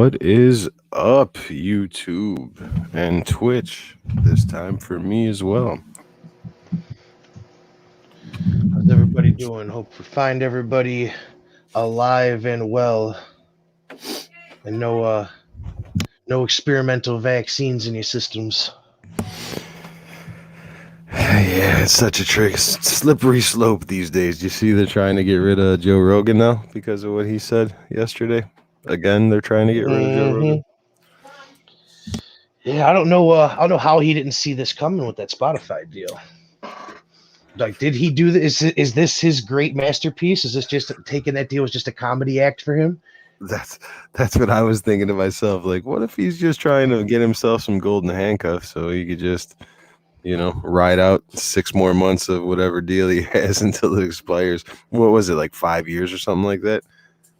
What is up, YouTube and Twitch? This time for me as well. How's everybody doing? Hope we find everybody alive and well, and no experimental vaccines in your systems. Yeah, it's such a slippery slope these days. You see, they're trying to get rid of Joe Rogan now because of what he said yesterday. Again, they're trying to get rid of Joe Rogan. Yeah, I don't know. I don't know how he didn't see this coming with that Spotify deal. Like, did he do this? Is this his great masterpiece? Is this just taking that deal was just a comedy act for him? That's what I was thinking to myself. Like, what if he's just trying to get himself some golden handcuffs so he could just, ride out 6 more months of whatever deal he has until it expires. What was it, like 5 years or something like that?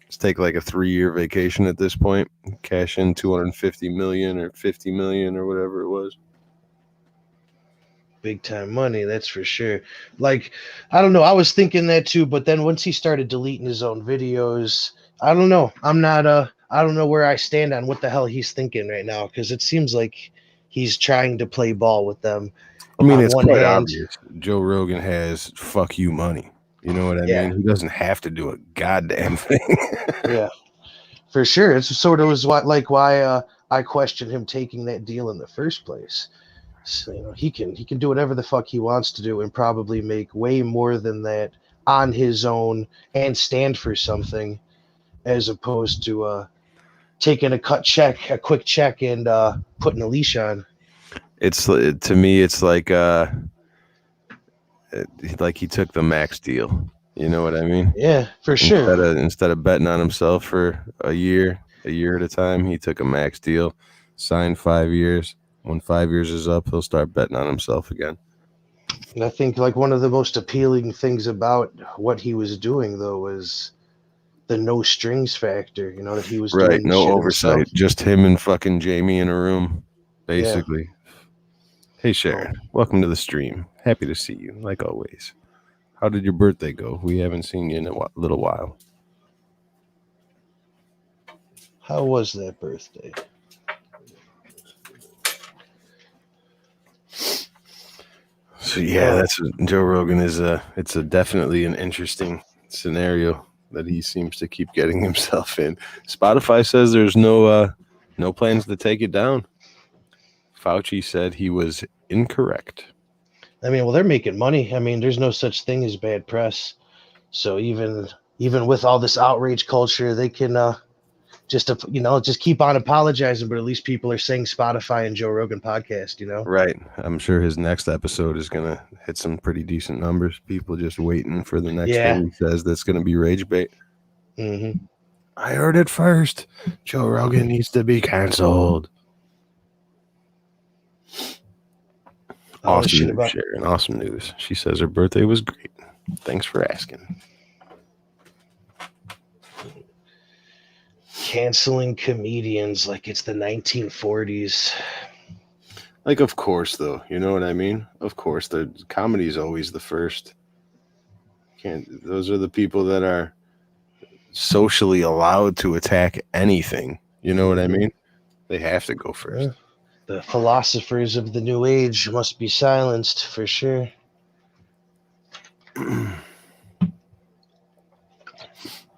Just take like a 3-year vacation at this point, cash in 250 million or 50 million or whatever it was. Big time money, that's for sure. Like, I don't know. I was thinking that too, but then once he started deleting his own videos, I don't know. I don't know where I stand on what the hell he's thinking right now, because it seems like he's trying to play ball with them. I mean, On it's one quite hand, obvious. Joe Rogan has fuck you money. You know what I yeah, mean? He doesn't have to do a goddamn thing. yeah, for sure. It's sort of was why I questioned him taking that deal in the first place. So, he can do whatever the fuck he wants to do and probably make way more than that on his own and stand for something, as opposed to taking a quick check, and putting a leash on. It's to me, it's like he took the max deal. You know what I mean? Yeah, for sure. Instead of betting on himself for a year at a time, he took a max deal, signed 5 years. When 5 years is up, he'll start betting on himself again. And I think like one of the most appealing things about what he was doing though was the no strings factor. That he was Right, doing the no shit himself. oversight, just him and fucking Jamie in a room, Yeah. basically. Hey Oh, Sharon, welcome to the stream. Happy to see you, like always. How did your birthday go? We haven't seen you in a little while. how was that birthday? So yeah, that's Joe Rogan is it's a definitely an interesting scenario that he seems to keep getting himself in. Spotify says there's no plans to take it down. Fauci said he was incorrect. I mean, well, they're making money. I mean, there's no such thing as bad press. So even with all this outrage culture, they can just keep on apologizing. But at least people are saying Spotify and Joe Rogan podcast. Right. I'm sure his next episode is going to hit some pretty decent numbers. People just waiting for the next Yeah. thing he says that's going to be rage bait. Mm-hmm. I heard it first. Joe Rogan needs to be canceled. Awesome news, Sharon. Awesome news. She says her birthday was great. Thanks for asking. Canceling comedians like it's the 1940s. Like, of course, though. You know what I mean? Of course, the comedy is always the first. Those are the people that are socially allowed to attack anything. You know what I mean? They have to go first. The philosophers of the new age must be silenced for sure. Man,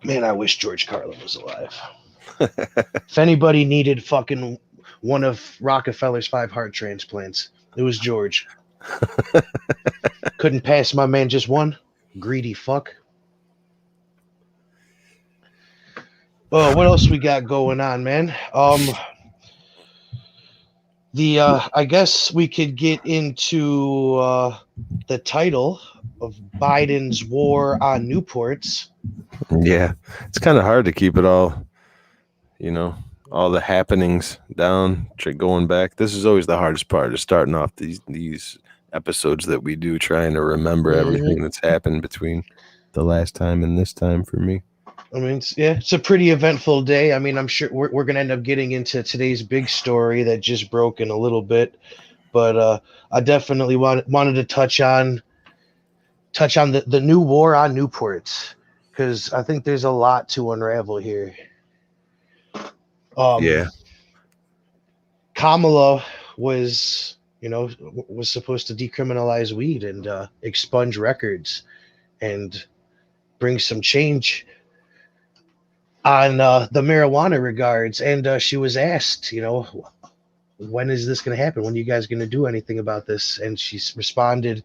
I wish George Carlin was alive. If anybody needed fucking one of Rockefeller's 5 heart transplants, it was George. Couldn't pass my man just one. Greedy fuck. Oh, what else we got going on, man? I guess we could get into the title of Biden's war on Newports. Yeah, it's kind of hard to keep it all, all the happenings down, going back. This is always the hardest part, is starting off these episodes that we do, trying to remember everything that's happened between the last time and this time for me. I mean, it's a pretty eventful day. I mean, I'm sure we're going to end up getting into today's big story that just broke in a little bit, but I definitely wanted to touch on the new war on Newports, because I think there's a lot to unravel here. Yeah. Kamala was, was supposed to decriminalize weed and expunge records and bring some change on the marijuana regards. And she was asked, when is this going to happen? When are you guys going to do anything about this? And she responded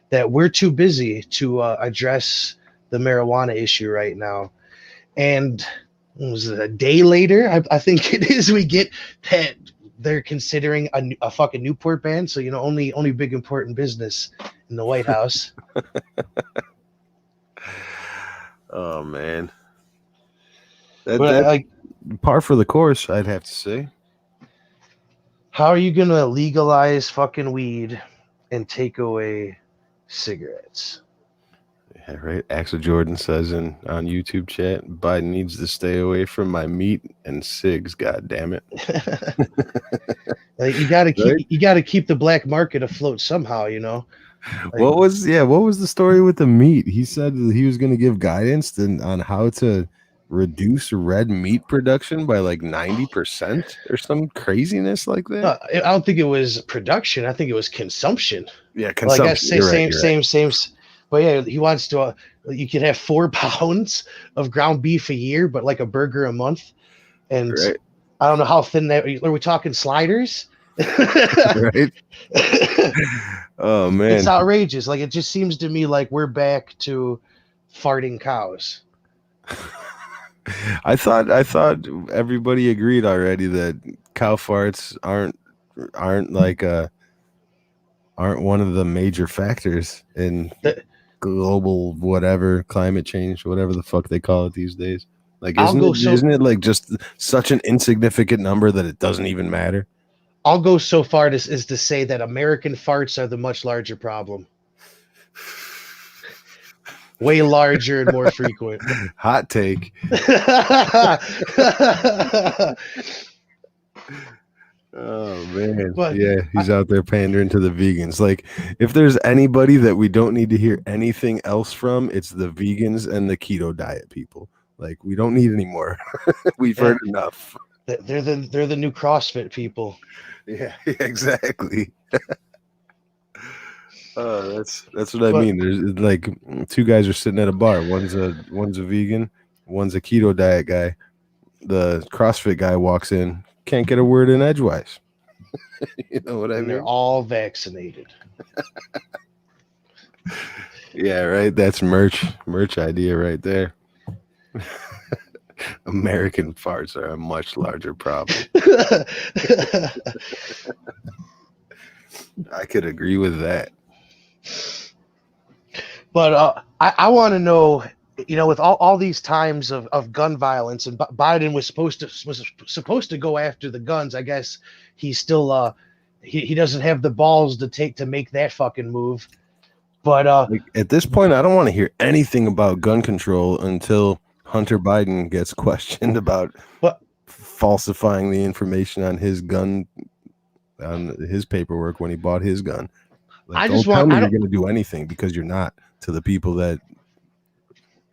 that we're too busy to address the marijuana issue right now. And was it a day later? I think it is. We get that they're considering a fucking Newport ban. So only big important business in the White House. Oh man, But that like, par for the course, I'd have to say. how are you gonna legalize fucking weed and take away cigarettes? Yeah, right. Axel Jordan says on YouTube chat, Biden needs to stay away from my meat and cigs. God damn it! Like, you gotta keep Right? you gotta keep the black market afloat somehow. Like, What was the story with the meat? He said that he was going to give guidance on how to reduce red meat production by like 90% or some craziness like that. I don't think it was production. I think it was consumption. Yeah, Well, I guess consumption. You're right. same. But yeah, he wants to. You could have 4 pounds of ground beef a year, but like a burger a month. And Right. I don't know how thin that. Are we talking sliders? Right. Oh man, It's outrageous. Like, it just seems to me like we're back to farting cows. I thought everybody agreed already that cow farts aren't like aren't one of the major factors in The- global whatever climate change, whatever the fuck they call it these days. Like, I'll go isn't it like just such an insignificant number that it doesn't even matter? I'll go so far as to say that American farts are the much larger problem. Way larger and more frequent. Hot take. Oh man, But yeah, he's out there pandering to the vegans. Like, if there's anybody that we don't need to hear anything else from, it's the vegans and the keto diet people. Like, we don't need any more. We've heard enough. they're the new CrossFit people. Yeah, exactly. That's what I mean. There's like 2 guys are sitting at a bar. One's a vegan, one's a keto diet guy. The CrossFit guy walks in, can't get a word in edgewise. You know what I mean? They're all vaccinated. Yeah, right. That's merch idea right there. American farts are a much larger problem. I could agree with that. But I want to know, with all these times of gun violence, and Biden was supposed to go after the guns. I guess he's still he doesn't have the balls to make that fucking move. But like, at this point, I don't want to hear anything about gun control until Hunter Biden gets questioned about falsifying the information on his gun, on his paperwork when he bought his gun. Like, don't tell me you're going to do anything, because you're not, to the people that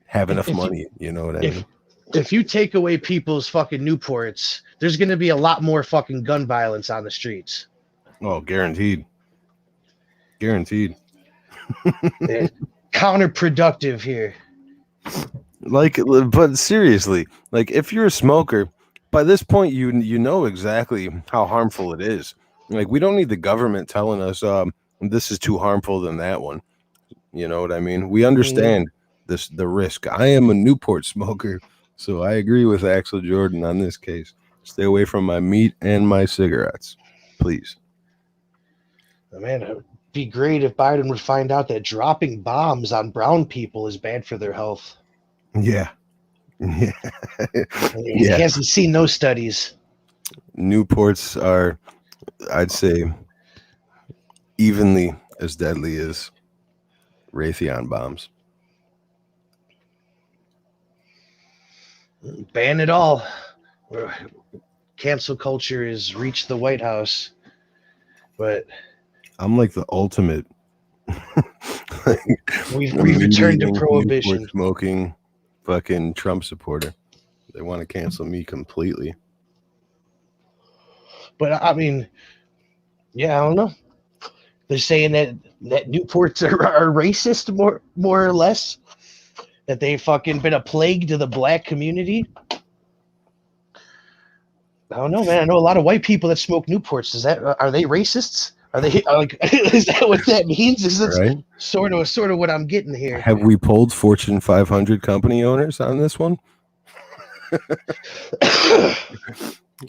have enough money. You know what I mean? If you take away people's fucking Newports, there's going to be a lot more fucking gun violence on the streets. Oh, guaranteed. Counterproductive here. Like, but seriously, like, if you're a smoker, by this point, you know exactly how harmful it is. Like, we don't need the government telling us this is too harmful than that one. You know what I mean? We understand the risk. I am a Newport smoker, so I agree with Axel Jordan on this case. Stay away from my meat and my cigarettes, please. Man, it would be great if Biden would find out that dropping bombs on brown people is bad for their health. Yeah. He hasn't seen no studies. Newports are, I'd say, evenly as deadly as Raytheon bombs. Ban it all. Cancel culture has reached the White House. But I'm like the ultimate. we've returned to prohibition. Newport smoking fucking Trump supporter. They want to cancel me completely. But I mean, yeah, I don't know. They're saying that Newports are racist, more or less. That they've fucking been a plague to the black community. I don't know, man. I know a lot of white people that smoke Newports. Are they racists? Are they like? Is that what that means? Is that Right? sort of what I'm getting here? Have we polled Fortune 500 company owners on this one?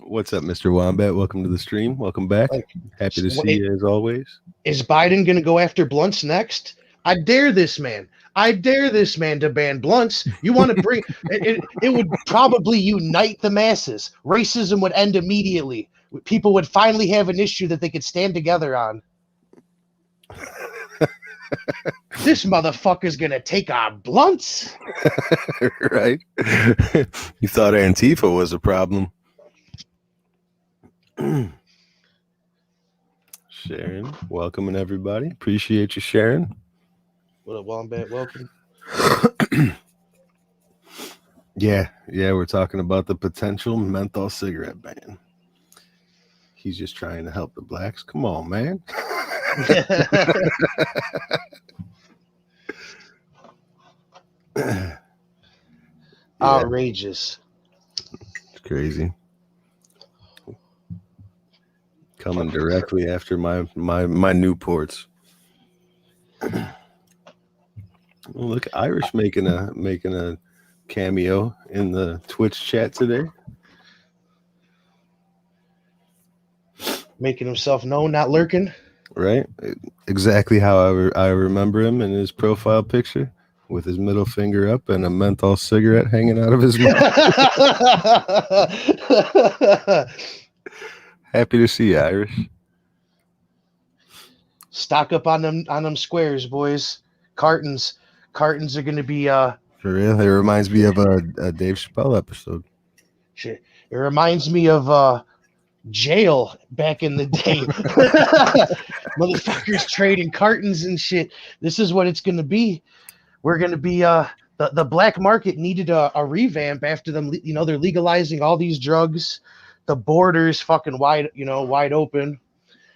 What's up, Mr. Wombat? Welcome to the stream. Welcome back. Like, Happy to see you as always. Is Biden going to go after blunts next? I dare this man. I dare this man to ban blunts. You want to bring it? It would probably unite the masses. Racism would end immediately. People would finally have an issue that they could stand together on. This motherfucker's gonna take our blunts. Right? You thought Antifa was a problem. Sharon, welcoming everybody. Appreciate you, Sharon. What up, Wombat? Welcome. Yeah, we're talking about the potential menthol cigarette ban. He's just trying to help the blacks. Come on, man. Yeah. Outrageous. It's crazy. Coming directly after my Newports. Look, Irish making a cameo in the Twitch chat today. Making himself known, not lurking. Right? Exactly how I remember him in his profile picture, with his middle finger up and a menthol cigarette hanging out of his mouth. Happy to see you, Irish. Stock up on them squares, boys. Cartons are going to be For real, it reminds me of a Dave Chappelle episode. Shit. It reminds me of jail back in the day. Motherfuckers trading cartons and shit. This is what it's going to be. We're going to be the black market needed a revamp after them. They're legalizing all these drugs. The borders fucking wide open.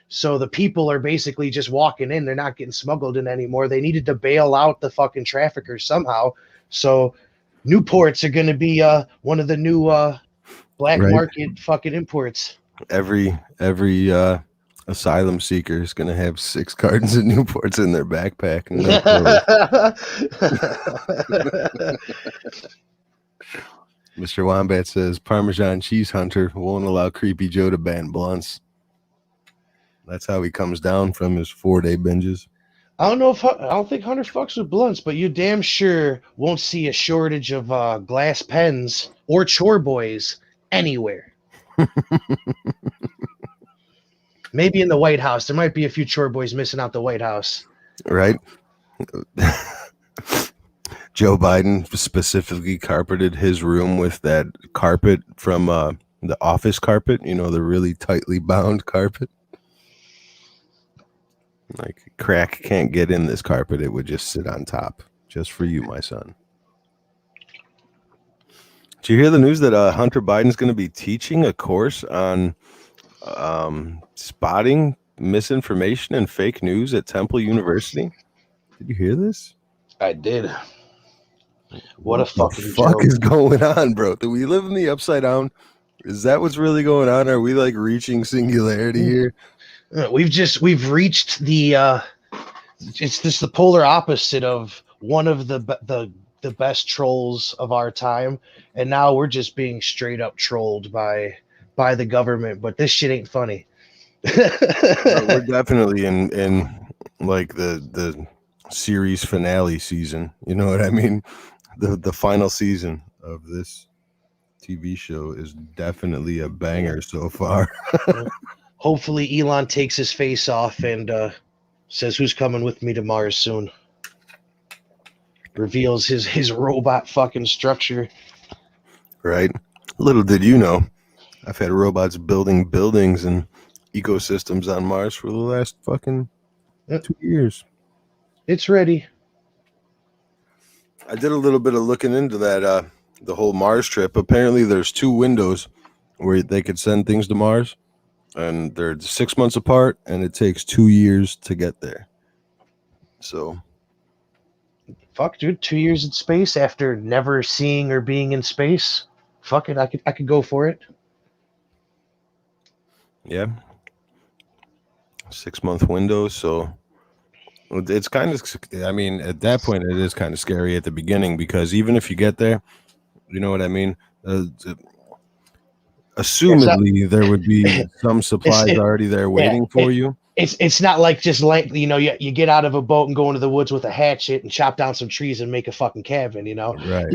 So the people are basically just walking in. They're not getting smuggled in anymore. They needed to bail out the fucking traffickers somehow. So Newports are going to be one of the new black market fucking imports. Every asylum seeker is going to have 6 cartons of Newports in their backpack. Mr. Wombat says Parmesan cheese hunter won't allow Creepy Joe to ban blunts. That's how he comes down from his 4-day binges. I don't think Hunter fucks with blunts, but you damn sure won't see a shortage of glass pens or chore boys anywhere. Maybe in the White House. There might be a few chore boys missing out the White House. Right? Joe Biden specifically carpeted his room with that carpet from the office carpet, the really tightly bound carpet. Like, crack can't get in this carpet. It would just sit on top. Just for you, my son. Did you hear the news that Hunter Biden's going to be teaching a course on spotting misinformation and fake news at Temple University? Did you hear this? I did. What a fuck joke is going on, bro? Do we live in the upside down? Is that what's really going on? Are we like reaching singularity here? We've reached the it's just the polar opposite of one of the best trolls of our time, and now we're just being straight up trolled by the government. But this shit ain't funny. We're definitely in like the series finale season. You know what I mean? The final season of this TV show is definitely a banger so far. Hopefully Elon takes his face off and says, "Who's coming with me to Mars soon?" Reveals his robot fucking structure. Right. Little did you know, I've had robots building buildings and ecosystems on Mars for the last fucking 2 years. It's ready. I did a little bit of looking into that, the whole Mars trip. Apparently there's 2 windows where they could send things to Mars. and they're 6 months apart, and it takes 2 years to get there. So, fuck, dude, 2 years in space after never seeing or being in space. Fuck it, I could go for it. yeah, 6 month window. So it's kind of, I mean, at that point, it is kind of scary at the beginning, because even if you get there, you know what I mean? Assumedly, there would be some supplies already there waiting for you. It's not like just like, you know, you get out of a boat and go into the woods with a hatchet and chop down some trees and make a fucking cabin, you know. Right.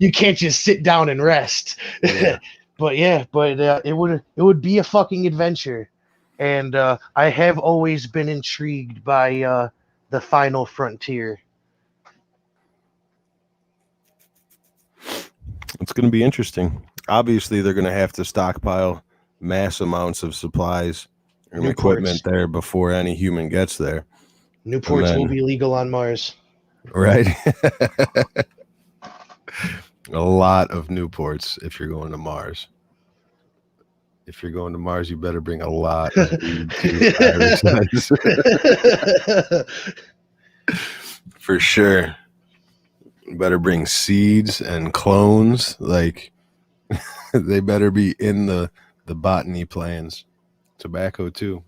You can't just sit down and rest. Yeah. but it would be a fucking adventure, and I have always been intrigued by the final frontier. It's going to be interesting. Obviously, they're going to have to stockpile mass amounts of supplies and Newports. equipment there before any human gets there. Newports will be legal on Mars. Right. A lot of Newports if you're going to Mars. If you're going to Mars, you better bring a lot of weed to for sure. You better bring seeds and clones. Like, they better be in the botany plans. Tobacco too.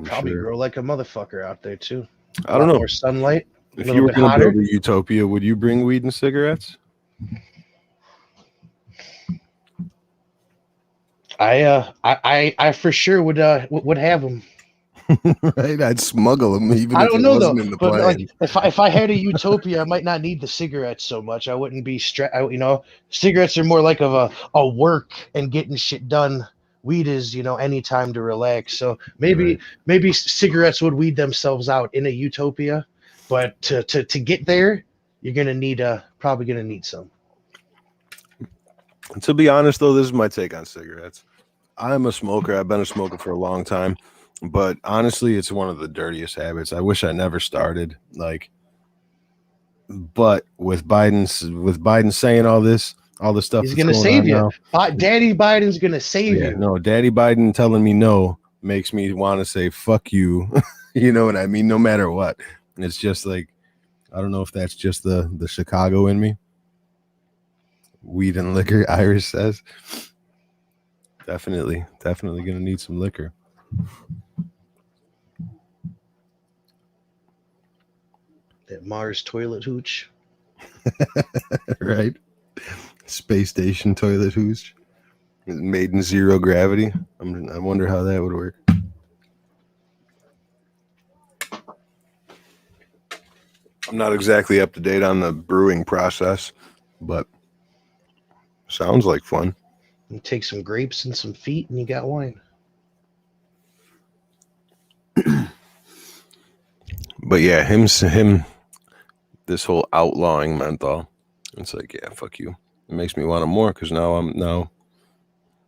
Probably grow like a motherfucker out there too. I don't know. More sunlight. If you were going to build a utopia, would you bring weed and cigarettes? I for sure would have them. Right, I'd smuggle them. Even I if don't it know wasn't though. in the But plan. like, if I had a utopia, I might not need the cigarettes so much. I wouldn't be stressed. You know, cigarettes are more like of a work and getting shit done. Weed is, you know, any time to relax. So maybe cigarettes would weed themselves out in a utopia. But to get there, you're gonna need probably gonna need some. To be honest, though, this is my take on cigarettes. I'm a smoker. I've been a smoker for a long time, but honestly, it's one of the dirtiest habits. I wish I never started. Like, but with Biden saying all this stuff, he's gonna save you. Daddy Biden's gonna save you. No, Daddy Biden telling me no makes me want to say fuck you. You know what I mean? No matter what. And it's just like, I don't know if that's just the Chicago in me. Weed and liquor, Iris says. Definitely gonna need some liquor. That Mars toilet hooch. Right? Space station toilet hooch. Made in zero gravity. I wonder how that would work. I'm not exactly up to date on the brewing process, but sounds like fun. You take some grapes and some feet, and you got wine. But yeah, him, this whole outlawing menthol. It's like, yeah, fuck you. It makes me want it more because now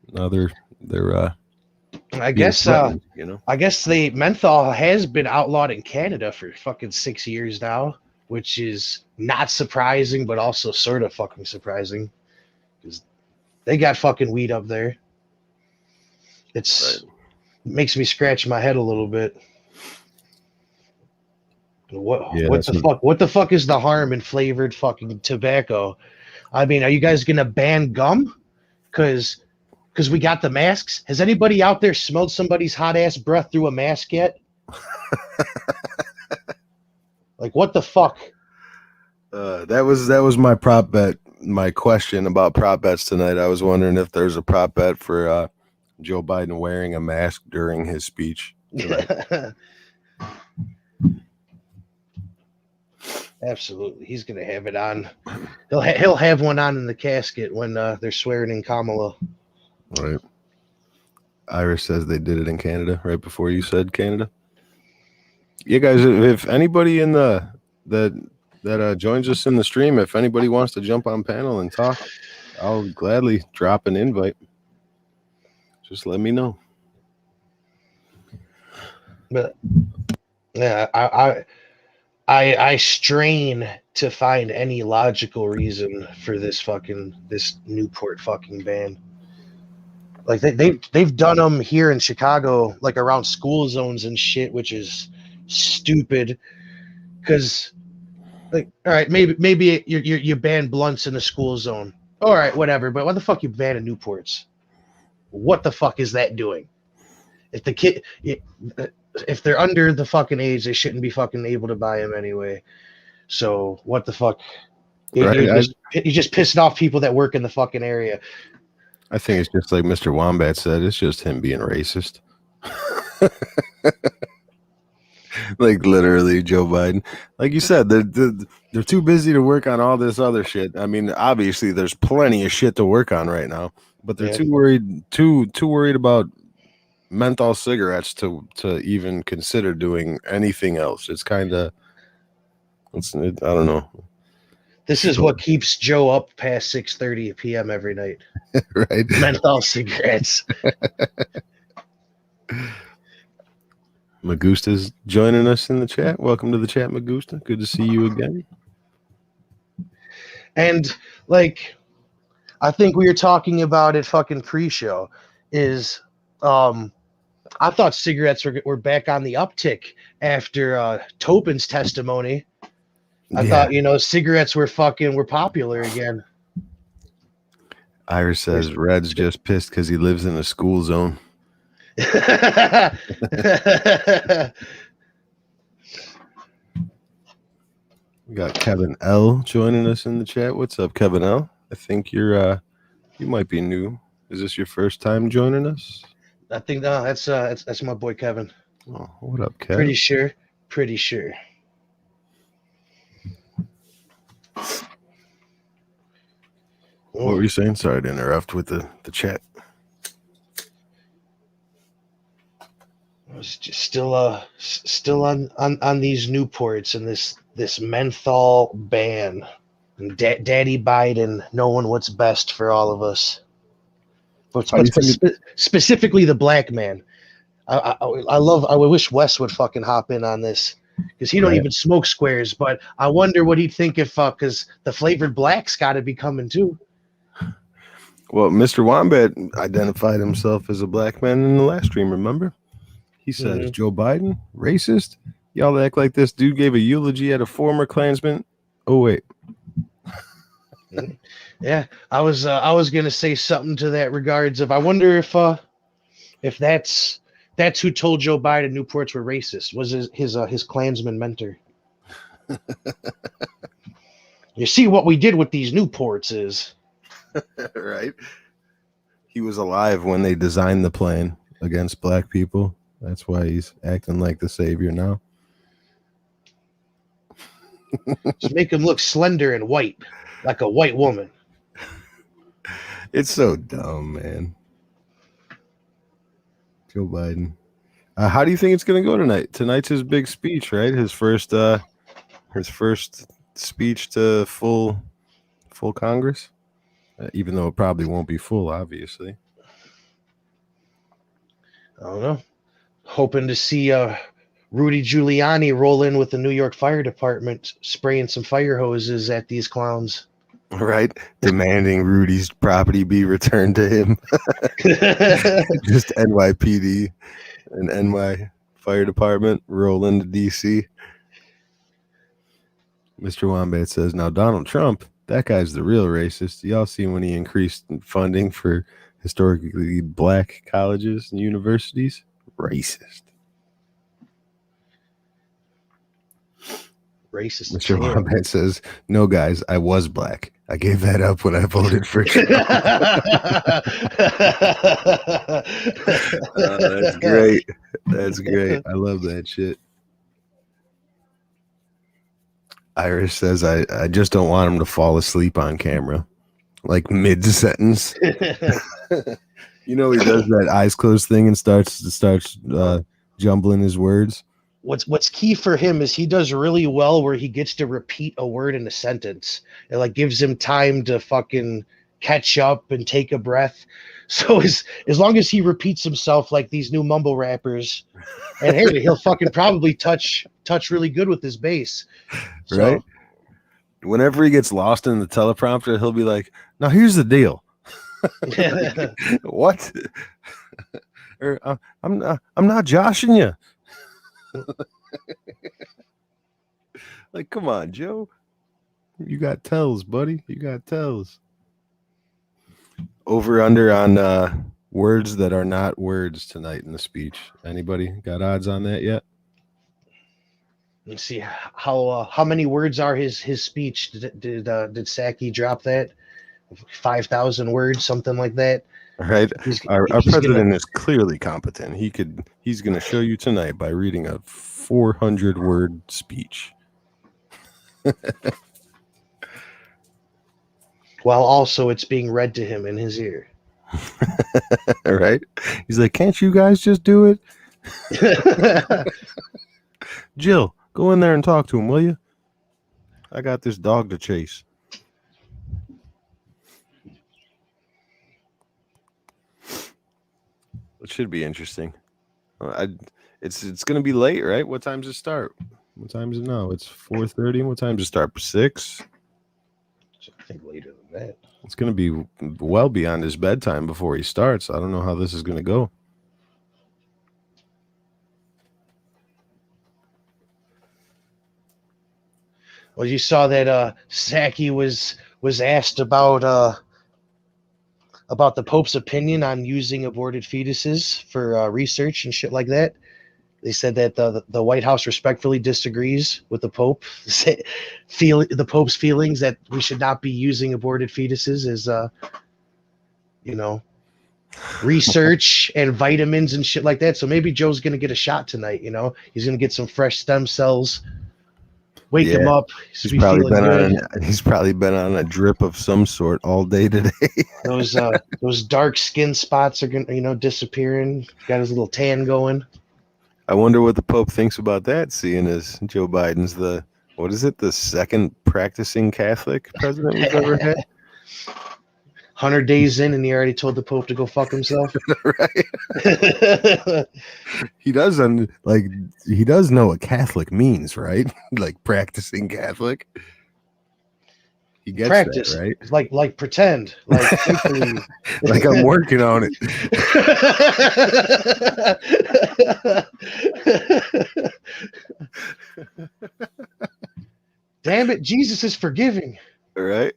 they're I guess you know. I guess the menthol has been outlawed in Canada for fucking 6 years now, which is not surprising, but also sort of fucking surprising because they got fucking weed up there. It makes me scratch my head a little bit. What the fuck is the harm in flavored fucking tobacco? I mean, are you guys gonna ban gum? Because we got the masks. Has anybody out there smelled somebody's hot ass breath through a mask yet? Like, what the fuck? That was my prop bet. My question about prop bets tonight. I was wondering if there's a prop bet for Joe Biden wearing a mask during his speech tonight. Absolutely, he's gonna have it on. He'll have one on in the casket when they're swearing in Kamala. Right. Iris says they did it in Canada right before you said Canada. Yeah, guys, if anybody in that joins us in the stream, if anybody wants to jump on panel and talk, I'll gladly drop an invite. Just let me know. But yeah, I strain to find any logical reason for this Newport fucking ban. Like they've done them here in Chicago, like around school zones and shit, which is stupid. Because, like, all right, maybe you ban blunts in the school zone. All right, whatever. But why the fuck you banning Newports? What the fuck is that doing? If the kid, if they're under the fucking age, they shouldn't be fucking able to buy them anyway. So what the fuck? You're just pissing off people that work in the fucking area. I think it's just like Mr. Wombat said. It's just him being racist. Like literally Joe Biden. Like you said, they're too busy to work on all this other shit. I mean, obviously there's plenty of shit to work on right now, but they're too worried about menthol cigarettes to even consider doing anything else. It's kind of, I don't know. This is what keeps Joe up past 6:30 p.m. every night. Right? Menthol cigarettes. Magusta's joining us in the chat. Welcome to the chat, Magusta. Good to see you again. And like, I think we were talking about it fucking pre-show is, I thought cigarettes were back on the uptick after Tobin's testimony. I thought, cigarettes were popular again. Iris says Red's just pissed because he lives in a school zone. We got Kevin L joining us in the chat. What's up, Kevin L? I think you might be new. Is this your first time joining us? I think that's my boy Kevin. Oh, what up, Kevin? Pretty sure. What were you saying? Sorry to interrupt with the chat. I was just still on these Newports and this menthol ban and Daddy Biden knowing what's best for all of us, but specifically the black man. I wish Wes would fucking hop in on this because he don't even smoke squares. But I wonder what he'd think if because the flavored black's got to be coming too. Well, Mr. Wombat identified himself as a black man in the last stream, remember? He says, Joe Biden, racist? Y'all act like this dude gave a eulogy at a former Klansman. Oh, wait. Yeah, I was going to say something to that regards of I wonder if that's who told Joe Biden Newports were racist, was his Klansman mentor. You see what we did with these Newports is... Right. He was alive when they designed the plan against black people. That's why he's acting like the savior now. Just make him look slender and white, like a white woman. It's so dumb, man. Joe Biden. How do you think it's going to go tonight? Tonight's his big speech, right? His first speech to full Congress. Even though it probably won't be full, obviously. I don't know. Hoping to see Rudy Giuliani roll in with the New York Fire Department, spraying some fire hoses at these clowns. Right? Demanding Rudy's property be returned to him. Just NYPD and NY Fire Department roll into D.C. Mr. Wombat says, now Donald Trump, that guy's the real racist. Y'all seen when he increased funding for historically black colleges and universities? Racist. Racist. Mr. Wombat says, no, guys, I was black. I gave that up when I voted for Trump. That's great. That's great. I love that shit. Iris says, I just don't want him to fall asleep on camera, like mid-sentence. You know, he does that eyes closed thing and starts jumbling his words. What's key for him is he does really well where he gets to repeat a word in a sentence. It like gives him time to fucking catch up and take a breath. So as long as he repeats himself like these new mumble rappers, and hey, he'll fucking probably touch really good with his bass. So, right? Whenever he gets lost in the teleprompter, he'll be like, now here's the deal. Like, what? I'm not joshing you. Like, come on, Joe. You got tells, buddy. You got tells. Over under on words that are not words tonight in the speech. Anybody got odds on that yet? Let's see how many words are his speech. Did Saki drop that? 5,000 words, something like that. All right. He's Our he's president is clearly competent. He's gonna show you tonight by reading a 400-word speech. while also it's being read to him in his ear. All right. He's like, can't you guys just do it? Jill, go in there and talk to him, will you? I got this dog to chase. It should be interesting. It's gonna be late, right? What time does it start? What time is it now? It's 4:30. What time does it start? 6? I think later than that. It's gonna be well beyond his bedtime before he starts. I don't know how this is gonna go. Well, you saw that Saki was asked about the Pope's opinion on using aborted fetuses for research and shit like that. They said that the White House respectfully disagrees with the Pope. The Pope's feelings that we should not be using aborted fetuses as, research and vitamins and shit like that. So maybe Joe's gonna get a shot tonight. He's gonna get some fresh stem cells. Wake him up. He's probably been on a drip of some sort all day today. Those dark skin spots are gonna disappearing. Got his little tan going. I wonder what the Pope thinks about that, seeing as Joe Biden's the second practicing Catholic president we've ever had. 100 days in, and he already told the Pope to go fuck himself. Right. He does know what Catholic means, right? Like practicing Catholic. He gets practice, that, right? Like pretend, like like I'm working on it. Damn it, Jesus is forgiving. All right.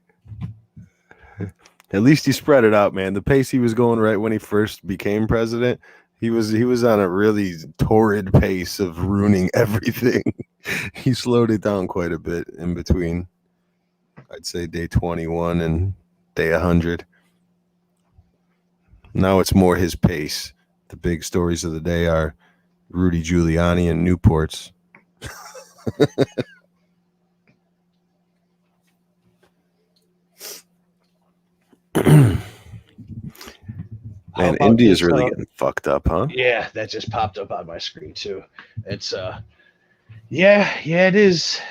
At least he spread it out, man. The pace he was going right when he first became president, he was on a really torrid pace of ruining everything. He slowed it down quite a bit in between, I'd say, day 21 and day 100. Now it's more his pace. The big stories of the day are Rudy Giuliani and Newports. Man, India's really getting fucked up, huh? Yeah, that just popped up on my screen too. It's yeah, it is.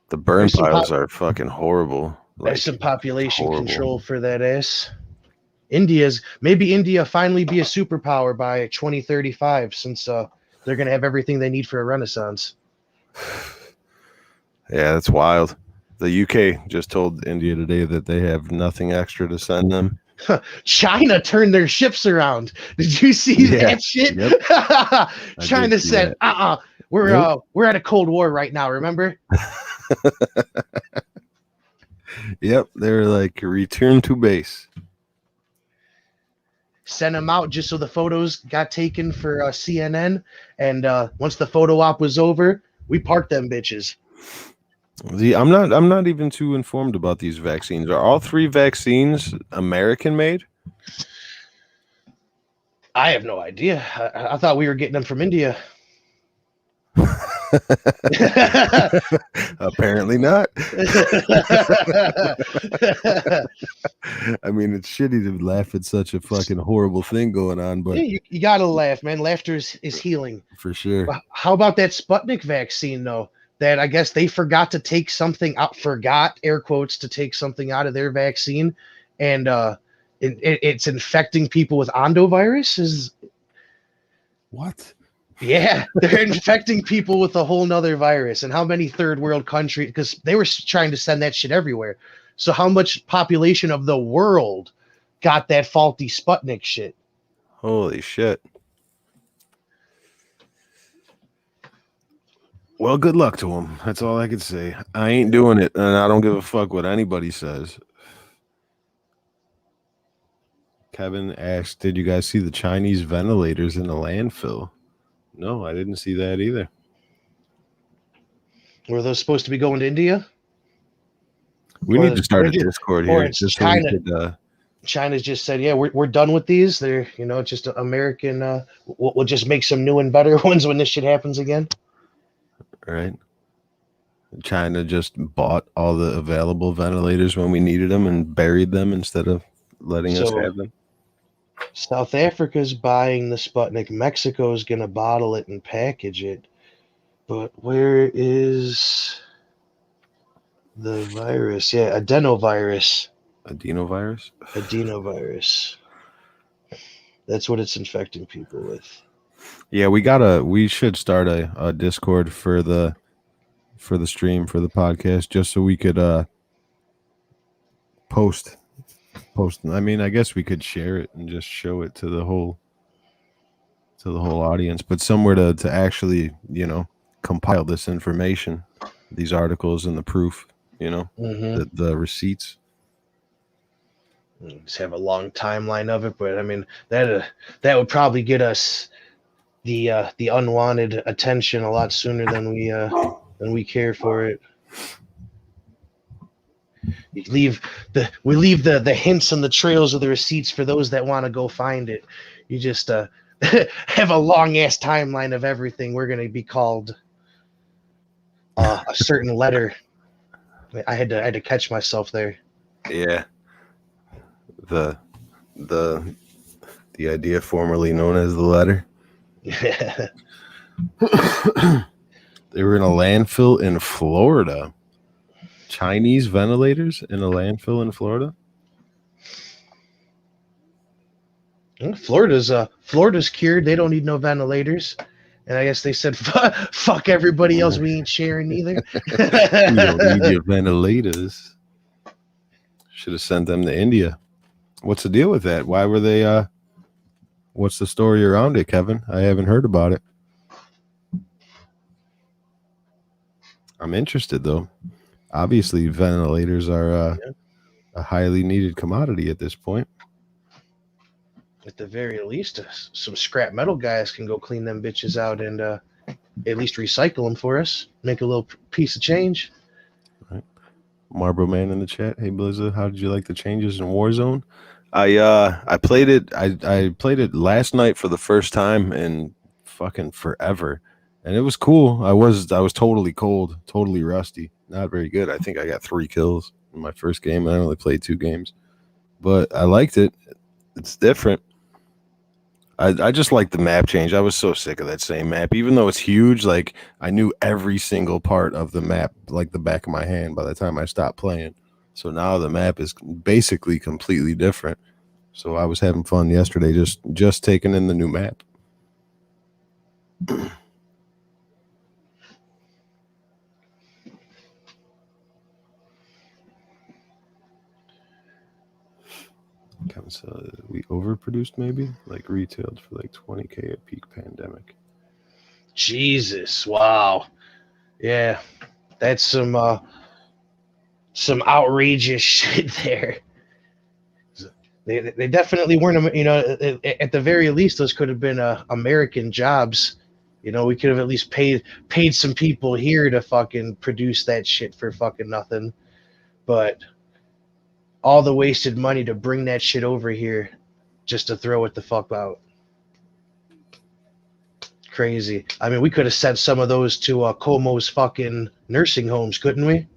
The burn piles are fucking horrible. There's some population control for that ass. Maybe India finally be a superpower by 2035, since they're gonna have everything they need for a renaissance. Yeah, that's wild. The UK just told India today that they have nothing extra to send them. China turned their ships around. Did you see that shit? Yep. China said, we're at a Cold War right now, remember? Yep, they're like, return to base. Sent them out just so the photos got taken for CNN, and once the photo op was over, we parked them bitches. I'm not even too informed about these vaccines. Are all 3 vaccines American made? I have no idea. I thought we were getting them from India. Apparently not. I mean, it's shitty to laugh at such a fucking horrible thing going on, but yeah, you gotta laugh, man. Laughter is healing. For sure. How about that Sputnik vaccine, though? That I guess they forgot to take something out, air quotes, to take something out of their vaccine, and it's infecting people with endovirus. What? Yeah, they're infecting people with a whole nother virus. And how many third world countries, because they were trying to send that shit everywhere. So how much population of the world got that faulty Sputnik shit. Holy shit. Well, good luck to him. That's all I can say. I ain't doing it, and I don't give a fuck what anybody says. Kevin asked, did you guys see the Chinese ventilators in the landfill? No, I didn't see that either. Were those supposed to be going to India? We need to start a Discord here. Or it's just China. So we could, China's just said, yeah, we're done with these. They're, just American. We'll just make some new and better ones when this shit happens again. Right. China just bought all the available ventilators when we needed them and buried them instead of letting us have them. South Africa's buying the Sputnik. Mexico's going to bottle it and package it. But where is the virus? Yeah, adenovirus. Adenovirus. That's what it's infecting people with. Yeah, we should start a Discord for the stream, for the podcast, just so we could post. I mean, I guess we could share it and just show it to the whole audience, but somewhere to actually, compile this information, these articles and the proof, the receipts. Just have a long timeline of it, but I mean that would probably get us the unwanted attention a lot sooner than we care for it. We leave the hints and the trails of the receipts for those that want to go find it. You just have a long ass timeline of everything. We're gonna be called a certain letter. I had to catch myself there. Yeah. The idea formerly known as the letter. Yeah. They were in a landfill in Florida. Chinese ventilators in a landfill in Florida. Florida's cured. They don't need no ventilators. And I guess they said, fuck everybody else. We ain't sharing either. We don't need your ventilators. Should have sent them to India. What's the deal with that? Why were they, what's the story around it, Kevin? I haven't heard about it. I'm interested, though. Obviously, ventilators are a highly needed commodity at this point. At the very least, some scrap metal guys can go clean them bitches out and at least recycle them for us. Make a little piece of change. Right. Marlboro Man in the chat. Hey, Blizza, how did you like the changes in Warzone? I played it. I played it last night for the first time in fucking forever, and it was cool. I was totally cold, totally rusty, not very good. I think I got 3 kills in my first game. I only played 2 games, but I liked it. It's different. I just like the map change. I was so sick of that same map, even though it's huge. Like, I knew every single part of the map like the back of my hand by the time I stopped playing. So now the map is basically completely different. So I was having fun yesterday just taking in the new map. So we overproduced, maybe like retailed for like 20K at peak pandemic. Jesus, wow, yeah, that's some outrageous shit there. They definitely weren't, at the very least, those could have been American jobs. We could have at least paid some people here to fucking produce that shit for fucking nothing. But all the wasted money to bring that shit over here just to throw it the fuck out. Crazy. I mean, we could have sent some of those to Como's fucking nursing homes, couldn't we?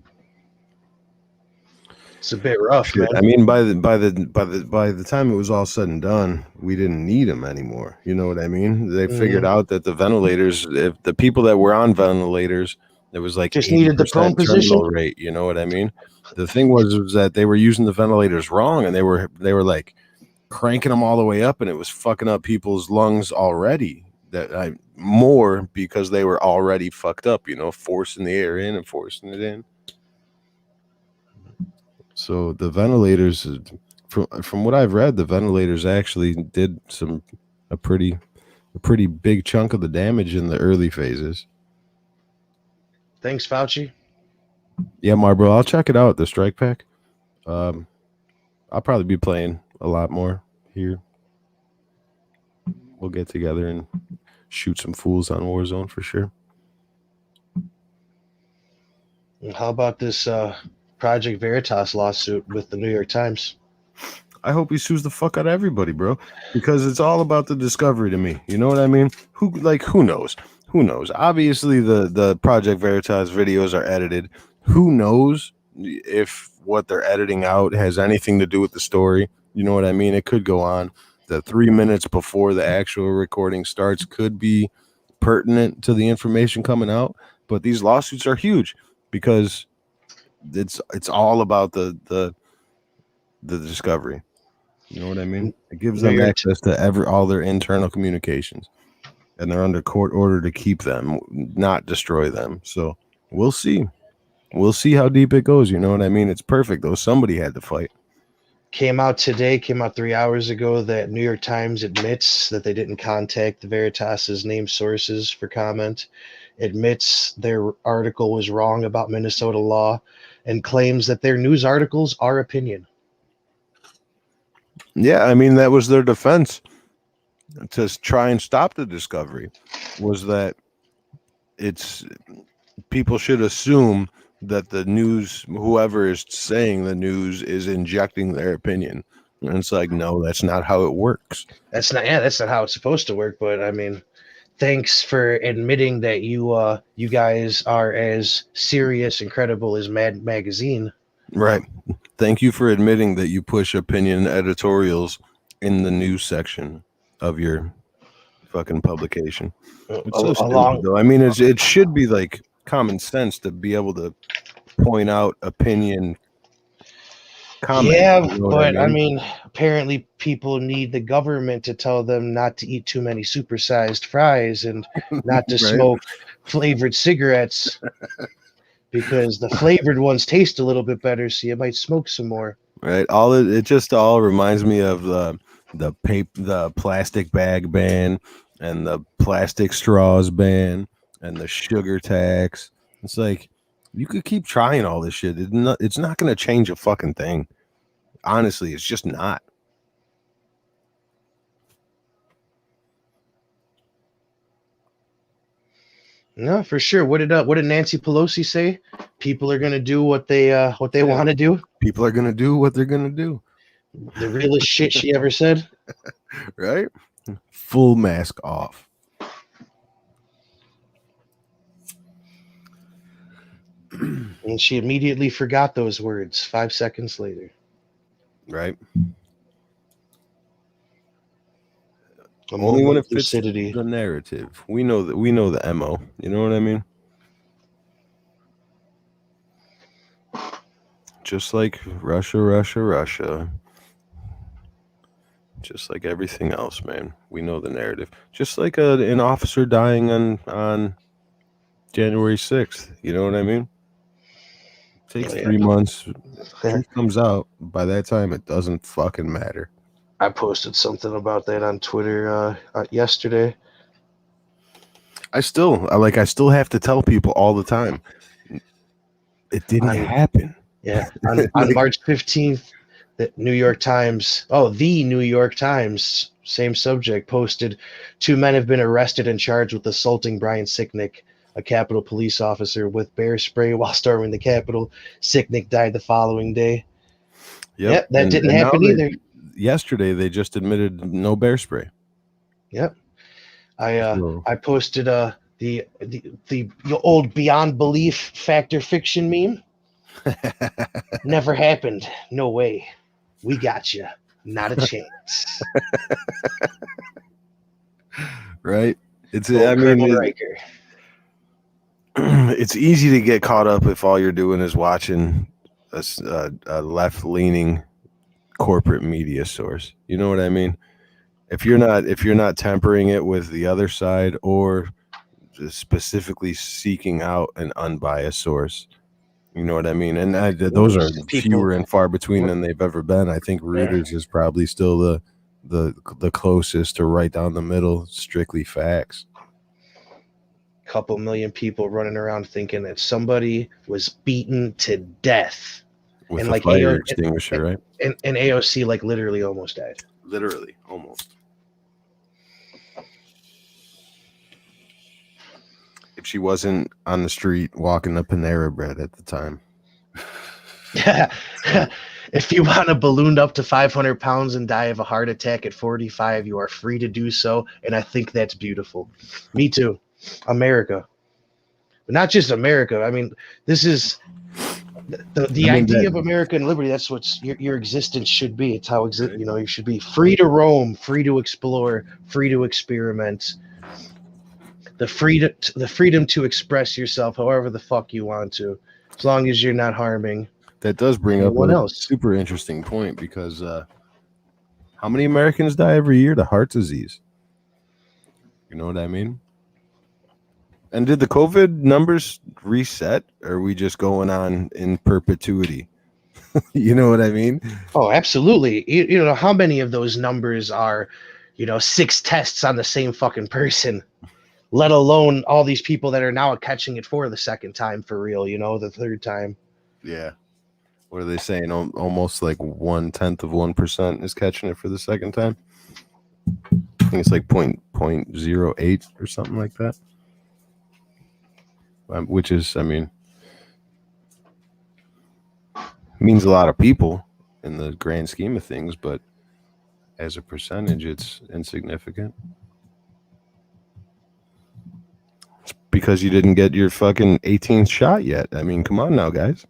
It's a bit rough, man. I mean, by the time it was all said and done, we didn't need them anymore. You know what I mean? They figured out that the ventilators, if the people that were on ventilators, it was like just needed the prone position rate. You know what I mean? The thing was that they were using the ventilators wrong, and they were like cranking them all the way up, and it was fucking up people's lungs already. More because they were already fucked up. Forcing the air in and forcing it in. So the ventilators, from what I've read, the ventilators actually did a pretty big chunk of the damage in the early phases. Thanks, Fauci. Yeah, my bro, I'll check it out. The strike pack. I'll probably be playing a lot more here. We'll get together and shoot some fools on Warzone for sure. And how about this Project Veritas lawsuit with the New York Times? I hope he sues the fuck out of everybody, bro, because it's all about the discovery to me. You know what I mean? Who knows? Who knows? Obviously, the Project Veritas videos are edited. Who knows if what they're editing out has anything to do with the story? You know what I mean? It could go on. The 3 minutes before the actual recording starts could be pertinent to the information coming out. But these lawsuits are huge because it's all about the discovery. You know what I mean? It gives them access to all their internal communications, and they're under court order to keep them, not destroy them. So we'll see. We'll see how deep it goes. You know what I mean? It's perfect, though. Somebody had to fight. Came out 3 hours ago that New York Times admits that they didn't contact the Veritas's named sources for comment, admits their article was wrong about Minnesota law, and claims that their news articles are opinion. Yeah, I mean, that was their defense to try and stop the discovery, was that it's people should assume that the news, whoever is saying the news, is injecting their opinion. And it's like, no, that's not how it works. That's not how it's supposed to work. But I mean, thanks for admitting that you guys are as serious and credible as Mad Magazine. Right. Thank you for admitting that you push opinion editorials in the news section of your fucking publication. It's so stupid, though. I mean, it should be like common sense to be able to point out opinion comments. Yeah, you know but I mean, apparently people need the government to tell them not to eat too many supersized fries and not to smoke flavored cigarettes because the flavored ones taste a little bit better, so you might smoke some more. Right. It just all reminds me of the plastic bag ban and the plastic straws ban and the sugar tax. It's like, you could keep trying all this shit. It's not going to change a fucking thing. Honestly, it's just not. No, for sure. What did Nancy Pelosi say? People are going to do what they want to do. People are going to do what they're going to do. The realest shit she ever said. Right? Full mask off. And she immediately forgot those words 5 seconds later. Right. Only when it fits the narrative. We know the MO. You know what I mean? Just like Russia. Just like everything else, man. We know the narrative. Just like an officer dying on January 6th. You know what I mean? It takes 3 months. Truth comes out. By that time, it doesn't fucking matter. I posted something about that on Twitter yesterday. I still have to tell people all the time. It didn't happen. Yeah. On March 15th, the New York Times, same subject, posted 2 men have been arrested and charged with assaulting Brian Sicknick, a Capitol police officer, with bear spray while storming the Capitol. Sicknick died the following day. Yep, that didn't happen either. Yesterday, they just admitted no bear spray. Yep. I posted the old Beyond Belief Fact or Fiction meme. Never happened. No way. We got you. Not a chance. Right? It's easy to get caught up if all you're doing is watching a left-leaning corporate media source. You know what I mean? If you're not tempering it with the other side or specifically seeking out an unbiased source, You know what I mean? And those are Most people, fewer and far between than they've ever been. I think Reuters is probably still the closest to right down the middle, strictly facts. couple million people running around thinking that somebody was beaten to death. With and a like fire extinguisher, right? And AOC like literally almost died. Literally, almost. If she wasn't on the street walking the Panera Bread at the time. Yeah. If you want to balloon up to 500 pounds and die of a heart attack at 45, you are free to do so. And I think that's beautiful. Me too. America. But not just America. I mean, this is the idea of American liberty. That's what your existence should be. It's how you should be free to roam, free to explore, free to experiment. The freedom to express yourself however the fuck you want to, as long as you're not harming. That does bring up a super interesting point, because how many Americans die every year to heart disease? You know what I mean? And did the COVID numbers reset? Or are we just going on in perpetuity? You know what I mean? Oh, absolutely. You know, how many of those numbers are, 6 tests on the same fucking person, let alone all these people that are now catching it for the second time for real, the third time. Yeah. What are they saying? Almost like 0.1% is catching it for the second time. I think it's like 0.08 or something like that. Which is, I mean, means a lot of people in the grand scheme of things, but as a percentage, it's insignificant. It's because you didn't get your fucking 18th shot yet. I mean, come on now, guys.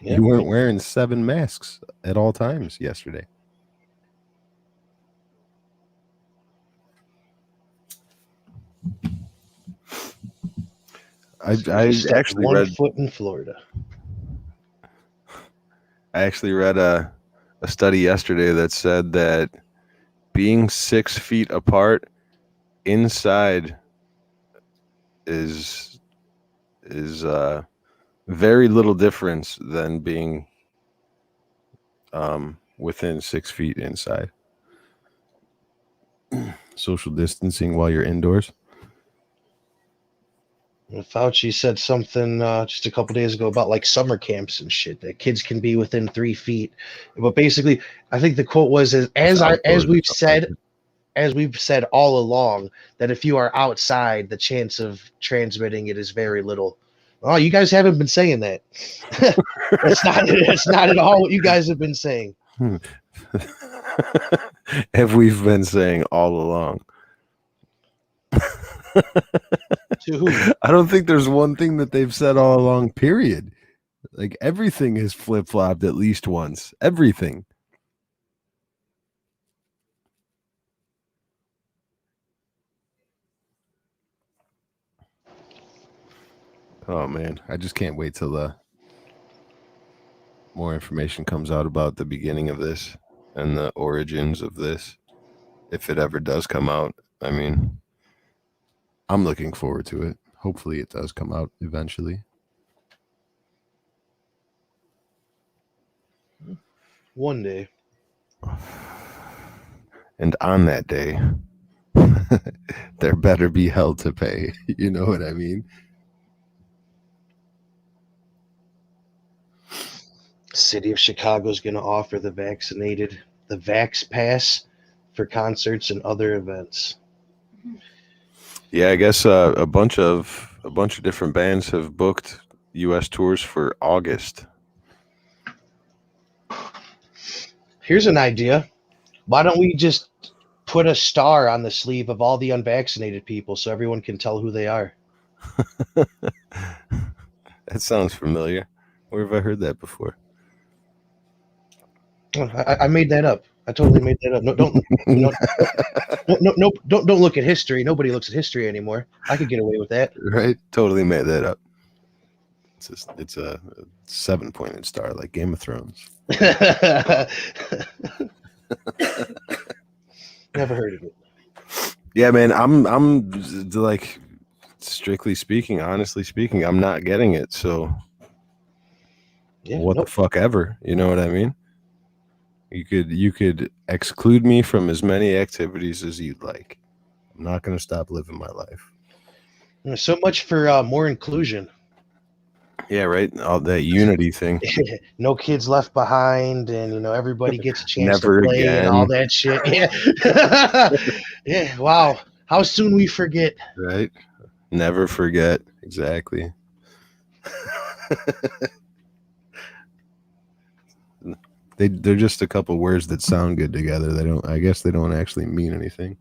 Yeah. You weren't wearing 7 masks at all times yesterday. I actually read 1 foot in Florida. I actually read a study yesterday that said that being 6 feet apart inside is very little difference than being within 6 feet inside. Social distancing while you're indoors. Fauci said something just a couple days ago about like summer camps and shit, that kids can be within 3 feet. But basically, I think the quote was, as we've said all along, that if you are outside, the chance of transmitting it is very little. Oh, you guys haven't been saying that. It's not at all what you guys have been saying. Have we been saying all along? To who? I don't think there's one thing that they've said all along, period. Like, everything is flip-flopped at least once. Everything. Oh, man. I just can't wait till more information comes out about the beginning of this and the origins of this. If it ever does come out, I mean, I'm looking forward to it. Hopefully it does come out eventually. One day. And on that day, there better be hell to pay. You know what I mean? City of Chicago is going to offer the Vax Pass for concerts and other events. Yeah, I guess a bunch of different bands have booked U.S. tours for August. Here's an idea. Why don't we just put a star on the sleeve of all the unvaccinated people so everyone can tell who they are? That sounds familiar. Where have I heard that before? I made that up. I totally made that up. No, don't look at history. Nobody looks at history anymore. I could get away with that. Right? Totally made that up. It's a 7-pointed star, like Game of Thrones. Never heard of it. Yeah, man. I'm like, strictly speaking, honestly speaking, I'm not getting it. So Yeah, what the nope. fuck ever? You know what I mean? You could exclude me from as many activities as you'd like. I'm not going to stop living my life. So much for more inclusion. Yeah, right. All that unity thing. No kids left behind, and everybody gets a chance to Never play and all again. that shit. Yeah, yeah. Wow, how soon we forget. Right. Never forget. Exactly. They're just a couple words that sound good together. They don't. I guess they don't actually mean anything.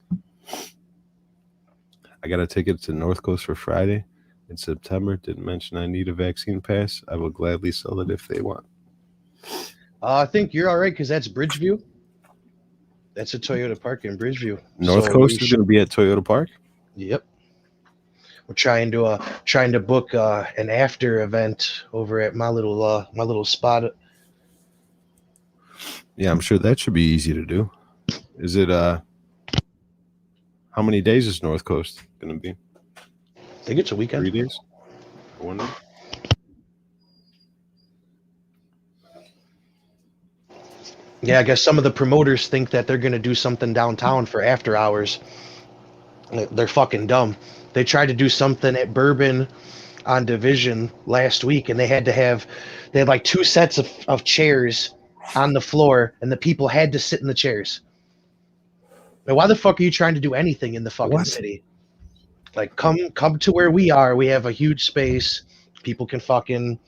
I got a ticket to North Coast for Friday in September. Didn't mention I need a vaccine pass. I will gladly sell it if they want. I think you're all right because that's Bridgeview. That's a Toyota Park in Bridgeview. North Coast is going to be at Toyota Park. Yep. We're trying to book an after event over at my little spot. Yeah, I'm sure that should be easy to do. Is it how many days is North Coast going to be? I think it's a weekend. 3 days? 1 day? Yeah, I guess some of the promoters think that they're going to do something downtown for after hours. They're fucking dumb. They tried to do something at Bourbon on Division last week, and they had like two sets of chairs on the floor, and the people had to sit in the chairs. Now, why the fuck are you trying to do anything in the fucking city? Like, come to where we are. We have a huge space. People can fucking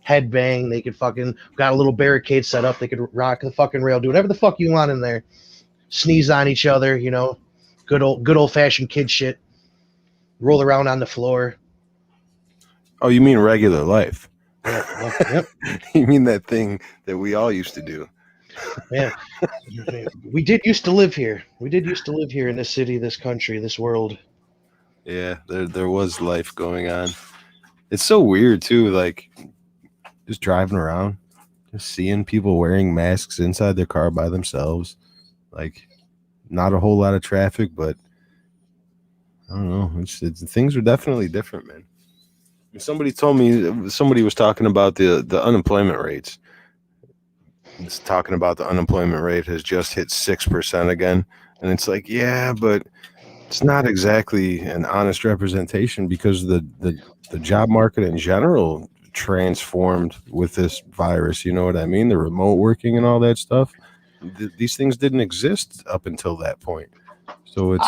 headbang. They can fucking got a little barricade set up. They could rock the fucking rail, do whatever the fuck you want in there. Sneeze on each other, good old fashioned kid shit. Roll around on the floor. Oh, you mean regular life? Yep. You mean that thing that we all used to do? Yeah. We did used to live here. We did used to live here in this city, this country, this world. Yeah, there was life going on. It's so weird too, like just driving around, just seeing people wearing masks inside their car by themselves. Like not a whole lot of traffic, but I don't know. Things are definitely different, man. Somebody told me, somebody was talking about the unemployment rates. It's talking about the unemployment rate has just hit 6% again, and it's like, yeah, but it's not exactly an honest representation because the job market in general transformed with this virus. You know what I mean? The remote working and all that stuff. These things didn't exist up until that point. So it's.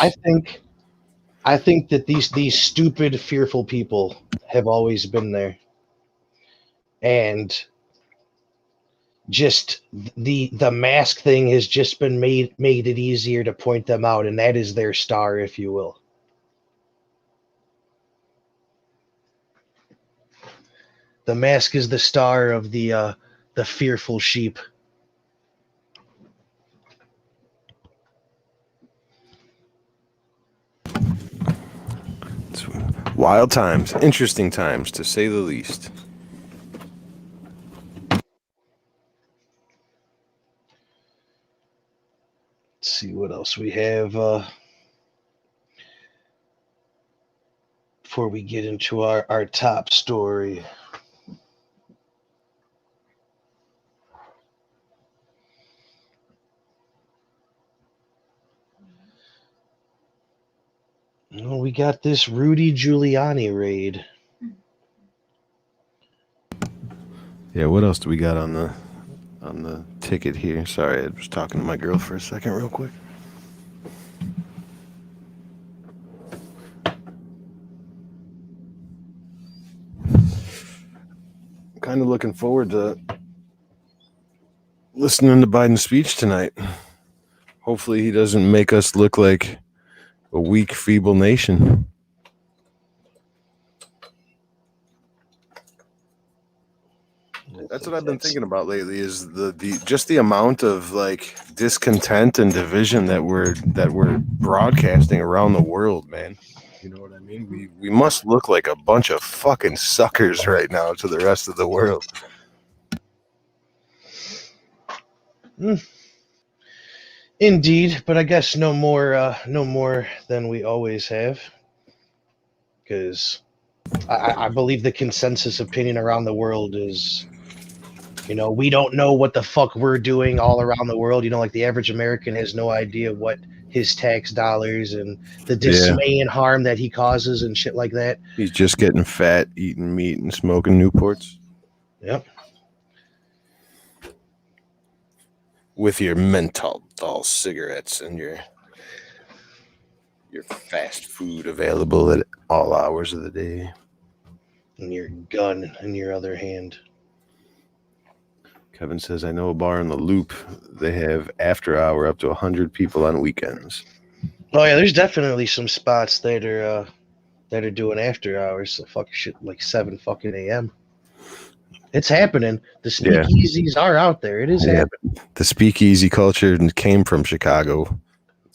I think that these stupid, fearful people have always been there, and just the mask thing has just been made it easier to point them out, and that is their star, if you will. The mask is the star of the fearful sheep. It's wild times, interesting times, to say the least. Let's see what else we have before we get into our top story. Well, we got this Rudy Giuliani raid. Yeah, what else do we got on the ticket here? Sorry, I was talking to my girl for a second real quick. Kind of looking forward to listening to Biden's speech tonight. Hopefully he doesn't make us look like a weak, feeble nation. That's what I've been thinking about lately is the amount of like discontent and division that we're broadcasting around the world, man. You know what I mean? We must look like a bunch of fucking suckers right now to the rest of the world. Indeed, but I guess no more than we always have. because I believe the consensus opinion around the world is, we don't know what the fuck we're doing all around the world. Like the average American has no idea what his tax dollars and the dismay and harm that he causes and shit like that. He's just getting fat, eating meat, and smoking Newports. Yep. With your menthol cigarettes and your fast food available at all hours of the day. And your gun in your other hand. Kevin says, I know a bar in the Loop. They have after hour up to 100 people on weekends. Oh yeah, there's definitely some spots that are doing after hours. So fucking shit, like 7 fucking a.m. It's happening. The speakeasies are out there. It is happening. The speakeasy culture came from Chicago.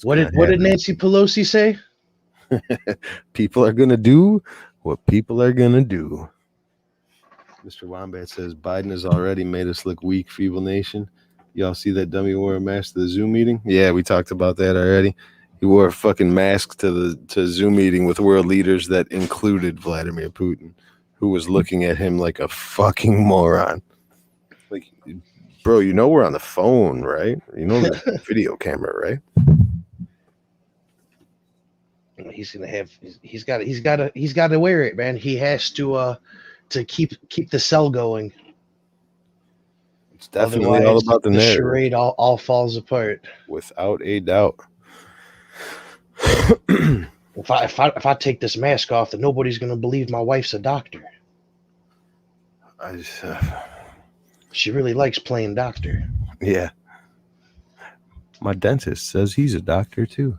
What did Nancy Pelosi say? People are gonna do what people are gonna do. Mr. Wombat says Biden has already made us look weak, feeble nation. Y'all see that dummy wore a mask to the Zoom meeting? Yeah, we talked about that already. He wore a fucking mask to Zoom meeting with world leaders that included Vladimir Putin, who was looking at him like a fucking moron. Like, bro, we're on the phone, right? The video camera, right? He's got to wear it, man. He has to keep the cell going. It's definitely all about the narrative. Charade all falls apart. Without a doubt. If I take this mask off, then nobody's gonna believe my wife's a doctor. She really likes playing doctor. Yeah. My dentist says he's a doctor too.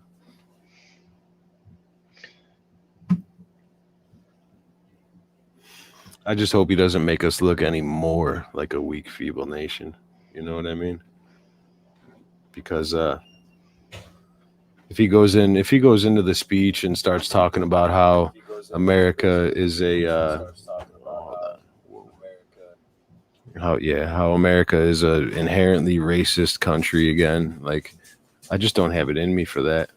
I just hope he doesn't make us look any more like a weak, feeble nation. You know what I mean? Because if he goes into the speech and starts talking about how America is how America is a inherently racist country again, like, I just don't have it in me for that.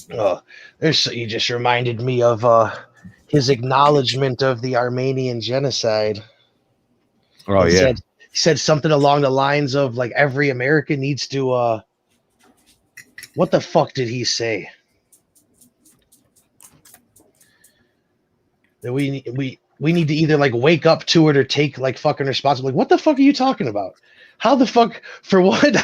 You just reminded me of his acknowledgement of the Armenian genocide. Oh, he yeah. said something along the lines of, like, every American needs to what the fuck did he say? That we need to either, like, wake up to it or take, like, fucking responsibility. Like, what the fuck are you talking about? How the fuck, for what?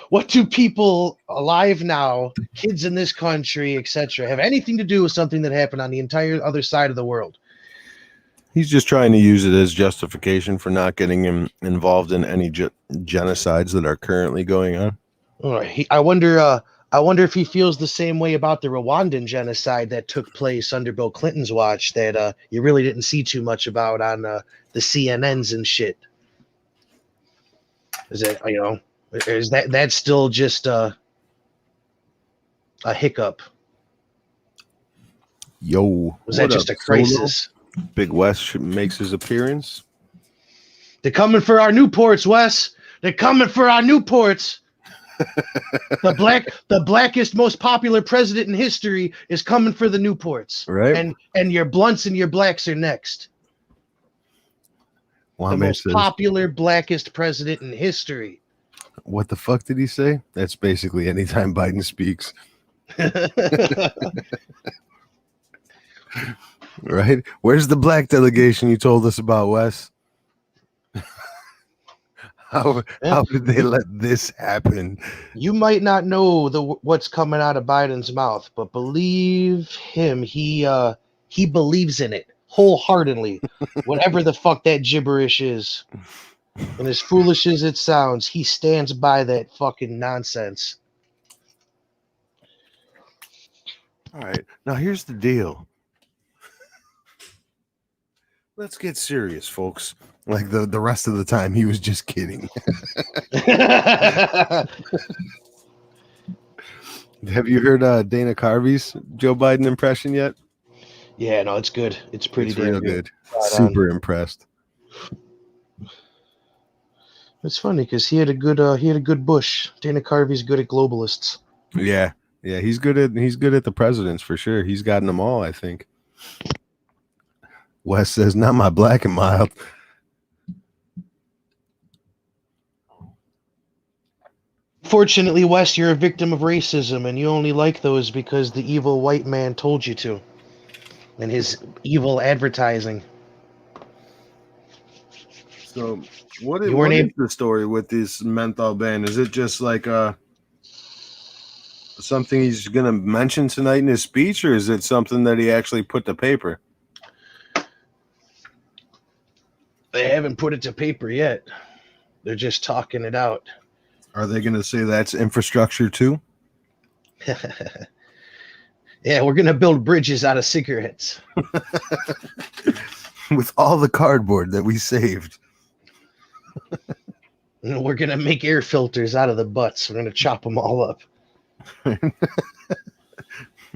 What do people alive now, kids in this country, etc., have anything to do with something that happened on the entire other side of the world? He's just trying to use it as justification for not getting him involved in any genocides that are currently going on. I wonder if he feels the same way about the Rwandan genocide that took place under Bill Clinton's watch that you really didn't see too much about on the CNNs and shit. Is that's still just a hiccup? Yo, was that just a crisis? Solo? Big Wes makes his appearance. They're coming for our Newports, Wes. They're coming for our Newports. The blackest, most popular president in history is coming for the Newports. Right. And your blunts and your blacks are next. The most popular, blackest president in history. What the fuck did he say? That's basically anytime Biden speaks. Right? Where's the black delegation you told us about, Wes? How did they let this happen? You might not know what's coming out of Biden's mouth, but believe him, he believes in it wholeheartedly. Whatever the fuck that gibberish is, and as foolish as it sounds, he stands by that fucking nonsense. All right, now here's the deal. Let's get serious, folks. Like the rest of the time, he was just kidding. Have you heard Dana Carvey's Joe Biden impression yet? Yeah, no, it's good. It's pretty real good. Super impressed. It's funny because he had a good bush. Dana Carvey's good at globalists. Yeah, Yeah, he's good at the presidents for sure. He's gotten them all, I think. Wes says, "Not my black and mild." Fortunately, Wes, you're a victim of racism, and you only like those because the evil white man told you to, and his evil advertising. So, what You weren't what is able. the story with this menthol ban? Is it just like something he's going to mention tonight in his speech, or is it something that he actually put to paper? They haven't put it to paper yet. They're just talking it out. Are they going to say that's infrastructure too? Yeah, we're gonna build bridges out of cigarettes. With all the cardboard that we saved. We're gonna make air filters out of the butts. We're gonna chop them all up.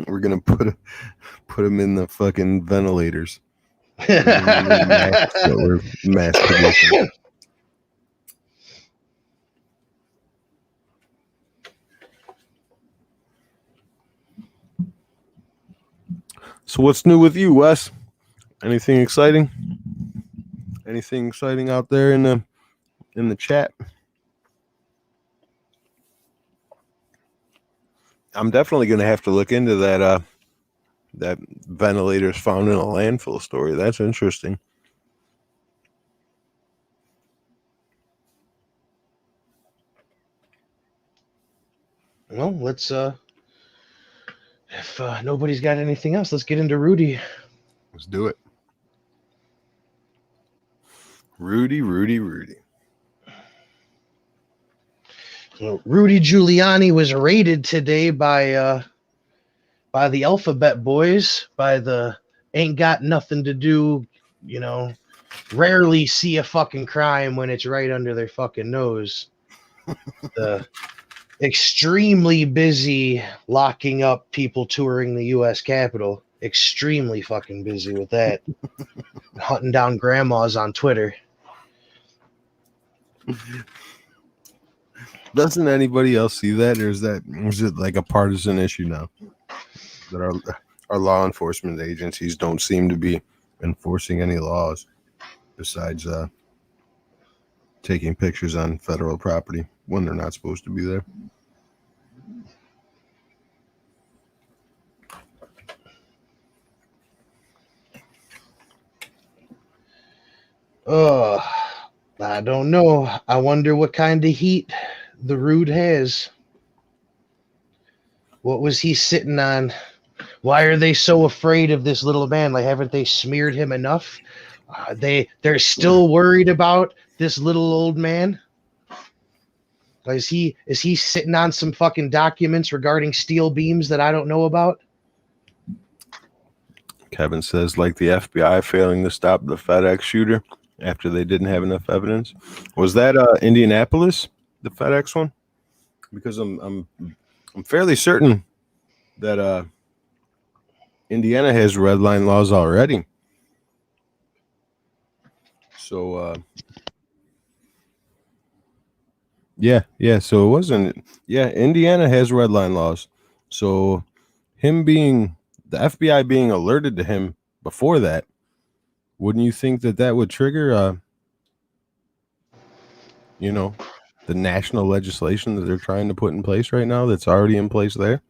We're going to put them in the fucking ventilators. We're mass producing. So what's new with you, Wes? Anything exciting? Anything exciting out there in the chat? I'm definitely going to have to look into that that ventilators found in a landfill story. That's interesting. Well, let's if nobody's got anything else, let's get into Rudy. Let's do it. Rudy. Well, Rudy Giuliani was raided today by the Alphabet Boys, by the ain't got nothing to do, rarely see a fucking crime when it's right under their fucking nose. The extremely busy locking up people touring the U.S. Capitol. Extremely fucking busy with that. Hunting down grandmas on Twitter. Doesn't anybody else see that, or is it like a partisan issue now that our law enforcement agencies don't seem to be enforcing any laws besides taking pictures on federal property when they're not supposed to be there? I don't know. I wonder what kind of heat the Rude has. What was he sitting on? Why are they so afraid of this little man? Like, haven't they smeared him enough? They're still worried about this little old man. Is he sitting on some fucking documents regarding steel beams that I don't know about? Kevin says, like the FBI failing to stop the FedEx shooter after they didn't have enough evidence. Was that Indianapolis, the FedEx one? Because I'm fairly certain that Indiana has red line laws already. So yeah. So it wasn't. Yeah, Indiana has red line laws. So him being the FBI being alerted to him before that, wouldn't you think that would trigger the national legislation that they're trying to put in place right now that's already in place there?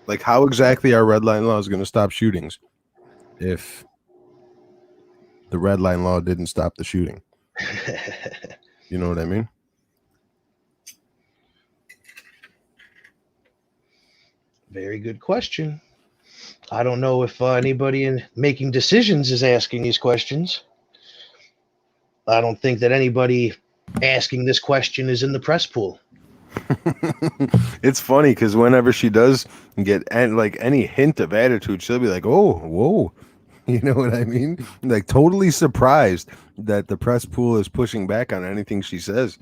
Like, how exactly are red line laws going to stop shootings if the red line law didn't stop the shooting? You know what I mean? Very good question. I don't know if anybody in making decisions is asking these questions. I don't think that anybody asking this question is in the press pool. It's funny because whenever she does get like any hint of attitude, she'll be like, "Oh, whoa," you know what I mean? Like totally surprised that the press pool is pushing back on anything she says.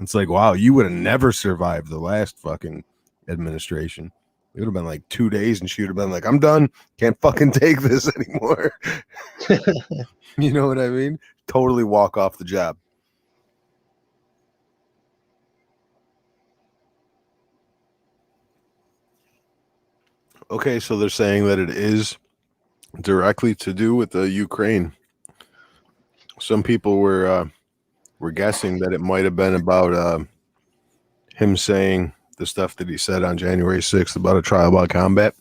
It's like, wow, you would have never survived the last fucking administration. It would have been like 2 days, and she would have been like, "I'm done. Can't fucking take this anymore." You know what I mean? Totally walk off the job. Okay, so they're saying that it is directly to do with the Ukraine. Some people were guessing that it might have been about him saying the stuff that he said on January 6th about a trial by combat.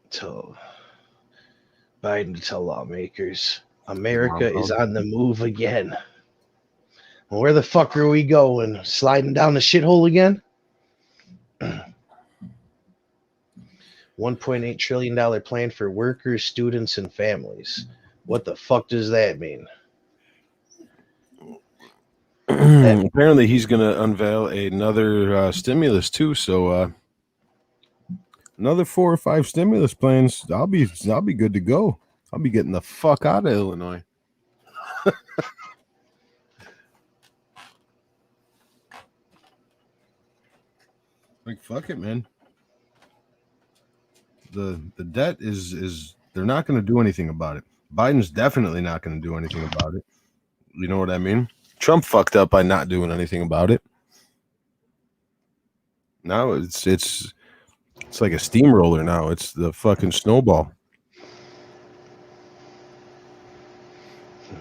Tell Biden to tell lawmakers America is on the move again. Where the fuck are we going? Sliding down the shithole again? $1.8 trillion plan for workers, students, and families. What the fuck does that mean? Apparently, he's going to unveil another stimulus too. So, another 4 or 5 stimulus plans. I'll be good to go. I'll be getting the fuck out of Illinois. Like, fuck it, man. The debt is they're not going to do anything about it. Biden's definitely not going to do anything about it. You know what I mean? Trump fucked up by not doing anything about it. Now it's like a steamroller now. It's the fucking snowball.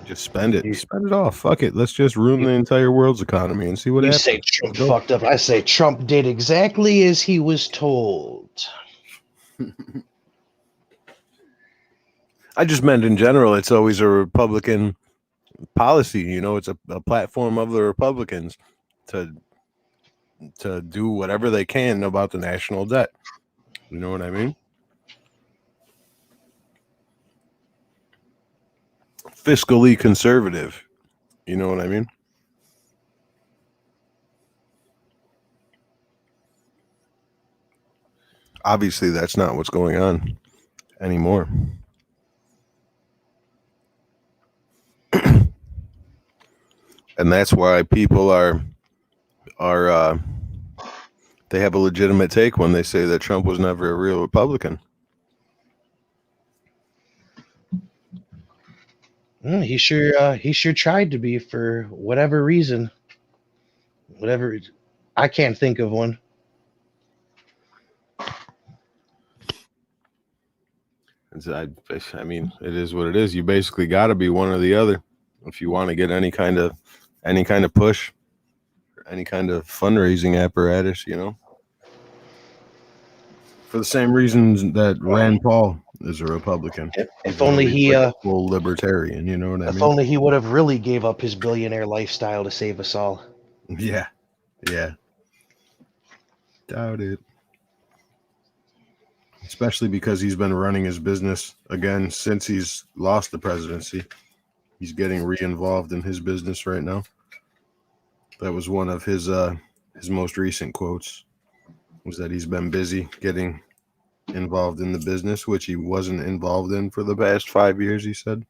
Just spend it. Spend it all. Fuck it. Let's just ruin the entire world's economy and see what happens. You say Trump fucked up. I say Trump did exactly as he was told. I just meant in general, it's always a Republican policy. You know, it's a platform of the Republicans to do whatever they can about the national debt. You know what I mean? Fiscally conservative. You know what I mean? Obviously, that's not what's going on anymore. And that's why people are they have a legitimate take when they say that Trump was never a real Republican. He sure tried to be for whatever reason. Whatever, I can't think of one. I mean, it is what it is. You basically got to be one or the other if you want to get any kind of push, any kind of fundraising apparatus. You know, for the same reasons that Rand Paul is a Republican. If only he full libertarian. You know what I mean? If only he would have really gave up his billionaire lifestyle to save us all. Yeah. Doubt it. Especially because he's been running his business again since he's lost the presidency. He's getting re-involved in his business right now. That was one of his most recent quotes, was that he's been busy getting involved in the business, which he wasn't involved in for the past 5 years, he said.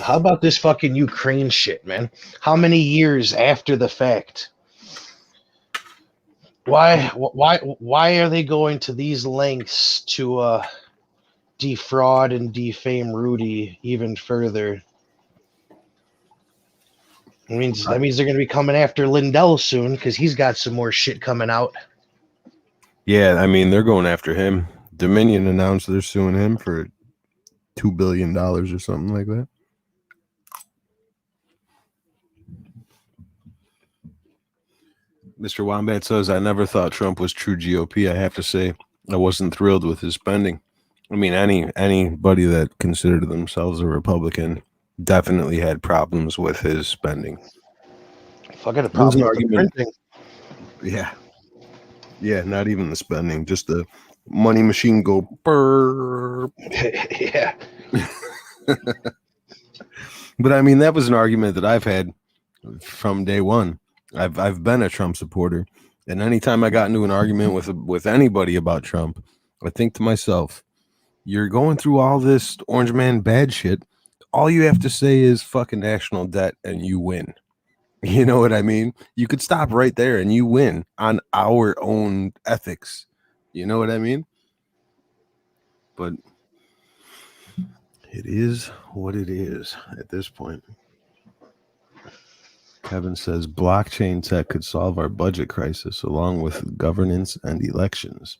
How about this fucking Ukraine shit, man? How many years after the fact? Why are they going to these lengths to defraud and defame Rudy even further? That means they're going to be coming after Lindell soon because he's got some more shit coming out. Yeah, I mean, they're going after him. Dominion announced they're suing him for $2 billion or something like that. Mr. Wombat says, I never thought Trump was true GOP. I have to say, I wasn't thrilled with his spending. I mean, anybody that considered themselves a Republican definitely had problems with his spending. Fucking a problem with the printing. Yeah, not even the spending, just the money machine go burr. Yeah. But I mean, that was an argument that I've had from day one. I've been a Trump supporter, and anytime I got into an argument with anybody about Trump, I think to myself, you're going through all this orange man bad shit. All you have to say is fucking national debt and you win. You know what I mean? You could stop right there and you win on our own ethics. You know what I mean? But It is what it is at this point. Kevin says blockchain tech could solve our budget crisis along with governance and elections.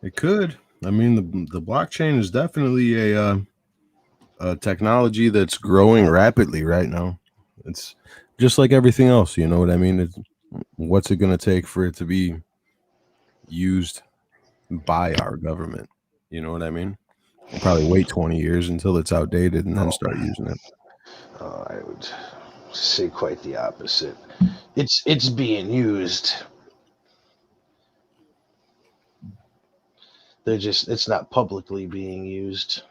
It could. I mean, the blockchain is definitely a technology that's growing rapidly right now. It's just like everything else, you know what I mean? What's it going to take for it to be used by our government? You know what I mean? We'll probably wait 20 years until it's outdated and then start using it. I would say quite the opposite. It's being used. It's not publicly being used.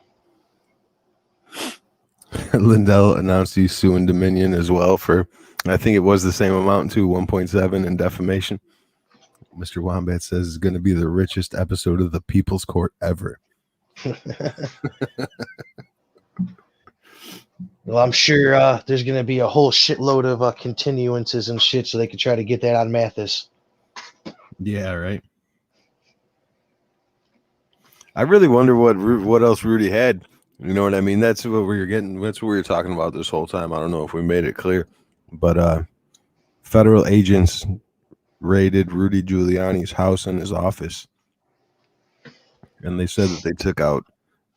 Lindell announced he's suing Dominion as well for, I think it was the same amount too, 1.7 in defamation. Mr. Wombat says it's going to be the richest episode of the People's Court ever. Well, I'm sure there's going to be a whole shitload of continuances and shit, so they could try to get that on Mathis. Yeah, right. I really wonder what else Rudy had. You know what I mean? That's what we were getting. That's what we were talking about this whole time. I don't know if we made it clear, but federal agents raided Rudy Giuliani's house and his office, and they said that they took out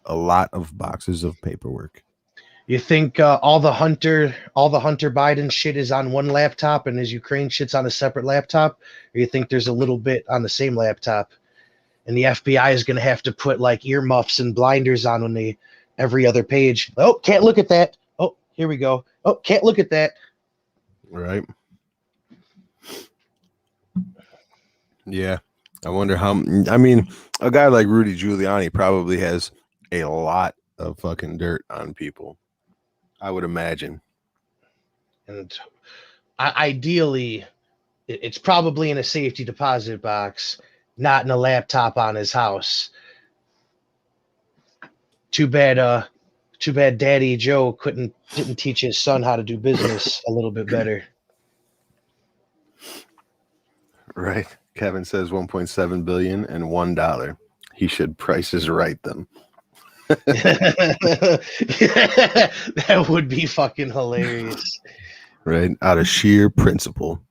a lot of boxes of paperwork. You think all the Hunter Biden shit is on one laptop and his Ukraine shit's on a separate laptop, or you think there's a little bit on the same laptop, and the FBI is going to have to put like earmuffs and blinders on when they every other page? Oh, can't look at that. Oh, here we go. Oh, can't look at that. Right. Yeah. I wonder how. I mean, a guy like Rudy Giuliani probably has a lot of fucking dirt on people, I would imagine. And ideally, it's probably in a safety deposit box, not in a laptop on his house. Too bad Daddy Joe didn't teach his son how to do business a little bit better. Right. Kevin says 1.7 billion and $1. He should prices right them. That would be fucking hilarious. Right, out of sheer principle.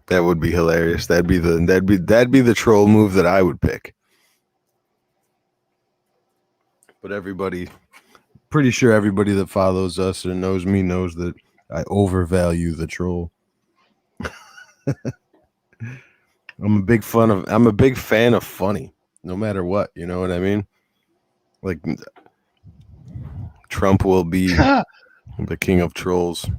That would be hilarious. That'd be the troll move that I would pick. But pretty sure everybody that follows us or knows me knows that I overvalue the troll. I'm a big fan of funny, no matter what. You know what I mean? Like Trump will be the king of trolls.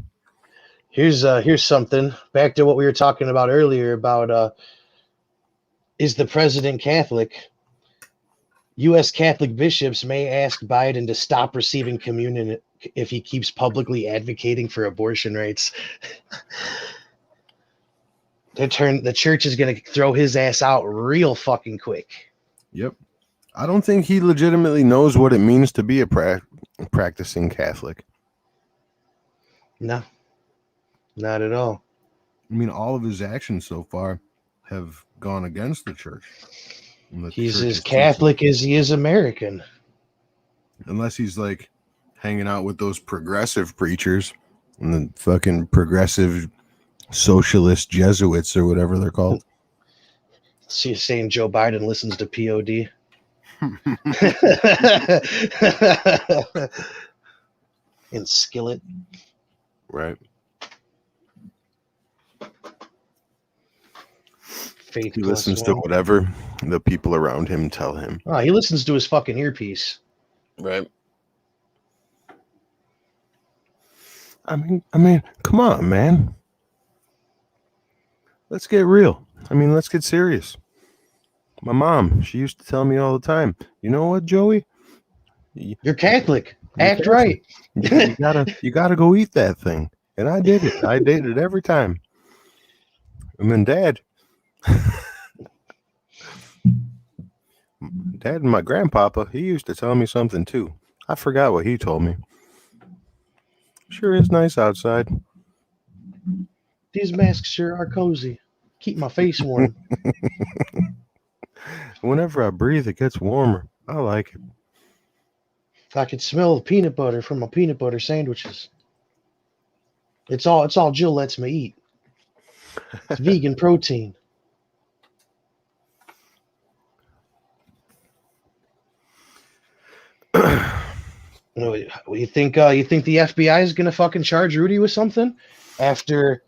Here's something back to what we were talking about earlier about is the president Catholic? U.S. Catholic bishops may ask Biden to stop receiving communion if he keeps publicly advocating for abortion rights. The church is going to throw his ass out real fucking quick. Yep. I don't think he legitimately knows what it means to be a practicing Catholic. No, not at all. I mean, all of his actions so far have gone against the church. He's as Catholic as he is American. Unless he's like hanging out with those progressive preachers and the fucking progressive socialist Jesuits or whatever they're called. So you're saying Joe Biden listens to POD? And Skillet. Right. Faith he listens to whatever the people around him tell him. Oh, he listens to his fucking earpiece. Right. I mean, come on, man. Let's get real. I mean, let's get serious. My mom, she used to tell me all the time, you know what, Joey? You're Catholic. Act right. You gotta go eat that thing. And I did it. I did it every time. And then Dad and my grandpapa, he used to tell me something too. I forgot what he told me. Sure is nice outside. These masks sure are cozy. Keep my face warm. Whenever I breathe, it gets warmer. I like it. I can smell the peanut butter from my peanut butter sandwiches. It's all Jill lets me eat. It's vegan protein. You think the FBI is gonna fucking charge Rudy with something after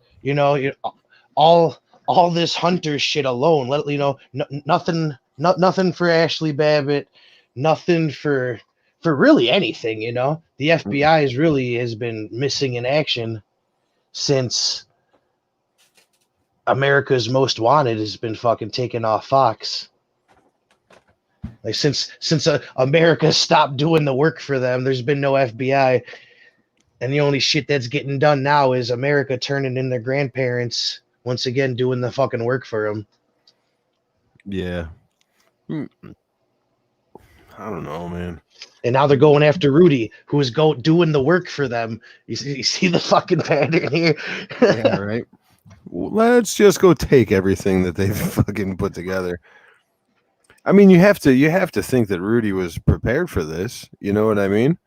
all all this Hunter shit alone? Nothing for Ashley Babbitt, nothing for really anything. The FBI has been missing in action since America's Most Wanted has been fucking taken off Fox. Like since America stopped doing the work for them, there's been no FBI, and the only shit that's getting done now is America turning in their grandparents once again doing the fucking work for them. Yeah. I don't know, man. And now they're going after Rudy, who is doing the work for them. You see the fucking pattern here? Yeah, right. Let's just go take everything that they've fucking put together. I mean, you have to think that Rudy was prepared for this. You know what I mean?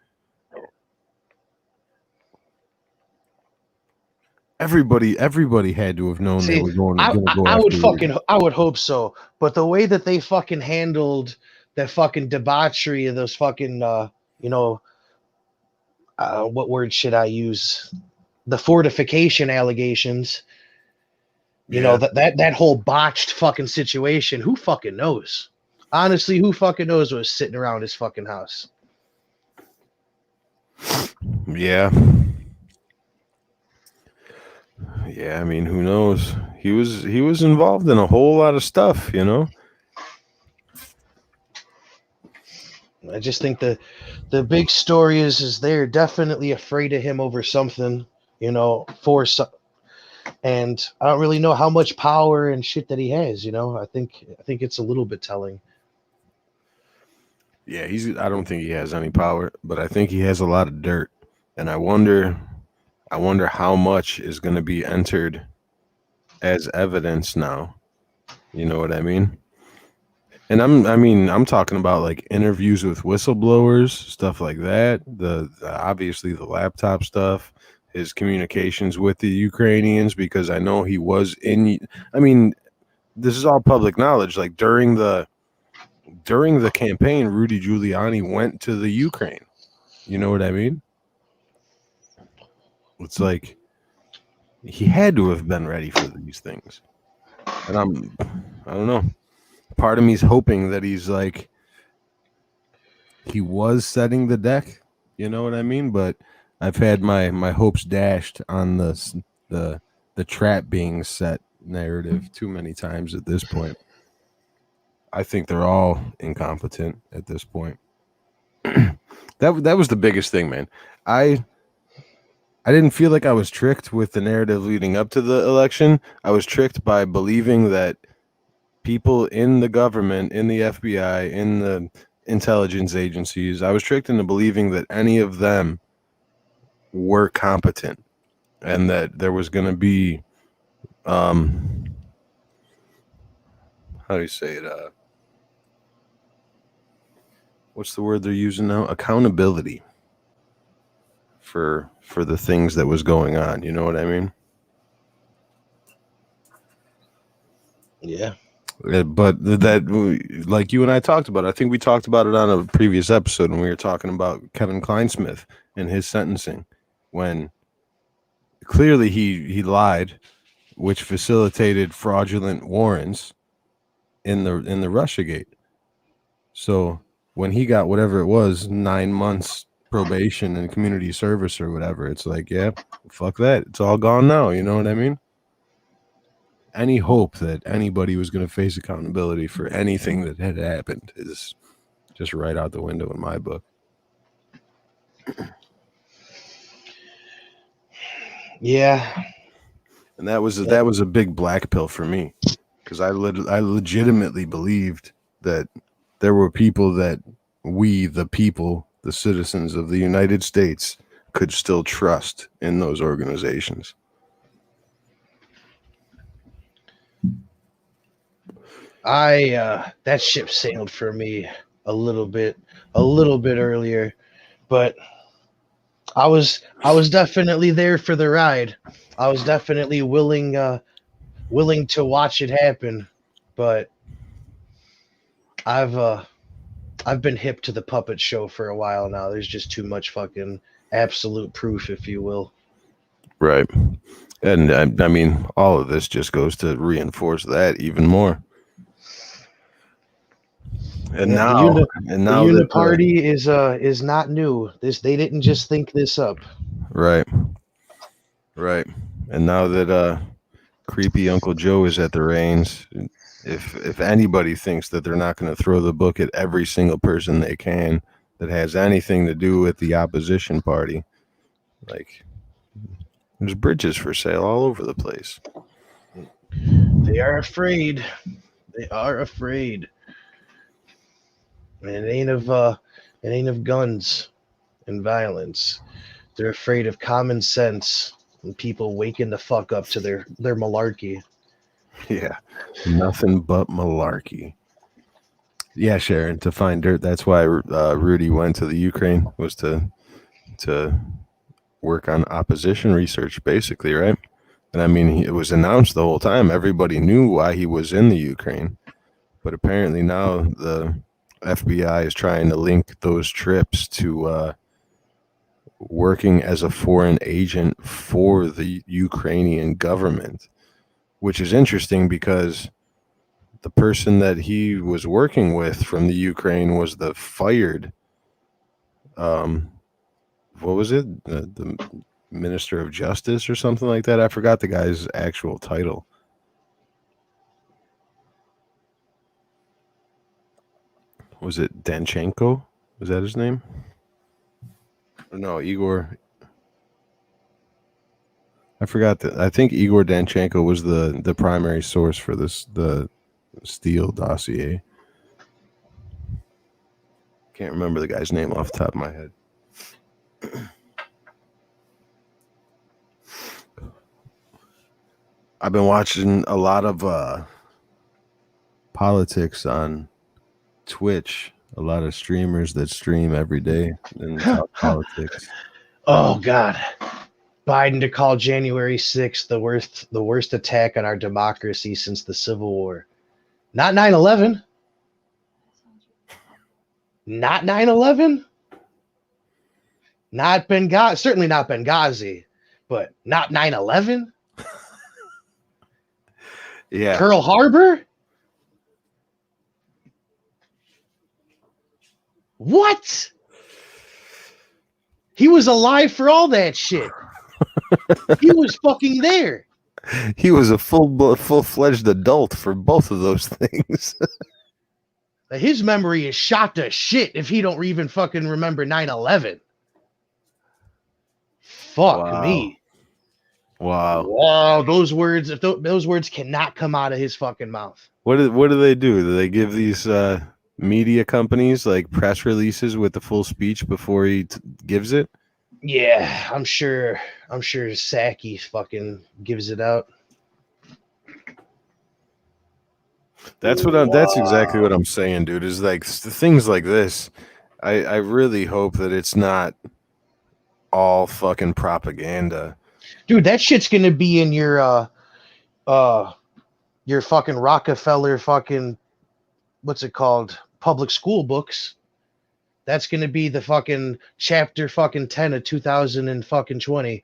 Everybody had to have known they were going to go after Rudy. I would hope so. But the way that they fucking handled that fucking debauchery of those fucking what word should I use? The fortification allegations. That whole botched fucking situation. Who fucking knows? Honestly, who fucking knows what was sitting around his fucking house? Yeah. Yeah, I mean, who knows? He was involved in a whole lot of stuff, I just think the big story is they're definitely afraid of him over something, and I don't really know how much power and shit that he has, I think it's a little bit telling. Yeah, I don't think he has any power, but I think he has a lot of dirt. And I wonder how much is going to be entered as evidence now. You know what I mean? And I'm talking about like interviews with whistleblowers, stuff like that. Obviously the laptop stuff, his communications with the Ukrainians, because I know he was this is all public knowledge. Like during the campaign, Rudy Giuliani went to the Ukraine. You know what I mean? It's like he had to have been ready for these things. And I don't know. Part of me's hoping that he was setting the deck. You know what I mean? But I've had my hopes dashed on the trap being set narrative too many times at this point. I think they're all incompetent at this point. That was the biggest thing, man. I didn't feel like I was tricked with the narrative leading up to the election. I was tricked by believing that people in the government, in the FBI, in the intelligence agencies, I was tricked into believing that any of them were competent and that there was going to be, how do you say it? What's the word they're using now? Accountability for the things that was going on. You know what I mean? Yeah. But that, like you and I talked about, I think we talked about it on a previous episode when we were talking about Kevin Kleinsmith and his sentencing, when clearly he lied, which facilitated fraudulent warrants in the Russiagate. So when he got whatever it was, 9 months probation and community service or whatever, it's like, yeah, fuck that. It's all gone now. You know what I mean? Any hope that anybody was going to face accountability for anything that had happened is just right out the window in my book. Yeah. And that was a big black pill for me, because I legitimately believed that there were people that we, the people, the citizens of the United States, could still trust in those organizations. That ship sailed for me a little bit earlier, but I was definitely there for the ride. I was definitely willing to watch it happen, but I've uh I've been hip to the puppet show for a while now. There's just too much fucking absolute proof, if you will. Right. And I mean, all of this just goes to reinforce that even more. And Yeah, now, the that uniparty is not new. They didn't just think this up. right, and now that creepy Uncle Joe is at the reins, if anybody thinks that they're not going to throw the book at every single person they can that has anything to do with the opposition party, like there's bridges for sale all over the place. They are afraid. They are afraid. And it ain't of guns and violence. They're afraid of common sense and people waking the fuck up to their malarkey. Yeah, nothing but malarkey. Yeah, Sharon, to find dirt. That's why Rudy went to the Ukraine, was to work on opposition research, basically, right? And I mean, it was announced the whole time. Everybody knew why he was in the Ukraine, but apparently now the FBI is trying to link those trips to working as a foreign agent for the Ukrainian government, which is interesting because the person that he was working with from the Ukraine was the fired, what was it? The Minister of Justice or something like that. I forgot the guy's actual title. Was it Danchenko? Was that his name? No, Igor. I forgot that. I think Igor Danchenko was the primary source for the Steele dossier. Can't remember the guy's name off the top of my head. I've been watching a lot of politics on Twitch. A lot of streamers that stream every day and talk politics. Oh God. Biden to call January 6th the worst attack on our democracy since the Civil War. Not 9/11. Not 9/11. Not Benghazi. Certainly not Benghazi, but not 9/11. Yeah. Pearl Harbor. What? He was alive for all that shit. He was fucking there. He was a full-fledged adult for both of those things. His memory is shot to shit if he don't even fucking remember 9/11. Fuck me. Wow. Those words, if those words cannot come out of his fucking mouth. What do they do? Do they give these media companies like press releases with the full speech before he gives it? Yeah, I'm sure Saki fucking gives it out. That's exactly what I'm saying, dude. Is like things like this. I really hope that it's not all fucking propaganda. Dude, that shit's gonna be in your fucking Rockefeller fucking, what's it called? Public school books. That's gonna be the fucking chapter fucking 10 of 2020.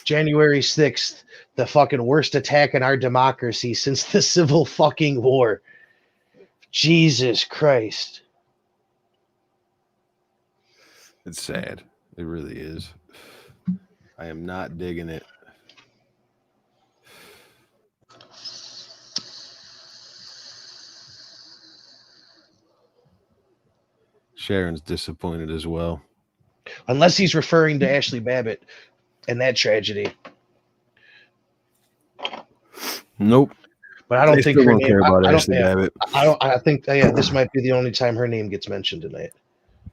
January 6th, the fucking worst attack on our democracy since the Civil fucking War. Jesus Christ. It's sad. It really is. I am not digging it. Sharon's disappointed as well. Unless he's referring to Ashley Babbitt and that tragedy. Nope. But I don't think her name. Babbitt. I think this might be the only time her name gets mentioned tonight.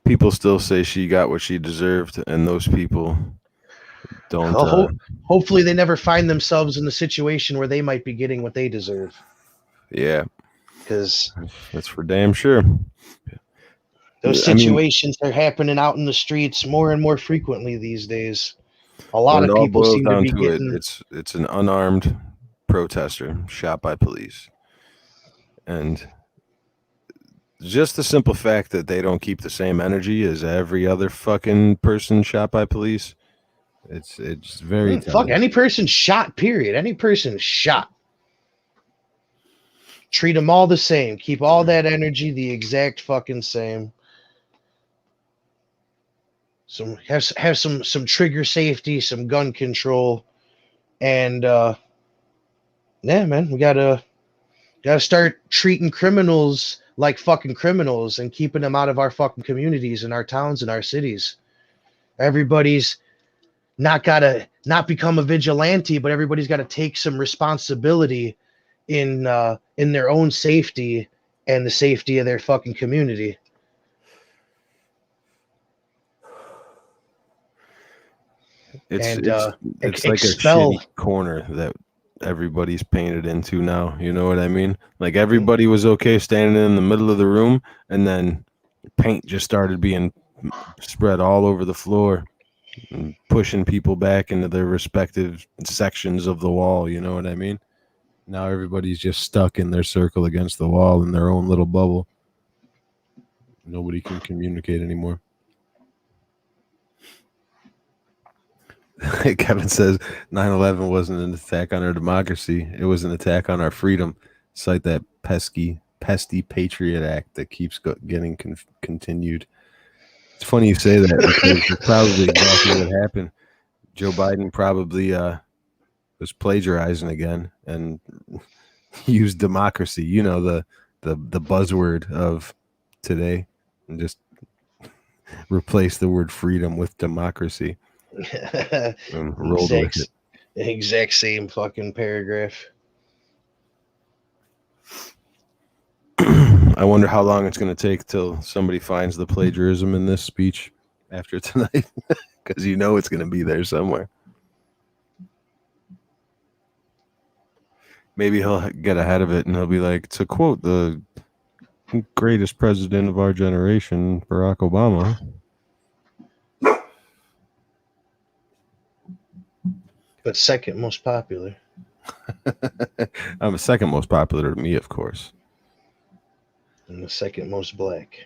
People still say she got what she deserved, and those people don't. Hopefully, they never find themselves in the situation where they might be getting what they deserve. Yeah, because That's for damn sure. those I mean, situations are happening out in the streets more and more frequently these days. A when lot it of all people boils seem to down be to it, getting. it's an unarmed protester shot by police, and just the simple fact that they don't keep the same energy as every other fucking person shot by police, it's very Fuck telling. any person shot, period. Any person shot. Treat them all the same. Keep all that energy the exact fucking same. Have some trigger safety, some gun control, and yeah, man, we gotta start treating criminals like fucking criminals and keeping them out of our fucking communities and our towns and our cities. Everybody's not become a vigilante, but everybody's got to take some responsibility in their own safety and the safety of their fucking community. It's And it's it's like a expel. shitty corner that everybody's painted into now. You know what I mean? Like everybody was okay standing in the middle of the room, and then paint just started being spread all over the floor and pushing people back into their respective sections of the wall. You know what I mean? Now everybody's just stuck in their circle against the wall in their own little bubble. Nobody can communicate anymore. Kevin says 9/11 wasn't an attack on our democracy. It was an attack on our freedom. Cite that pesty Patriot Act that keeps getting continued. It's funny you say that because it's probably exactly what happened. Joe Biden probably was plagiarizing again and used democracy, you know, the buzzword of today, and just replace the word freedom with democracy and rolled with it. Exact same fucking paragraph. I wonder how long it's going to take till somebody finds the plagiarism in this speech after tonight, because you know it's going to be there somewhere. Maybe he'll get ahead of it and he'll be like, to quote the greatest president of our generation, Barack Obama. But second most popular. I'm the second most popular to me, of course. And the second most black.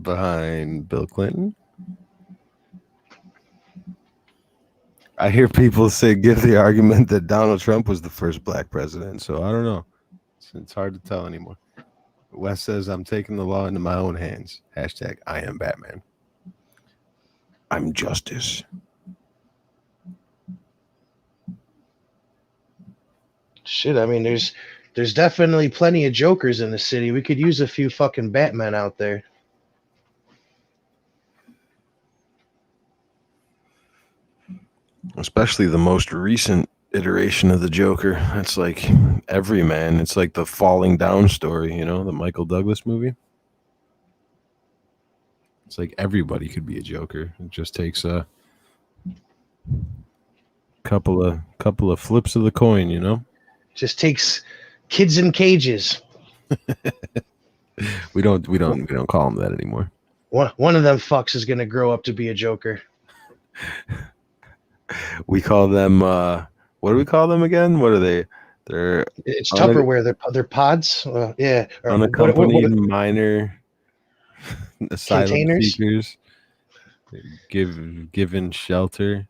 Behind Bill Clinton. I hear people give the argument that Donald Trump was the first black president, so I don't know. It's hard to tell anymore. Wes says, I'm taking the law into my own hands. Hashtag I am Batman. I'm justice. Shit, I mean, there's definitely plenty of Jokers in the city. We could use a few fucking Batmen out there. Especially the most recent iteration of the Joker. It's like Everyman. It's like the falling down story, you know, the Michael Douglas movie. It's like everybody could be a Joker. It just takes a couple of flips of the coin, you know. Just takes kids in cages. We don't call them that anymore. One of them fucks is gonna grow up to be a Joker. We call them what do we call them again? What are they? It's Tupperware. They're pods. Yeah. Unaccompanied minor asylum Containers? seekers. Given shelter.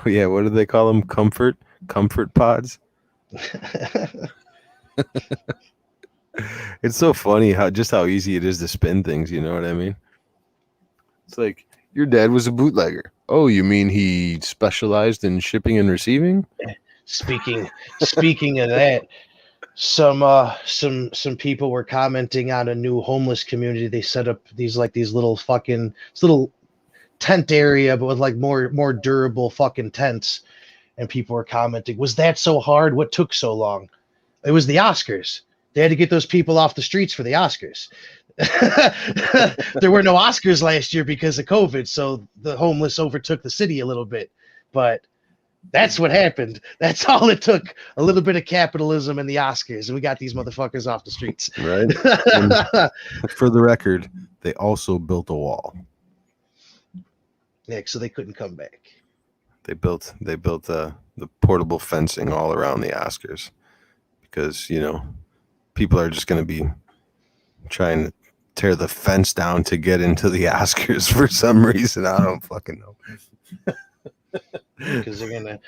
Yeah, what do they call them? Comfort pods. It's so funny how easy it is to spin things, you know what I mean? It's like, your dad was a bootlegger. Oh, you mean he specialized in shipping and receiving? Speaking of that, some people were commenting on a new homeless community. They set up these little tent area, but with like more durable fucking tents. And people were commenting, was that so hard? What took so long? It was the Oscars. They had to get those people off the streets for the Oscars. There were no Oscars last year because of COVID, so the homeless overtook the city a little bit. But That's what happened. That's all it took. A little bit of capitalism and the Oscars, and we got these motherfuckers off the streets. Right. And for the record, they also built a wall. Nick, so they couldn't come back. They built the portable fencing all around the Oscars because, you know, people are just going to be trying to tear the fence down to get into the Oscars for some reason. I don't fucking know. Because they're gonna,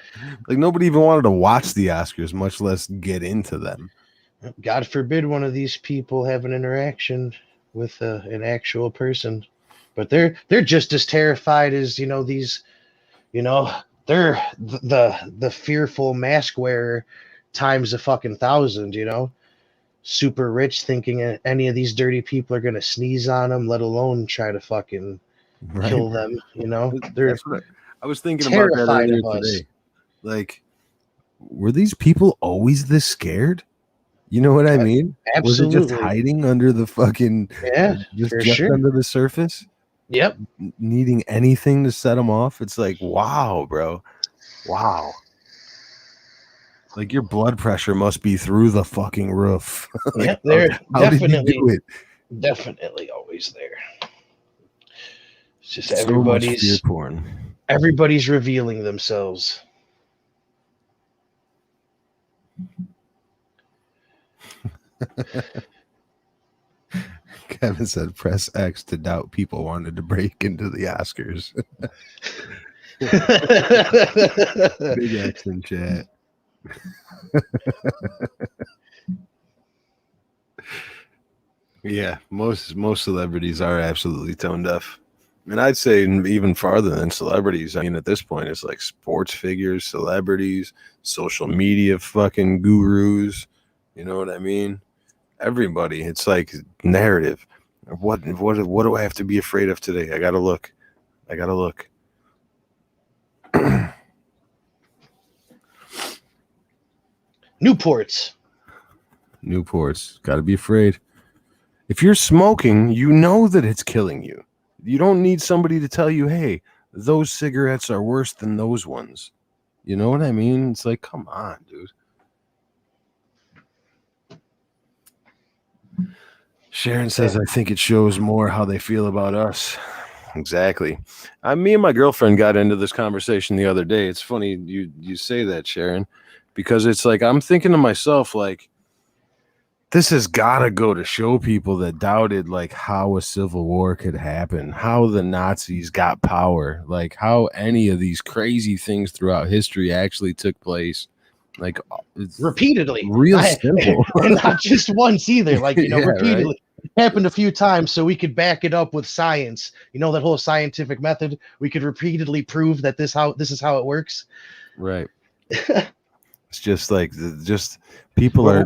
like, nobody even wanted to watch the Oscars, much less get into them. God forbid one of these people have an interaction with an actual person, but they're just as terrified as, you know, these, you know, they're the fearful mask wearer times a fucking 1,000, you know, super rich, thinking any of these dirty people are gonna sneeze on them, let alone try to fucking kill them. You know, they're I was thinking about that earlier today. Like, were these people always this scared? You know what I mean? Absolutely. Was it just hiding under the fucking just under the surface? Yep. Needing anything to set them off. It's like, wow, bro. Wow. Like, your blood pressure must be through the fucking roof. Like, yeah, they're how did you do it? Definitely always there. It's just so everybody's fear porn. Everybody's revealing themselves. Kevin said, press X to doubt people wanted to break into the Oscars. Big X in chat. Yeah, most celebrities are absolutely tone deaf. And I'd say even farther than celebrities. I mean, at this point, it's like sports figures, celebrities, social media fucking gurus. You know what I mean? Everybody. It's like narrative. What do I have to be afraid of today? I gotta look. Newports. Gotta be afraid. If you're smoking, you know that it's killing you. You don't need somebody to tell you, hey, those cigarettes are worse than those ones. You know what I mean? It's like, come on, dude. Sharon says, I think it shows more how they feel about us. Exactly. Me and my girlfriend got into this conversation the other day. It's funny you say that, Sharon, because it's like, I'm thinking to myself, like, this has got to go to show people that doubted, like, how a civil war could happen, how the Nazis got power, like how any of these crazy things throughout history actually took place. Like, repeatedly, real simple. And not just once either. Like, you know, repeatedly. Right? It happened a few times, so we could back it up with science. You know, that whole scientific method. We could repeatedly prove that this is how it works. Right. It's just like people are.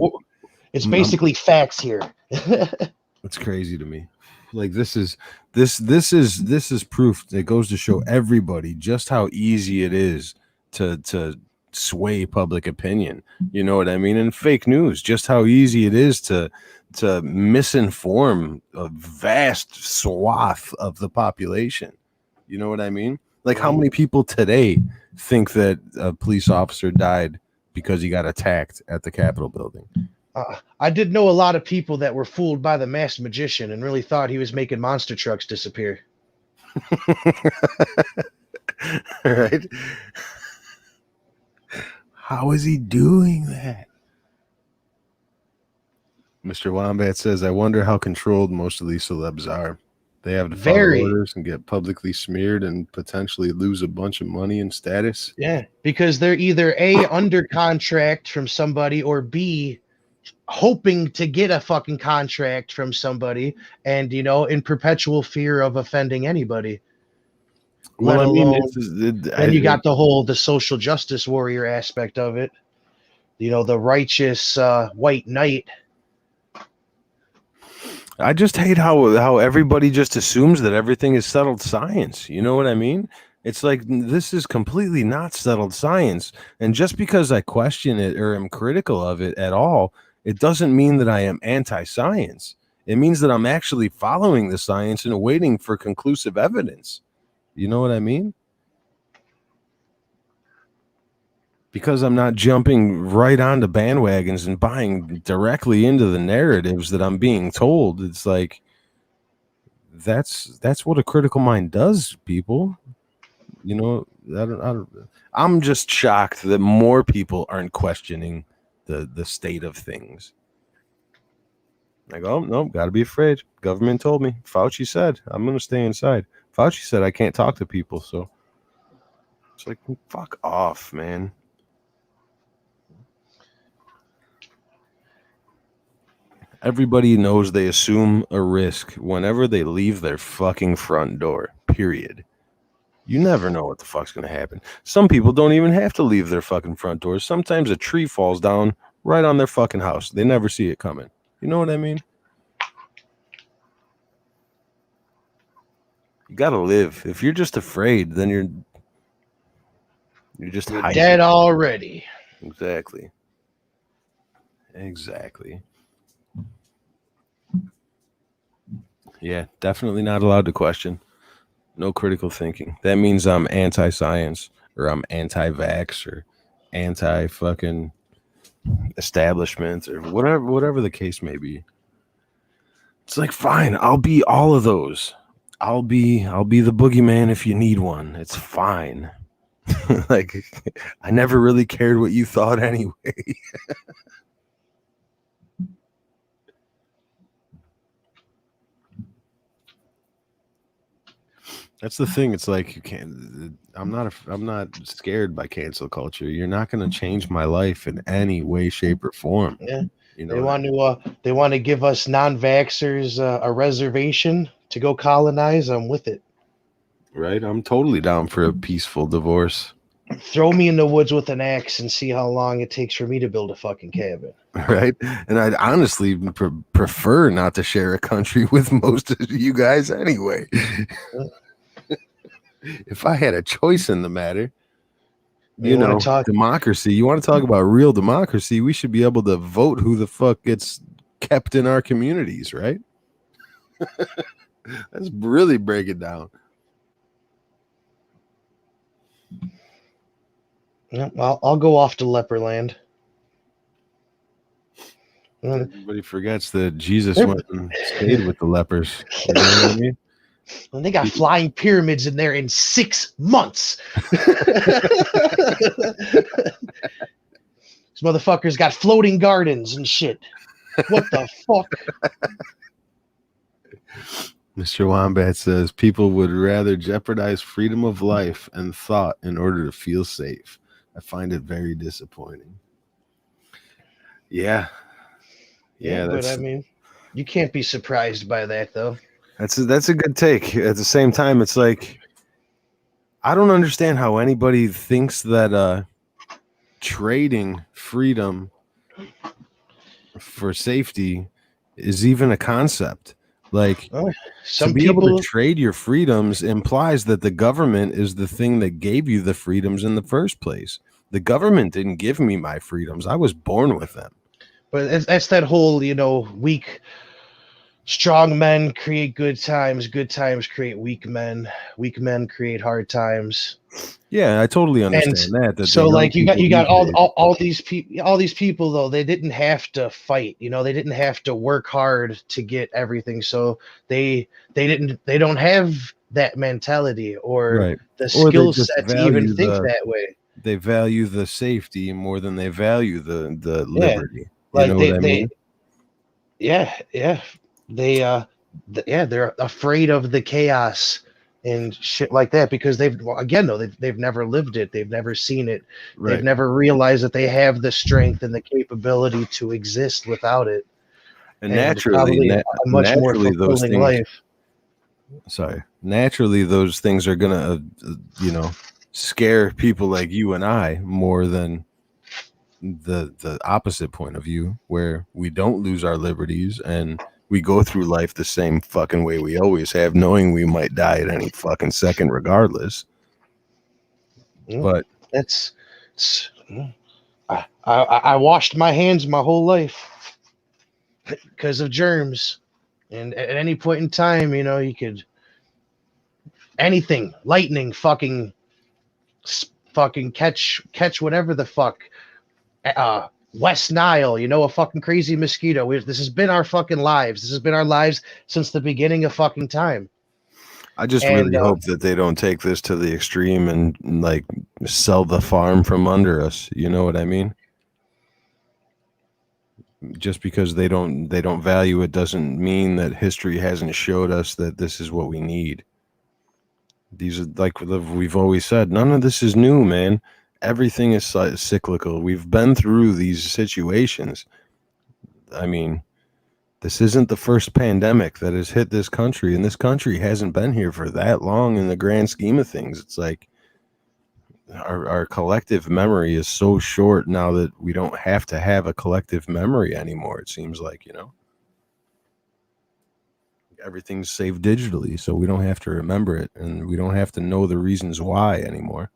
It's basically facts here. It's crazy to me. Like, this is proof. It goes to show everybody just how easy it is to sway public opinion. You know what I mean? And fake news, just how easy it is to misinform a vast swath of the population. You know what I mean? Like, how many people today think that a police officer died because he got attacked at the Capitol building? I did know a lot of people that were fooled by the masked magician and really thought he was making monster trucks disappear. Right? How is he doing that? Mr. Wombat says, I wonder how controlled most of these celebs are. They have to follow orders and get publicly smeared and potentially lose a bunch of money and status. Yeah, because they're either A, under contract from somebody, or B, hoping to get a fucking contract from somebody, and, you know, in perpetual fear of offending anybody. Well, I mean, then you got the social justice warrior aspect of it. You know, the righteous white knight. I just hate how everybody just assumes that everything is settled science. You know what I mean? It's like, this is completely not settled science. And just because I question it or am critical of it at all, it doesn't mean that I am anti-science. It means that I'm actually following the science and waiting for conclusive evidence. You know what I mean? because I'm not jumping right onto bandwagons and buying directly into the narratives that I'm being told. It's like that's what a critical mind does, people. You know, I'm just shocked that more people aren't questioning the state of things. Like, oh no, gotta be afraid. Government told me. Fauci said I'm gonna stay inside. Fauci said I can't talk to people, so it's like, fuck off, man. Everybody knows they assume a risk whenever they leave their fucking front door, period. You never know what the fuck's going to happen. Some people don't even have to leave their fucking front doors. Sometimes a tree falls down right on their fucking house. They never see it coming. You know what I mean? You got to live. If you're just afraid, then you're just You're hiding. dead already. Exactly. Yeah, definitely not allowed to question. No critical thinking. That means I'm anti-science, or I'm anti-vax, or anti-fucking establishment, or whatever the case may be. It's like, fine, I'll be all of those. I'll be the boogeyman if you need one. It's fine. Like, I never really cared what you thought anyway. That's the thing. It's like, you can't. I'm not scared by cancel culture. You're not going to change my life in any way, shape, or form. Yeah, you know. They want to give us non-vaxxers a reservation to go colonize. I'm with it. Right? I'm totally down for a peaceful divorce. Throw me in the woods with an axe and see how long it takes for me to build a fucking cabin. Right? And I'd honestly prefer not to share a country with most of you guys anyway. If I had a choice in the matter, democracy. You want to talk about real democracy? We should be able to vote who the fuck gets kept in our communities, right? Let's really break it down. Yeah, I'll go off to Leperland. Everybody forgets that Jesus went and stayed with the lepers. You know what I mean? And they got flying pyramids in there in 6 months. These motherfuckers got floating gardens and shit. What the fuck? Mr. Wombat says people would rather jeopardize freedom of life and thought in order to feel safe. I find it very disappointing. Yeah, but I mean, you can't be surprised by that, though. That's a good take. At the same time, it's like, I don't understand how anybody thinks that trading freedom for safety is even a concept. Like, to be able to trade your freedoms implies that the government is the thing that gave you the freedoms in the first place. The government didn't give me my freedoms. I was born with them. But that's that whole, weak, strong men create good times create weak men create hard times. Yeah, I totally understand that. So, like, you got all these people, though, they didn't have to fight. They didn't have to work hard to get everything. So they don't have that mentality or the skill set to even think that way. They value the safety more than they value the liberty. Like, you know what I mean? They're afraid of the chaos and shit like that because they've never lived it. They've never seen it. Right. They've never realized that they have the strength and the capability to exist without it. And naturally, a much more fulfilling life. Naturally, those things are gonna, scare people like you and I more than the opposite point of view, where we don't lose our liberties and we go through life the same fucking way we always have, knowing we might die at any fucking second regardless. But I washed my hands my whole life because of germs, and at any point in time, you could anything, lightning, fucking fucking catch whatever the fuck, West Nile, a fucking crazy mosquito. This has been our fucking lives. This has been our lives since the beginning of fucking time. I just And really hope that they don't take this to the extreme and like sell the farm from under us. You know what I mean? Just because they don't value it doesn't mean that history hasn't showed us that this is what we need. These are, like we've always said, none of this is new, man. Everything is cyclical. We've been through these situations. I mean, this isn't the first pandemic that has hit this country, and this country hasn't been here for that long in the grand scheme of things. It's like our collective memory is so short now that we don't have to have a collective memory anymore, it seems like, everything's saved digitally, so we don't have to remember it, and we don't have to know the reasons why anymore.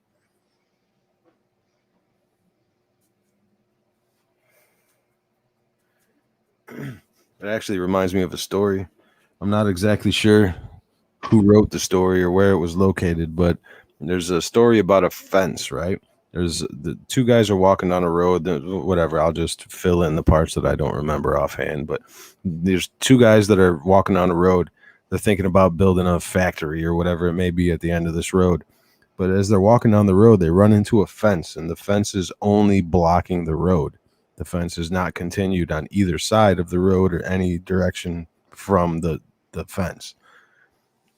It actually reminds me of a story. I'm not exactly sure who wrote the story or where it was located, but there's a story about a fence, right? There's the two guys are walking down a road, whatever. I'll just fill in the parts that I don't remember offhand, but there's two guys that are walking down a road. They're thinking about building a factory or whatever it may be at the end of this road. But as they're walking down the road, they run into a fence, and the fence is only blocking the road. The fence is not continued on either side of the road or any direction from the fence.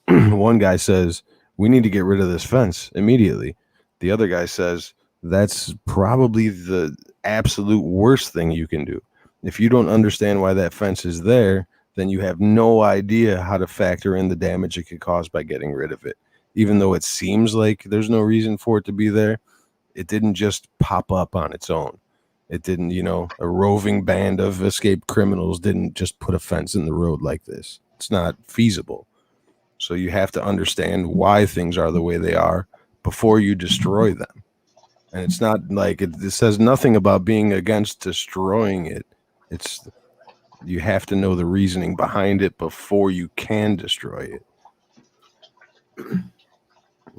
One guy says, we need to get rid of this fence immediately. The other guy says, that's probably the absolute worst thing you can do. If you don't understand why that fence is there, then you have no idea how to factor in the damage it could cause by getting rid of it. Even though it seems like there's no reason for it to be there, it didn't just pop up on its own. It didn't, a roving band of escaped criminals didn't just put a fence in the road like this. It's not feasible. So you have to understand why things are the way they are before you destroy them. And it's not like it says nothing about being against destroying it. It's you have to know the reasoning behind it before you can destroy it.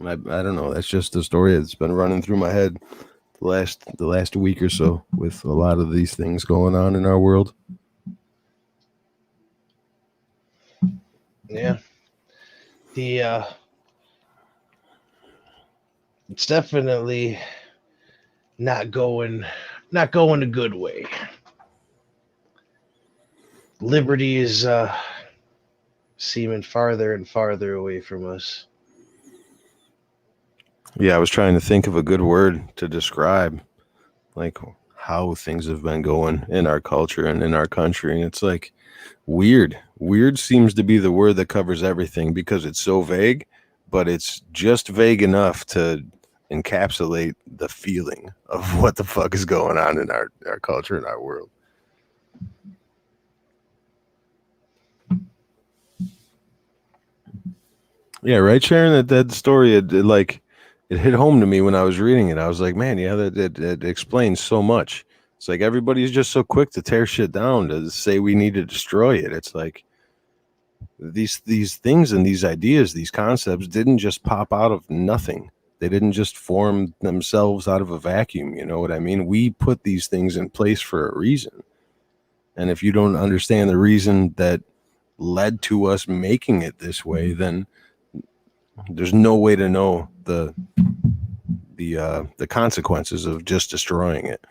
I don't know. That's just a story that's been running through my head the last week or so with a lot of these things going on in our world. Yeah. It's definitely not going a good way. Liberty is seeming farther and farther away from us. Yeah, I was trying to think of a good word to describe like how things have been going in our culture and in our country, and it's like weird. Weird seems to be the word that covers everything because it's so vague, but it's just vague enough to encapsulate the feeling of what the fuck is going on in our culture and our world. Yeah, right, Sharon. That story, it hit home to me when I was reading it. I was like, man, yeah, that explains so much. It's like everybody's just so quick to tear shit down, to say we need to destroy it. It's like these things and these ideas, these concepts didn't just pop out of nothing. They didn't just form themselves out of a vacuum. You know what I mean? We put these things in place for a reason. And if you don't understand the reason that led to us making it this way, then there's no way to know the consequences of just destroying it.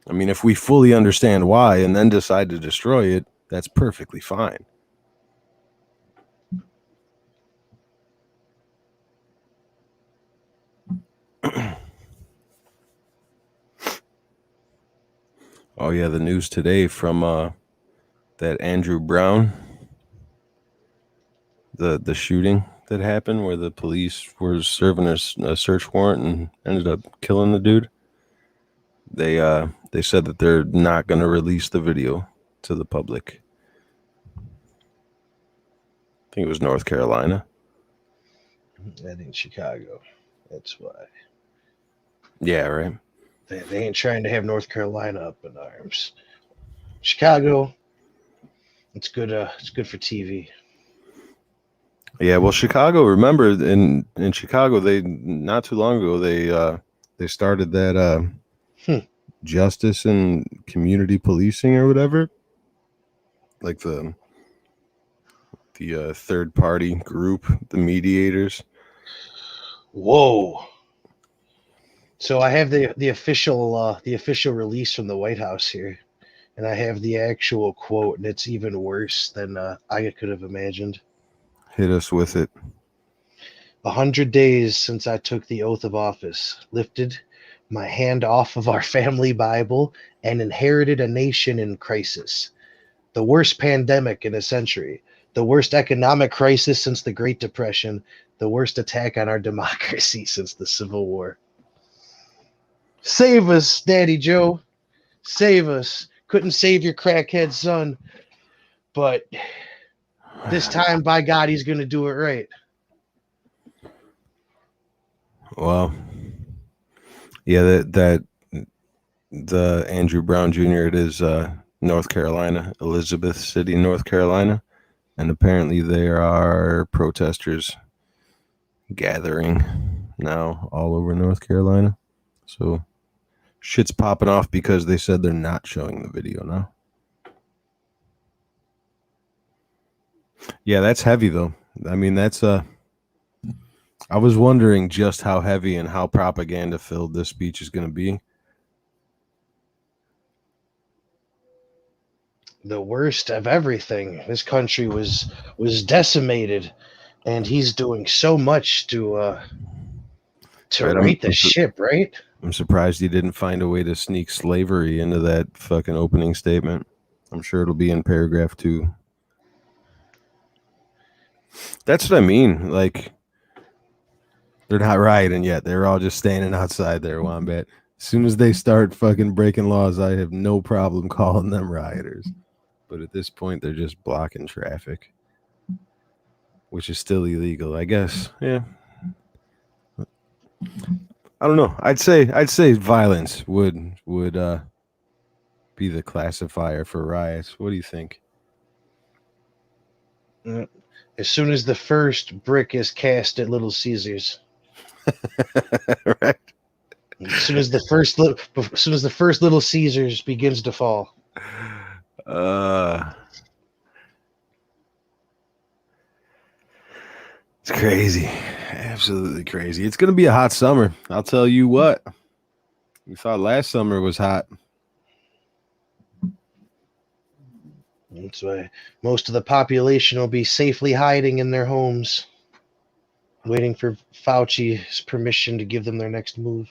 I mean, if we fully understand why and then decide to destroy it, that's perfectly fine. Oh yeah, the news today from that Andrew Brown, the shooting that happened where the police were serving a search warrant and ended up killing the dude. They said that they're not going to release the video to the public. I think it was North Carolina. I think Chicago. That's why. Yeah, right. They ain't trying to have North Carolina up in arms. Chicago, it's good. It's good for TV. Yeah, well, Chicago. Remember, in Chicago, they not too long ago They started that Hmm. justice and community policing or whatever, like the third party group, the mediators. Whoa. So I have the official release from the White House here, and I have the actual quote, and it's even worse than I could have imagined. Hit us with it. 100 days since I took the oath of office, lifted my hand off of our family Bible, and inherited a nation in crisis. The worst pandemic in a century, the worst economic crisis since the Great Depression, the worst attack on our democracy since the Civil War. Save us, Daddy Joe. Save us. Couldn't save your crackhead son, but this time, by God, he's going to do it right. Well, yeah, that the Andrew Brown Jr. It is North Carolina, Elizabeth City, North Carolina, and apparently there are protesters gathering now all over North Carolina. So shit's popping off because they said they're not showing the video now. Yeah, that's heavy though. I mean, that's I was wondering just how heavy and how propaganda filled this speech is going to be. The worst of everything. This country was decimated, and he's doing so much to Right, right the ship, right? I'm surprised he didn't find a way to sneak slavery into that fucking opening statement. I'm sure it'll be in paragraph 2. That's what I mean. Like, they're not rioting yet. They're all just standing outside there, Wombat. As soon as they start fucking breaking laws, I have no problem calling them rioters. But at this point, they're just blocking traffic, which is still illegal, I guess. Yeah. I don't know. I'd say violence would be the classifier for riots. What do you think? As soon as the first brick is cast at Little Caesars, Right. as soon as the first Little Caesars begins to fall. It's crazy. Absolutely crazy. It's going to be a hot summer. I'll tell you what. We thought last summer was hot. That's why most of the population will be safely hiding in their homes, waiting for Fauci's permission to give them their next move.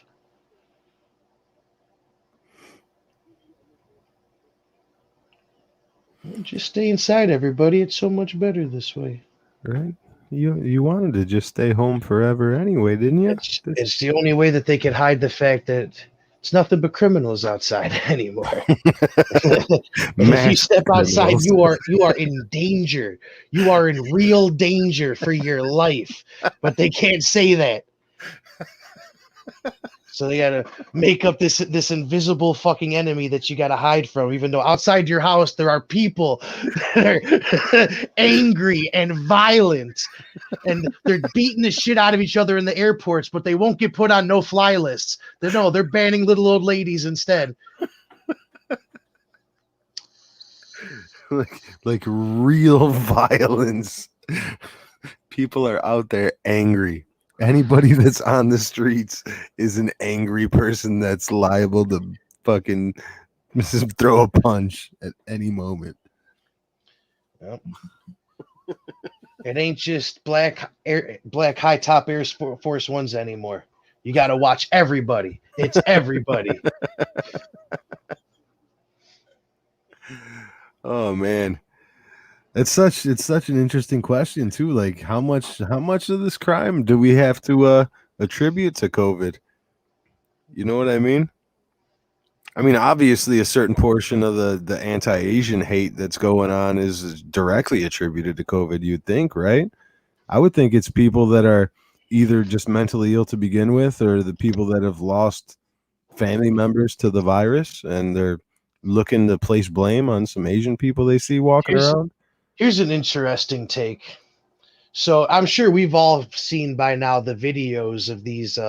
Just stay inside, everybody. It's so much better this way. Right? You wanted to just stay home forever anyway, didn't you? It's the only way that they could hide the fact that it's nothing but criminals outside anymore. If you step outside, you are in danger. You are in real danger for your life. But they can't say that. So they gotta make up this invisible fucking enemy that you gotta hide from, even though outside your house there are people that are angry and violent, and they're beating the shit out of each other in the airports, but they won't get put on no-fly lists. They're banning little old ladies instead. Like real violence. People are out there angry. Anybody that's on the streets is an angry person that's liable to fucking throw a punch at any moment. Yep. It ain't just black high top Air Force Ones anymore. You got to watch everybody. It's everybody. Oh man. It's such an interesting question too. Like how much of this crime do we have to attribute to COVID? You know what I mean? I mean, obviously a certain portion of the anti-Asian hate that's going on is directly attributed to COVID, you'd think, right? I would think it's people that are either just mentally ill to begin with, or the people that have lost family members to the virus and they're looking to place blame on some Asian people they see walking around. Here's an interesting take. So I'm sure we've all seen by now the videos of these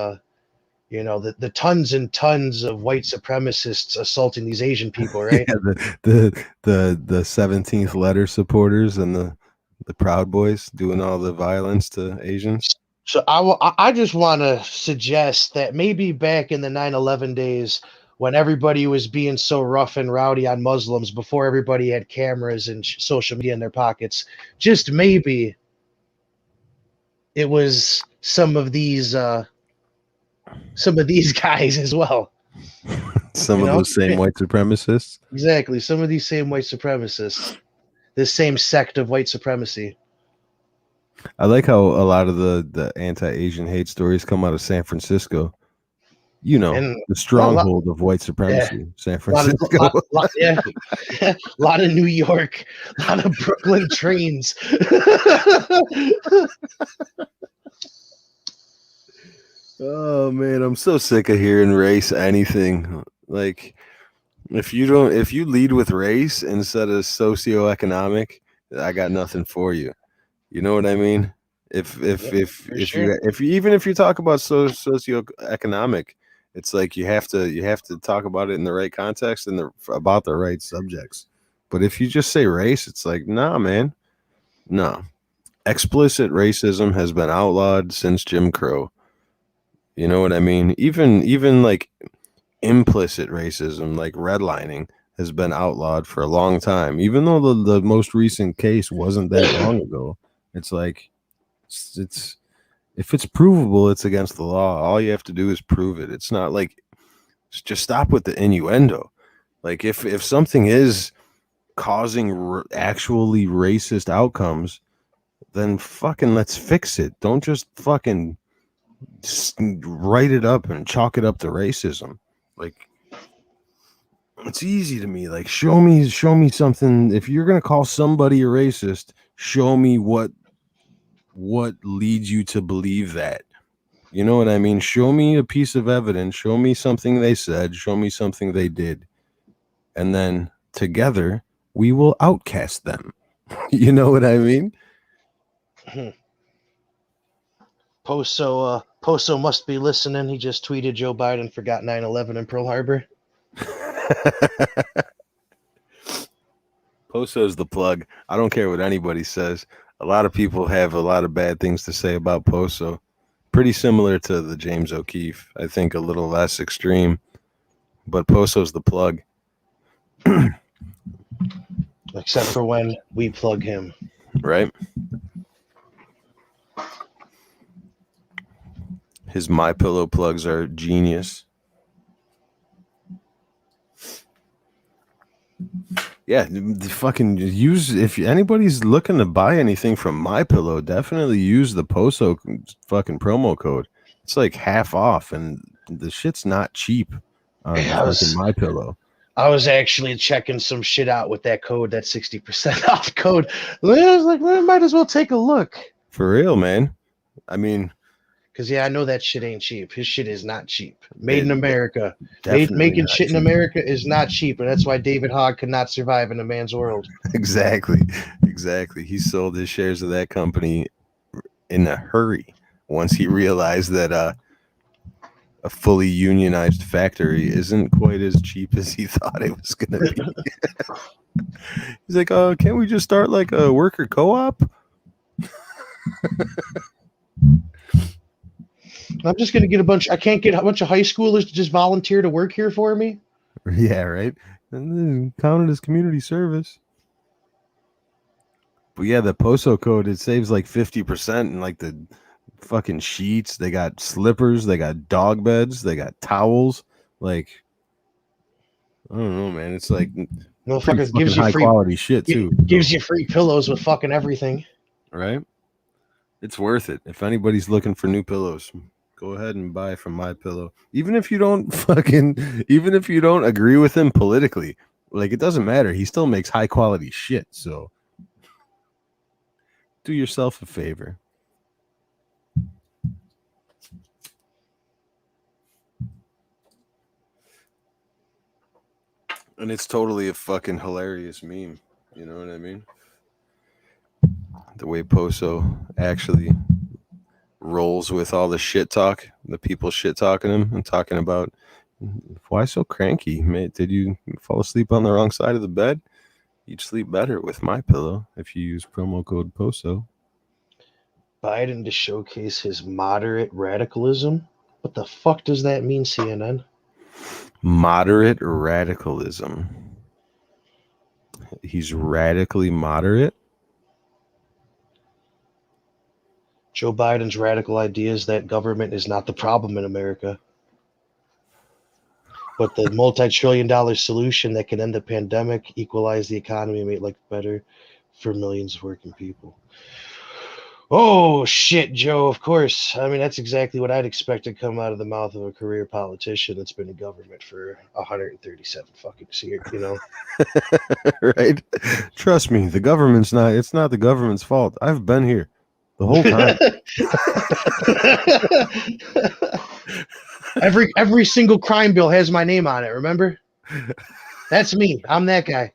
You know, the tons and tons of white supremacists assaulting these Asian people, right? Yeah, the 17th letter supporters and the Proud Boys doing all the violence to Asians. So I just want to suggest that maybe back in the 9/11 days, when everybody was being so rough and rowdy on Muslims, before everybody had cameras and social media in their pockets, just maybe it was some of these guys as well. Some You of know, those same white supremacists. exactly. Some of these same white supremacists, this same sect of white supremacy. I like how a lot of the anti-Asian hate stories come out of San Francisco. You know, And the a lot, stronghold of white yeah, supremacy, San a lot of, Francisco. yeah, a lot of New York, a lot of Brooklyn trains. Oh man, I'm so sick of hearing race anything. Like if you lead with race instead of socioeconomic, I got nothing for you. You know what I mean? If Yeah, if if for if sure. you if you, even if you talk about socioeconomic, it's like you have to talk about it in the right context and about the right subjects. But if you just say race, it's like, nah, man, no. Explicit racism has been outlawed since Jim Crow. You know what I mean? Even like implicit racism, like redlining, has been outlawed for a long time. Even though the most recent case wasn't that long ago, it's like it's if it's provable, it's against the law. All you have to do is prove it. It's not like just stop with the innuendo. Like if something is causing actually racist outcomes, then fucking let's fix it. Don't just fucking write it up and chalk it up to racism. Like it's easy to me. Like show me something. If you're gonna call somebody a racist, show me what leads you to believe that. You know what I mean? Show me a piece of evidence. Show me something they said. Show me something they did, and then together we will outcast them. You know what I mean? Poso must be listening. He just tweeted Joe Biden forgot 9/11 in Pearl Harbor. Poso's the plug. I don't care what anybody says. A lot of people have a lot of bad things to say about Poso. Pretty similar to the James O'Keefe. I think a little less extreme, but Poso's the plug. Except for when we plug him. Right? His My Pillow plugs are genius. Yeah, fucking use if anybody's looking to buy anything from My Pillow, definitely use the Poso fucking promo code. It's like half off, and the shit's not cheap on I fucking was My Pillow. I was actually checking some shit out with that code, that 60% off code. I was like, well, I might as well take a look. For real, man. I mean, Because, yeah, I know that shit ain't cheap. His shit is not cheap. Made in it, America. definitely Making not shit in cheap. America is not cheap. And that's why David Hogg could not survive in a man's world. Exactly. Exactly. He sold his shares of that company in a hurry once he realized that a fully unionized factory isn't quite as cheap as he thought it was going to be. He's like, can't we just start like a worker co-op? I'm just going to get I can't get a bunch of high schoolers to just volunteer to work here for me. Yeah, right. And then count it as community service. But yeah, the Poso code, it saves like 50% in like the fucking sheets. They got slippers, they got dog beds, they got towels. Like, I don't know, man. It's like pretty Motherfuckers fucking high quality shit too. gives you free pillows with fucking everything. Right? It's worth it. If anybody's looking for new pillows, go ahead and buy from My Pillow. Even if you don't agree with him politically, like it doesn't matter. He still makes high quality shit. So do yourself a favor. And it's totally a fucking hilarious meme. You know what I mean? The way Poso actually rolls with all the shit talk, the people shit talking him and talking about why so cranky, mate. Did you fall asleep on the wrong side of the bed? You'd sleep better with my pillow if you use promo code POSO. Biden to showcase his moderate radicalism. What the fuck does that mean, CNN? Moderate radicalism. He's radically moderate. Joe Biden's radical idea is that government is not the problem in America, but the multi-trillion-dollar solution that can end the pandemic, equalize the economy, make life better for millions of working people. Oh, shit, Joe, of course. I mean, that's exactly what I'd expect to come out of the mouth of a career politician that's been in government for 137 fucking years, you know? Right? Trust me, it's not the government's fault. I've been here the whole time. Every single crime bill has my name on it, remember? That's me. I'm that guy.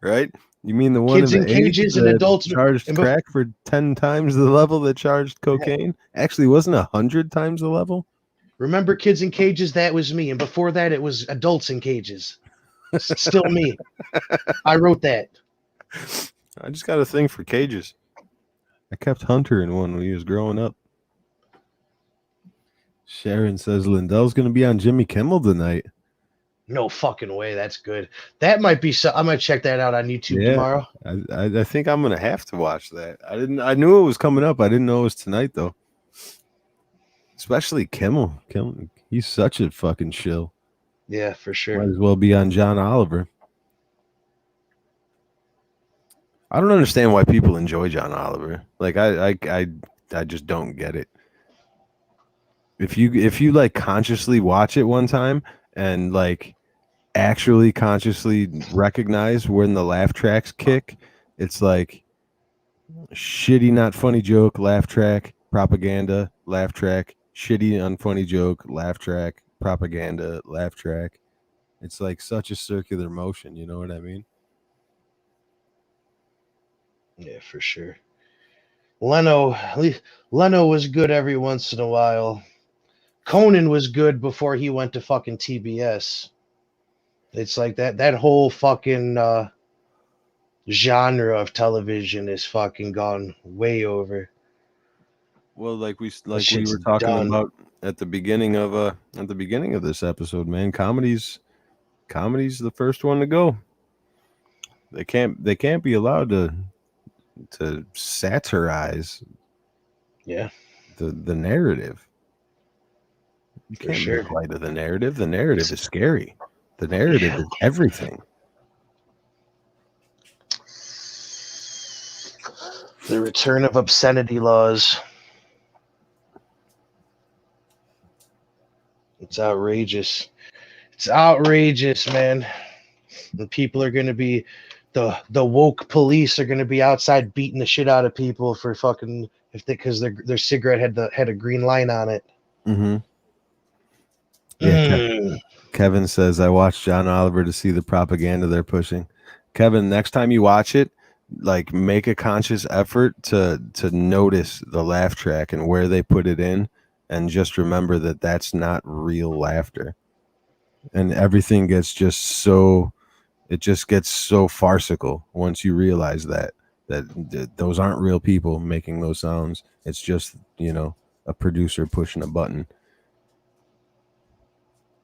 Right? You mean the one Kids in in the 80s cages and that adults charged and crack for 10 times the level that charged cocaine? Actually, wasn't 100 times the level? remember kids in cages? That was me. And before that, it was adults in cages. Still me. I wrote that. I just got a thing for cages. I kept Hunter in one when he was growing up. Sharon says Lindell's going to be on Jimmy Kimmel tonight. No fucking way. That's good. That might be so. I might check that out on YouTube tomorrow. I think I'm going to have to watch that. I knew it was coming up. I didn't know it was tonight though. Especially Kimmel. He's such a fucking shill. Yeah, for sure. Might as well be on John Oliver. I don't understand why people enjoy John Oliver. Like I just don't get it. If you like consciously watch it one time and like actually consciously recognize when the laugh tracks kick, it's like shitty not funny joke, laugh track, propaganda, laugh track, shitty unfunny joke, laugh track, propaganda, laugh track. It's like such a circular motion, you know what I mean? Yeah, for sure. Leno was good every once in a while. Conan was good before he went to fucking TBS. It's like that whole fucking genre of television is fucking gone way over. Well, like we Shit's were talking done. about at the beginning of this episode, man. Comedy's the first one to go. They can't be allowed to satirize Yeah, the narrative. You for can't sure. make light of the narrative. The narrative is scary. The narrative is everything. The return of obscenity laws. It's outrageous. It's outrageous, man. And people are going to be the woke police are going to be outside beating the shit out of people for fucking because their cigarette had a green line on it. Mm-hmm. Yeah. Kevin says I watched John Oliver to see the propaganda they're pushing. Kevin, next time you watch it, like make a conscious effort to notice the laugh track and where they put it in, and just remember that that's not real laughter. And everything gets just so farcical once you realize that those aren't real people making those sounds. It's just, a producer pushing a button.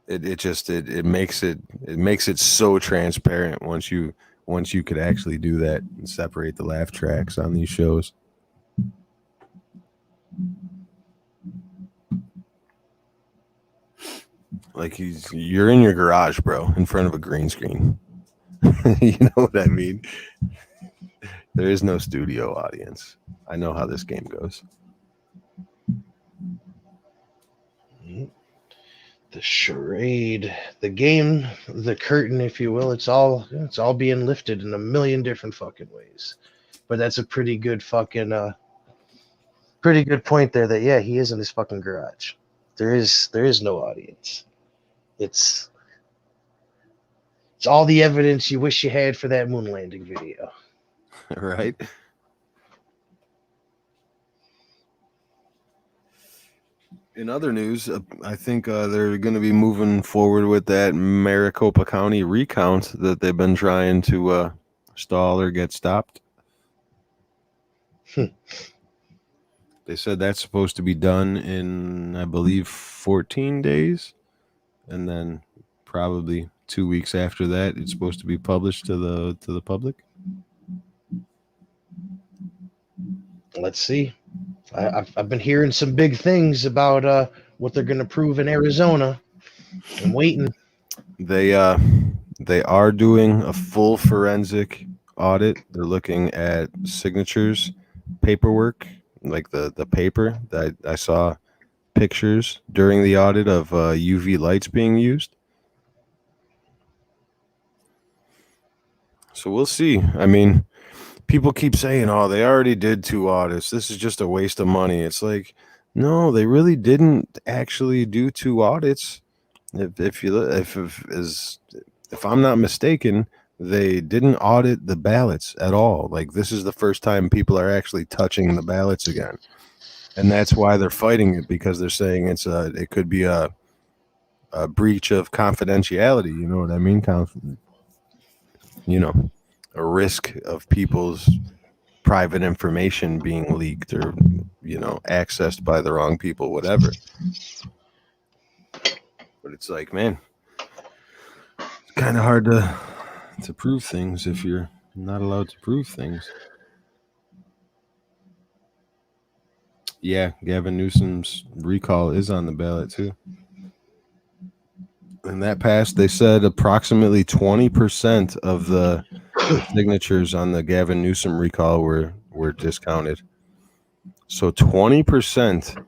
It makes it so transparent once you could actually do that and separate the laugh tracks on these shows. Like you're in your garage, bro, in front of a green screen. You know what I mean? There is no studio audience. I know how this game goes. The charade, the game, the curtain, if you will, it's all being lifted in a million different fucking ways. But that's a pretty good fucking pretty good point there that yeah, he is in his fucking garage. There is no audience. It's all the evidence you wish you had for that moon landing video. Right? In other news, I think they're going to be moving forward with that Maricopa County recount that they've been trying to stall or get stopped. They said that's supposed to be done in, I believe, 14 days. And then probably 2 weeks after that, it's supposed to be published to the public. Let's see. I've been hearing some big things about what they're going to prove in Arizona. I'm waiting. They are doing a full forensic audit. They're looking at signatures, paperwork, like the paper that I saw pictures during the audit of UV lights being used. So we'll see. I mean, people keep saying, "Oh, they already did 2 audits. This is just a waste of money." It's like, no, they really didn't actually do 2 audits. If you if I'm not mistaken, they didn't audit the ballots at all. Like this is the first time people are actually touching the ballots again, and that's why they're fighting it, because they're saying it could be a breach of confidentiality. You know what I mean? A risk of people's private information being leaked or accessed by the wrong people, whatever. But it's like, man, it's kind of hard to prove things if you're not allowed to prove things. Yeah, Gavin Newsom's recall is on the ballot too. And that passed. They said approximately 20% of the signatures on the Gavin Newsom recall were discounted. So 20%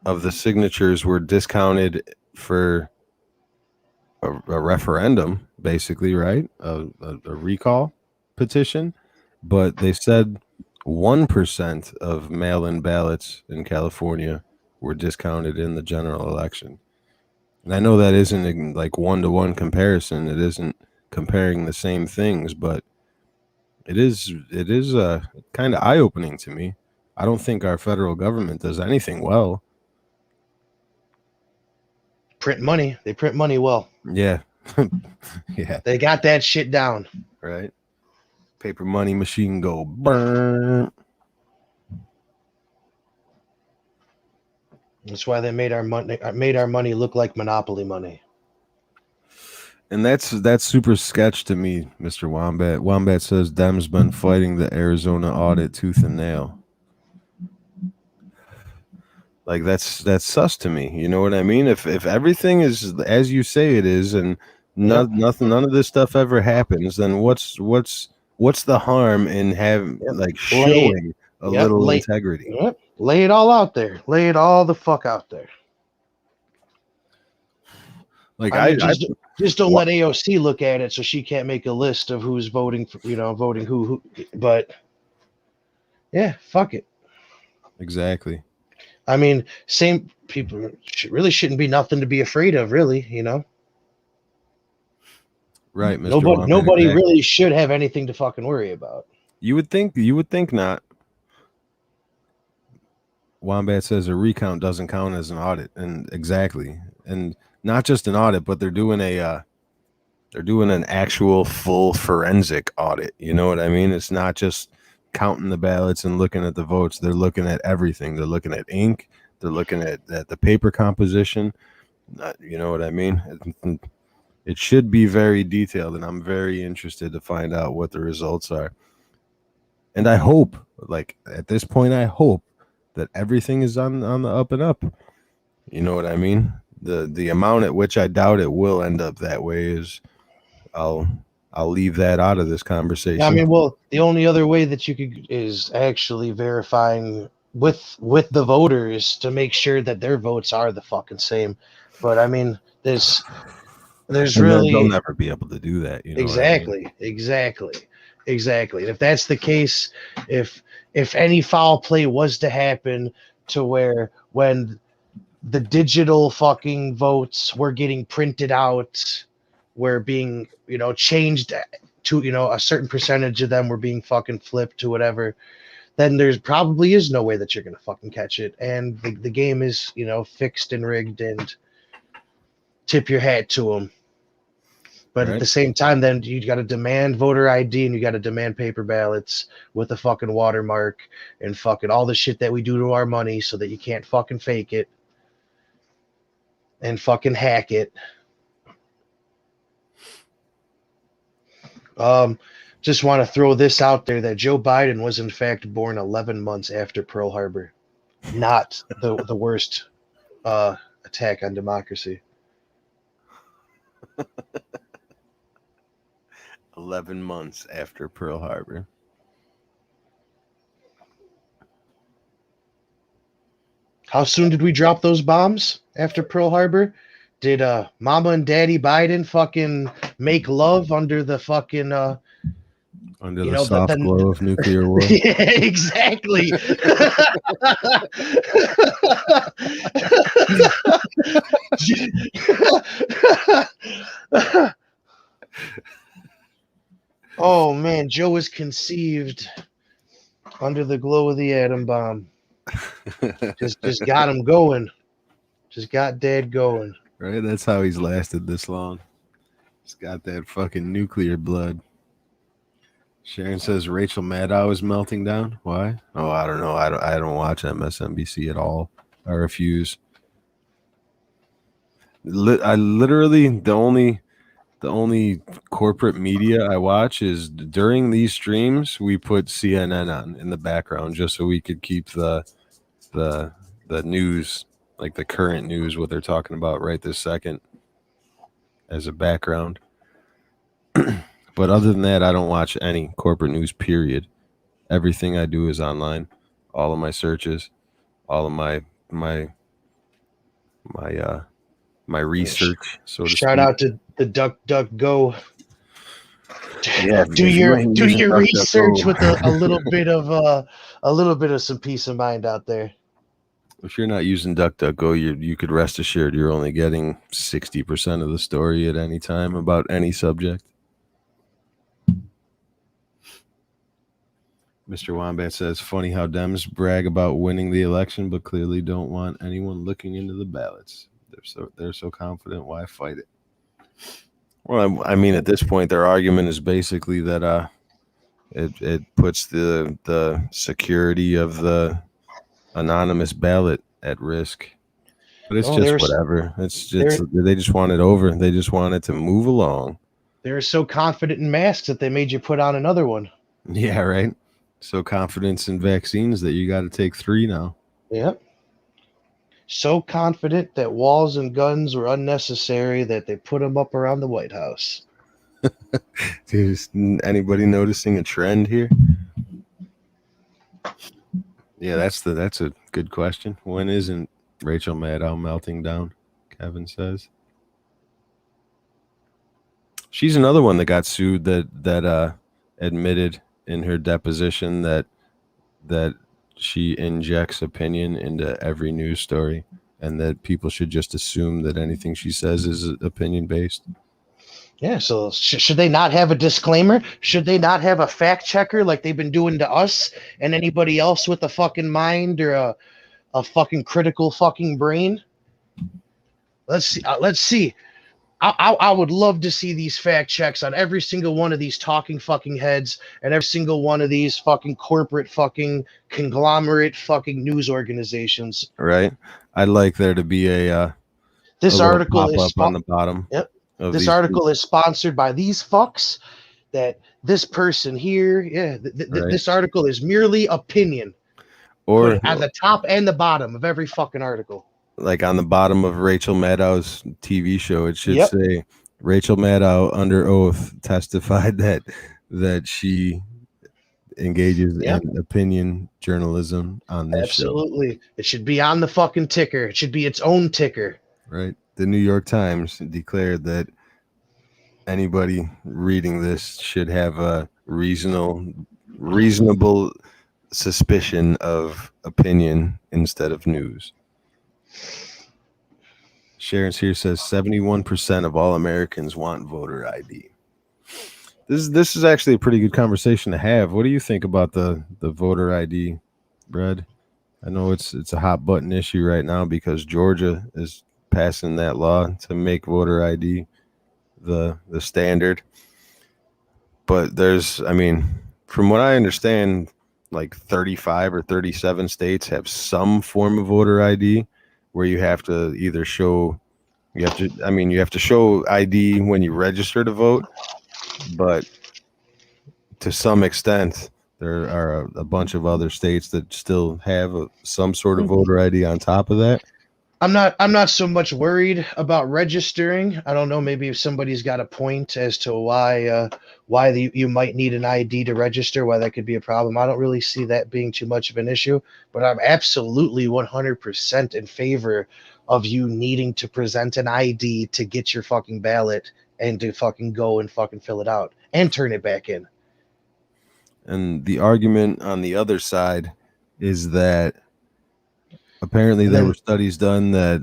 of the signatures were discounted for a referendum, basically, right? A recall petition. But they said 1% of mail-in ballots in California were discounted in the general election. And I know that isn't like one-to-one comparison. It isn't comparing the same things, but it is kind of eye-opening to me. I don't think our federal government does anything well. Print money. They print money well. Yeah. Yeah. They got that shit down. Right. Paper money machine go burn. That's why they made our money look like monopoly money. And that's super sketch to me, Mr. Wombat. Wombat says Dem's been fighting the Arizona audit tooth and nail. Like that's sus to me. You know what I mean? If everything is as you say it is, and Yep. none of this stuff ever happens, then what's the harm in having like showing a little integrity? Yep. Lay it all out there. Lay it all the fuck out there. Like I mean, just don't let AOC look at it so she can't make a list of who's voting for, voting who. But yeah, fuck it. Exactly. I mean, same people really shouldn't be nothing to be afraid of, really. Right, Mr. Wombat, Nobody exactly. really should have anything to fucking worry about. You would think not. Wombat says a recount doesn't count as an audit, and exactly, and not just an audit, but they're doing an actual full forensic audit. You know what I mean? It's not just counting the ballots and looking at the votes. They're looking at everything. They're looking at ink. They're looking at the paper composition. You know what I mean? It should be very detailed, and I'm very interested to find out what the results are. And I hope, like at this point, I hope that everything is on the up and up. You know what I mean? The amount at which I doubt it will end up that way is I'll leave that out of this conversation. I mean, well, the only other way that you could is actually verifying with the voters to make sure that their votes are the fucking same. But I mean, there's really they'll never be able to do that. You know exactly. And if that's the case, if any foul play was to happen to where when the digital fucking votes were getting printed out, were being changed to a certain percentage of them were being fucking flipped to whatever, then there's probably is no way that you're going to fucking catch it. And the game is, you know, fixed and rigged, and tip your hat to them. But at the same time, then you got to demand voter ID and you got to demand paper ballots with a fucking watermark and fucking all the shit that we do to our money so that you can't fucking fake it and fucking hack it. Just want to throw this out there that Joe Biden was in fact born 11 months after Pearl Harbor. Not the worst attack on democracy. 11 months after Pearl Harbor. How soon did we drop those bombs after Pearl Harbor? Did Mama and Daddy Biden fucking make love under the fucking under the soft glow of nuclear war? Yeah, exactly. Oh man, Joe was conceived under the glow of the atom bomb. just got him going. Just got Dad going. Right, that's how he's lasted this long. He's got that fucking nuclear blood. Sharon says Rachel Maddow is melting down. Why? Oh, I don't know. I don't watch MSNBC at all. I refuse. I literally the only corporate media I watch is during these streams. We put CNN on in the background just so we could keep the news, like the current news, what they're talking about right this second, as a background. But other than that, I don't watch any corporate news, period. Everything I do is online. All of my searches, all of my research. So shout out to the DuckDuckGo. Yeah, do your research with a little bit of some peace of mind out there. If you're not using DuckDuckGo, you could rest assured you're only getting 60% of the story at any time about any subject. Mr. Wombat says, funny how Dems brag about winning the election, but clearly don't want anyone looking into the ballots. They're so confident. Why fight it? Well, I mean, at this point, their argument is basically that it puts the security of the anonymous ballot at risk. But it's just whatever. They just want it over. They just want it to move along. They're so confident in masks that they made you put on another one. Yeah, right. So confident in vaccines that you got to take 3 now. Yep. So confident that walls and guns were unnecessary that they put them up around the White House. Is anybody noticing a trend here? Yeah, that's a good question. When isn't Rachel Maddow melting down? Kevin says. She's another one that got sued that admitted in her deposition that she injects opinion into every news story and that people should just assume that anything she says is opinion based. Yeah, so should they not have a disclaimer? Should they not have a fact checker like they've been doing to us and anybody else with a fucking mind or a fucking critical fucking brain? Let's see. I would love to see these fact checks on every single one of these talking fucking heads and every single one of these fucking corporate fucking conglomerate fucking news organizations. Right. I'd like there to be this article is on the bottom. Yep. This article is sponsored by these fucks. That this person here, right. This article is merely opinion. Or at the top and the bottom of every fucking article. Like on the bottom of Rachel Maddow's TV show, it should say Rachel Maddow under oath testified that she engages in opinion journalism on this show. Absolutely. It should be on the fucking ticker. It should be its own ticker. Right. The New York Times declared that anybody reading this should have a reasonable suspicion of opinion instead of news. Sharon's here says 71% of all Americans want voter ID. This is actually a pretty good conversation to have. What do you think about the voter ID, Brad? I know it's a hot button issue right now because Georgia is passing that law to make voter ID the standard. But I mean, from what I understand, like 35 or 37 states have some form of voter ID where you have to either show you have to show ID when you register to vote, but to some extent there are a bunch of other states that still have some sort of voter ID on top of that. I'm not so much worried about registering. I don't know, maybe if somebody's got a point as to why you might need an ID to register, why that could be a problem. I don't really see that being too much of an issue, but I'm absolutely 100% in favor of you needing to present an ID to get your fucking ballot and to fucking go and fucking fill it out and turn it back in. And the argument on the other side is that apparently And there then were studies done that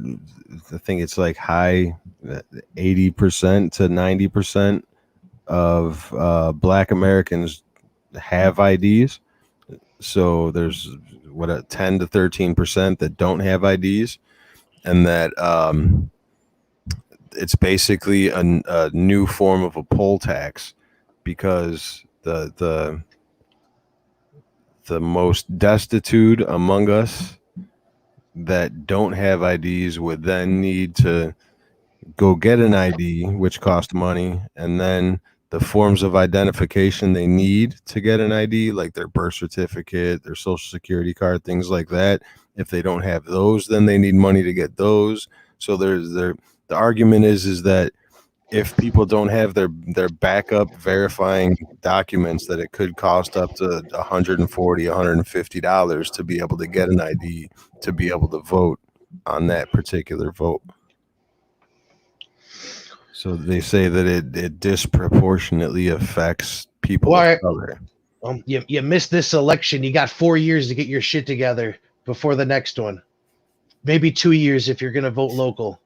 I think it's like high 80% to 90% of Black Americans have IDs. So there's what a 10 to 13% that don't have IDs, and that it's basically a new form of a poll tax because the most destitute among us that don't have IDs would then need to go get an ID, which costs money, and then the forms of identification they need to get an ID, like their birth certificate, their social security card, things like that. If they don't have those, then they need money to get those. So the argument is that if people don't have their backup verifying documents, that it could cost up to $140, $150 to be able to get an ID to be able to vote on that particular vote. So they say that it disproportionately affects people of why color. you missed this election. You got 4 years to get your shit together before the next one. Maybe 2 years if you're gonna vote local.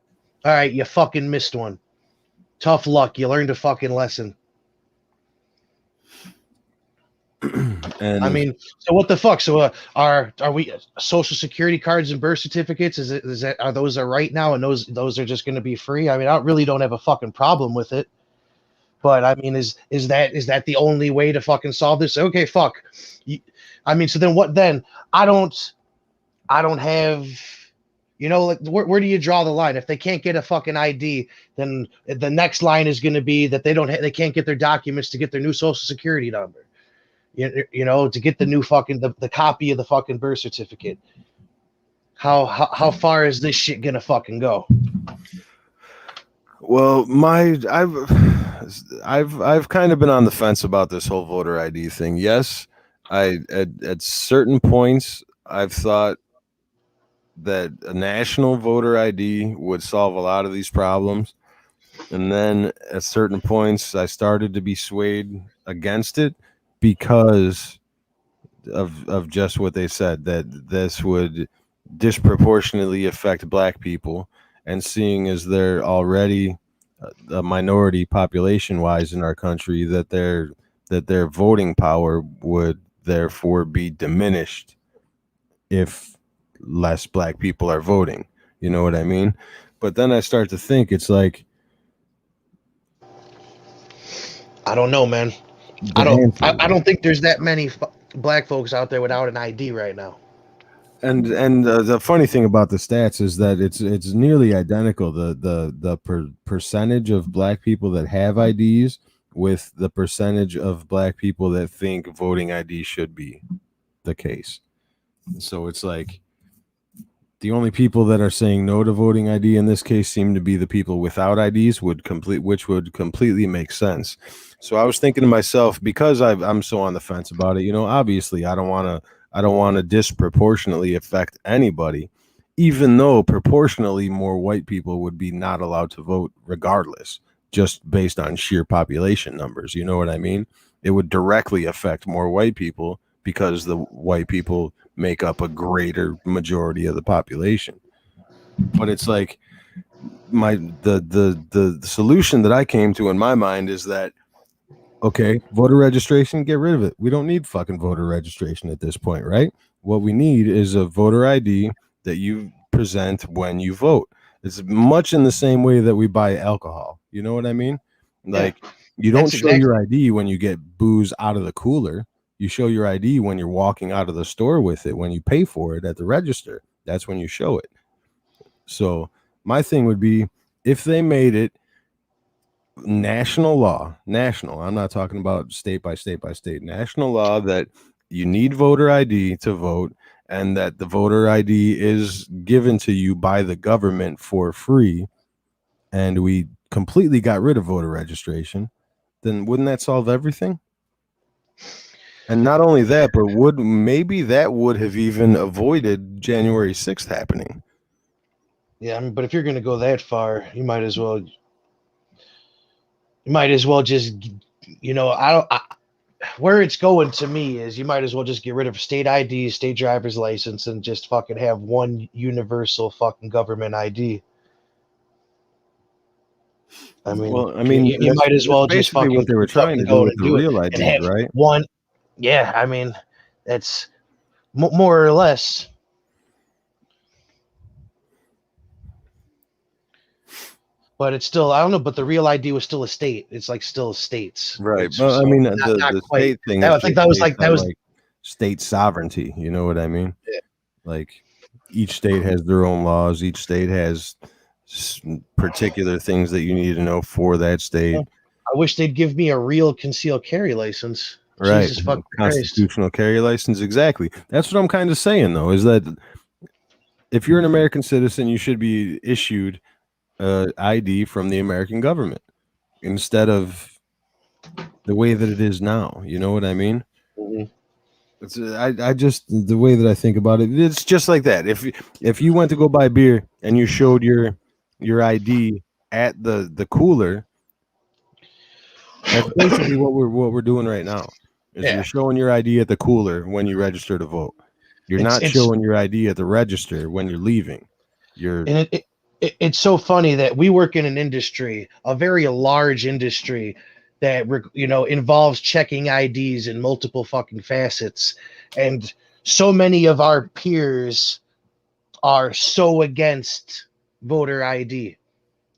All right, you fucking missed one. Tough luck. You learned a fucking lesson. I And mean, so what the fuck? So are we social security cards and birth certificates? Is that are those are right now, and those are just going to be free? I mean, I really don't have a fucking problem with it. But I mean, is that the only way to fucking solve this? Okay, fuck. I mean, so then what? Then I don't have. Like where do you draw the line? If they can't get a fucking ID, then the next line is going to be that they can't get their documents to get their new social security number. To get the new fucking the copy of the fucking birth certificate. How far is this shit gonna fucking go? well, I've kind of been on the fence about this whole voter ID thing. Yes, I at certain points I've thought that a national voter ID would solve a lot of these problems. And then at certain points, I started to be swayed against it because of just what they said, that this would disproportionately affect Black people. And seeing as they're already a minority population wise in our country, that their voting power would therefore be diminished if less Black people are voting. You know what I mean? But then I start to think it's like I don't know, man. the I don't. answer. I don't think there's that many black folks out there without an ID right now. And the funny thing about the stats is that it's nearly identical. The percentage of Black people that have IDs with the percentage of Black people that think voting ID should be the case. So it's like the only people that are saying no to voting ID in this case seem to be the people without IDs, which would completely make sense. So I was thinking to myself, because I'm so on the fence about it, obviously I don't want to disproportionately affect anybody, even though proportionally more white people would be not allowed to vote regardless, just based on sheer population numbers. You know what I mean? It would directly affect more white people because the white people make up a greater majority of the population. But it's like the solution that I came to in my mind is that, Okay, voter registration, get rid of it. We don't need fucking voter registration at this point, right? What we need is a voter ID that you present when you vote. It's much in the same way that we buy alcohol. You know what I mean? Yeah, Like, you don't that's show your exactly. ID when you get booze out of the cooler. You show your ID when you're walking out of the store with it, when you pay for it at the register. That's when you show it. So, my thing would be, if they made it national law, national, I'm not talking about state by state by state, national law, that you need voter ID to vote, and that the voter ID is given to you by the government for free, and we completely got rid of voter registration, then wouldn't that solve everything? And not only that, but would maybe that would have even avoided January 6th happening. Yeah, I mean, but if you're going to go that far, you might as well. You might as well just, I don't. Where it's going to me is you might as well just get rid of state ID, state driver's license, and just fucking have one universal fucking government ID. I mean, Well, I mean, you might as that's well just basically what fucking they were trying to do going with and the do it real and IDs, have right? one. Yeah, I mean, that's more or less. But it's still, I don't know. But the real ID was still a state. It's like still states. Right. It's Well, I so mean, not the quite. state thing That, is I think just that was based like that on was. like state sovereignty. You know what I mean? Yeah. Like each state has their own laws. Each state has particular things that you need to know for that state. I wish they'd give me a real concealed carry license. Right. Jesus fucking Christ. Constitutional carry license. Exactly. That's what I'm kind of saying, though, is that if you're an American citizen, you should be issued ID from the American government instead of the way that it is now. You know what I mean? Mhm. It's I just the way that I think about it, it's just like that. If you went to go buy beer and you showed your ID at the cooler, that's basically what we're doing right now. Is Yeah, you're showing your ID at the cooler when you register to vote. You're it's not it's showing your ID at the register when you're leaving. You're and it's so funny that we work in an industry, a very large industry that involves checking IDs in multiple fucking facets, and so many of our peers are so against voter ID.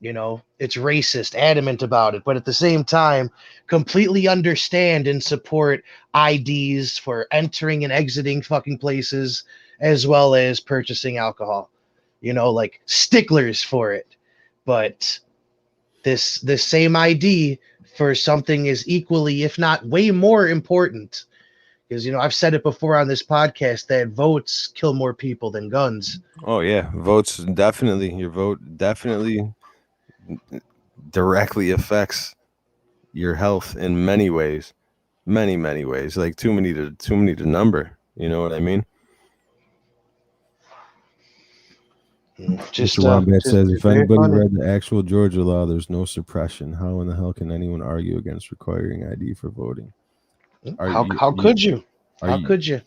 It's racist, adamant about it, but at the same time, completely understand and support IDs for entering and exiting fucking places as well as purchasing alcohol. Like sticklers for it. But this same ID for something is equally, if not way more important. Because I've said it before on this podcast that votes kill more people than guns. oh yeah, votes definitely. Your vote definitely directly affects your health in many ways, many ways. Like too many to number. You know what I mean? Mr. Wombat Just says, if very anybody funny. read the actual Georgia law, there's no suppression. How in the hell can anyone argue against requiring ID for voting? Are you, How you could you? are How you could you?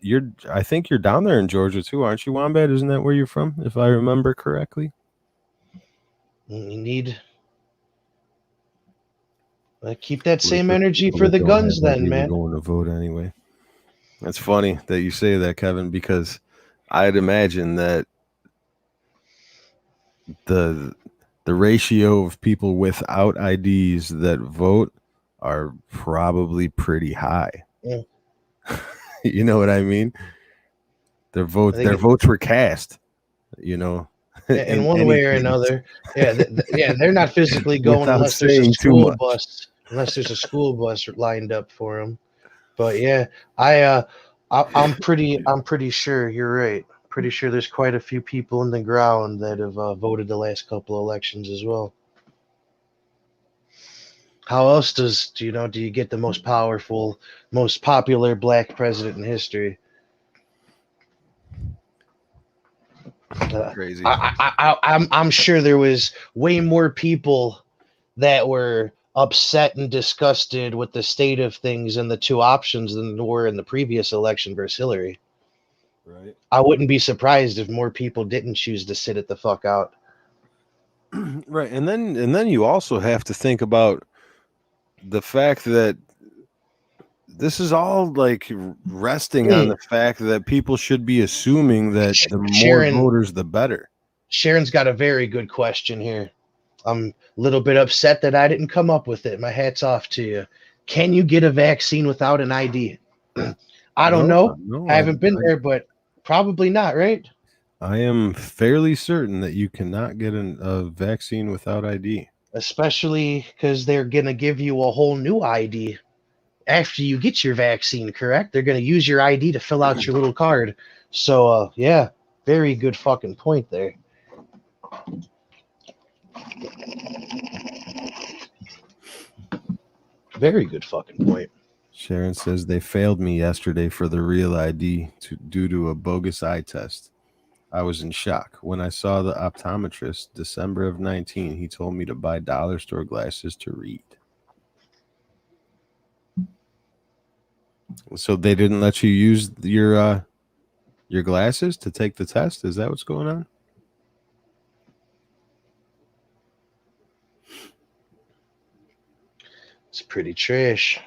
you're I think you're down there in Georgia too, aren't you, Wombat? Isn't that where you're from, if I remember correctly? You need keep that Where same for energy people for that the don't guns, have then, ID were man. going to vote anyway. That's funny that you say that, Kevin, because I'd imagine that the the ratio of people without IDs that vote are probably pretty high. Yeah. You know what I mean? Their I votes think their votes were cast, you know, in in one any way or case, another, yeah, yeah, they're not physically going without unless there's a saying too school much. bus, lined up for them. But yeah, I'm pretty sure you're right. Pretty sure there's quite a few people in the ground that have voted the last couple of elections as well. How else do you get the most powerful, most popular black president in history? Crazy. I'm sure there was way more people that were upset and disgusted with the state of things and the two options than there were in the previous election versus Hillary. Right. I wouldn't be surprised if more people didn't choose to sit it the fuck out. Right. And then you also have to think about the fact that this is all like resting on the fact that people should be assuming that the more voters, the better. Sharon's got a very good question here. I'm a little bit upset that I didn't come up with it. My hat's off to you. Can you get a vaccine without an ID? I don't know. I haven't been there, but probably not, right? I am fairly certain that you cannot get a vaccine without ID. Especially because they're going to give you a whole new ID after you get your vaccine, correct? They're going to use your ID to fill out your little card. So, yeah, very good fucking point there. Very good fucking point. Sharon says they failed me yesterday for the real ID due to a bogus eye test. I was in shock. When I saw the optometrist December of 19, he told me to buy dollar store glasses to read. So they didn't let you use your glasses to take the test? Is that what's going on? It's pretty trash.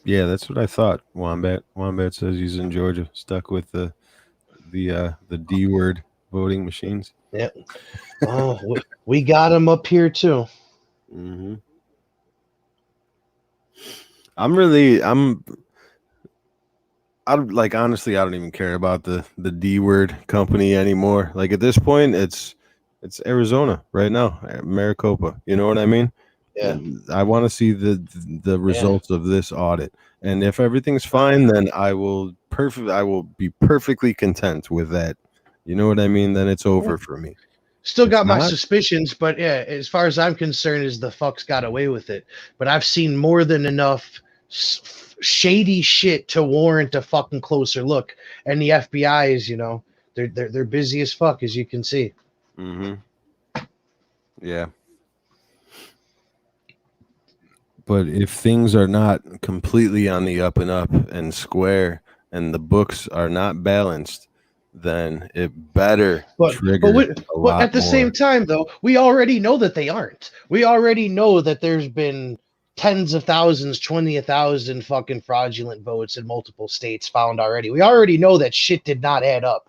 Yeah, that's what I thought. Wombat says he's in Georgia, stuck with the D word voting machines. Yep. Oh, we got him up here too. Mm-hmm. Honestly, I don't even care about the D word company anymore. Like at this point, it's Arizona right now, Maricopa. You know what I mean? Yeah. I want to see the results of this audit, and if everything's fine, then I will be perfectly content with that. You know what I mean? Then it's over for me. Still got my suspicions, but yeah, as far as I'm concerned, is the fucks got away with it. But I've seen more than enough shady shit to warrant a fucking closer look. And the FBI is, they're busy as fuck, as you can see. Mm-hmm. Yeah. But if things are not completely on the up and up and square, and the books are not balanced, then it better trigger a lot at the same time, though, we already know that they aren't. We already know that there's been tens of thousands, 20,000 fucking fraudulent votes in multiple states found already. We already know that shit did not add up.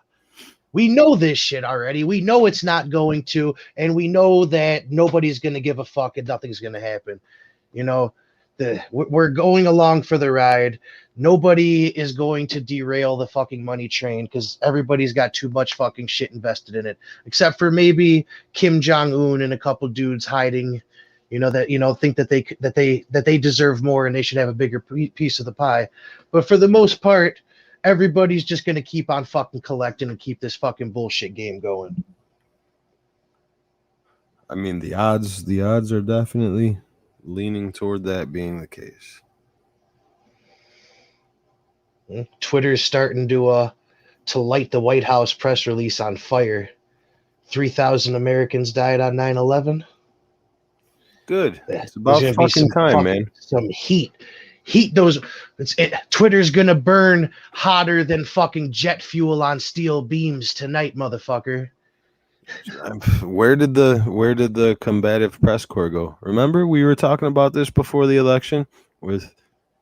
We know this shit already. We know it's not going to, and we know that nobody's going to give a fuck and nothing's going to happen. We're going along for the ride. Nobody is going to derail the fucking money train because everybody's got too much fucking shit invested in it, except for maybe Kim Jong-un and a couple dudes hiding, think that they deserve more and they should have a bigger piece of the pie. But for the most part, everybody's just going to keep on fucking collecting and keep this fucking bullshit game going. I mean, the odds are definitely leaning toward that being the case. Twitter's starting to light the White House press release on fire. 3,000 Americans died on 9/11. Good. It's about fucking time, man. Some heat. Twitter's gonna burn hotter than fucking jet fuel on steel beams tonight, motherfucker. Where did the combative press corps go? Remember, we were talking about this before the election.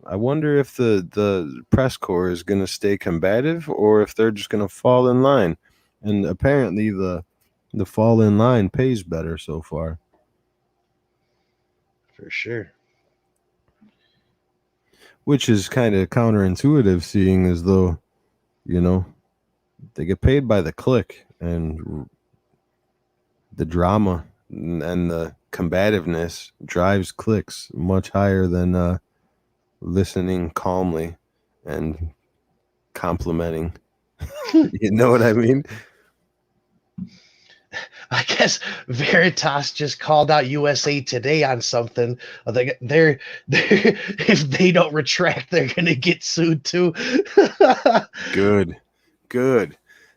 I wonder if the press corps is going to stay combative or if they're just going to fall in line. And apparently, the fall in line pays better so far. For sure. Which is kind of counterintuitive, seeing as though, they get paid by the click, and the drama and the combativeness drives clicks much higher than listening calmly and complimenting. You know what I mean? I guess Veritas just called out USA Today on something. They're if they don't retract, they're gonna get sued too. Good.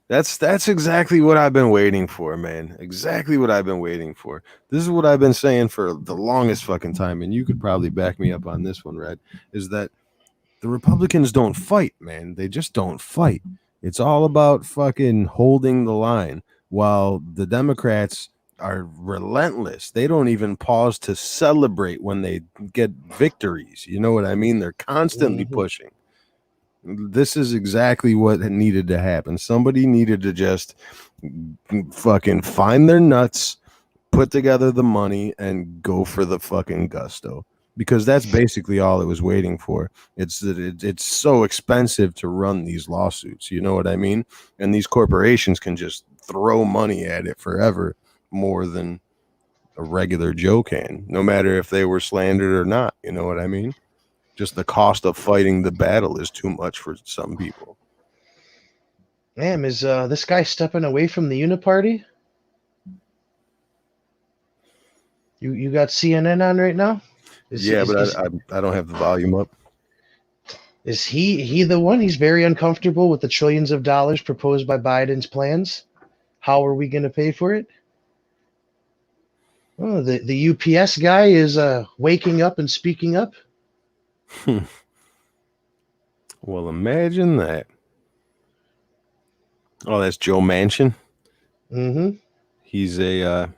That's exactly what I've been waiting for, man. Exactly what I've been waiting for. This is what I've been saying for the longest fucking time, and you could probably back me up on this one, Red, is that the Republicans don't fight, man. They just don't fight. It's all about fucking holding the line, while the Democrats are relentless. They don't even pause to celebrate when they get victories. You know what I mean? They're constantly Mhm. pushing. This is exactly what needed to happen. Somebody needed to just fucking find their nuts, put together the money, and go for the fucking gusto. Because that's basically all it was waiting for. It's that it's so expensive to run these lawsuits. You know what I mean? And these corporations can just throw money at it forever, more than a regular Joe can, no matter if they were slandered or not. You know what I mean? Just the cost of fighting the battle is too much for some people. Damn, is this guy stepping away from the Uniparty? You got CNN on right now? Is Yeah, is but is, I don't have the volume up. is he the one? He's very uncomfortable with the trillions of dollars proposed by Biden's plans. How are we going to pay for it? Oh, the UPS guy is waking up and speaking up. Well, imagine that. Oh, that's Joe Manchin. Mm-hmm. He's a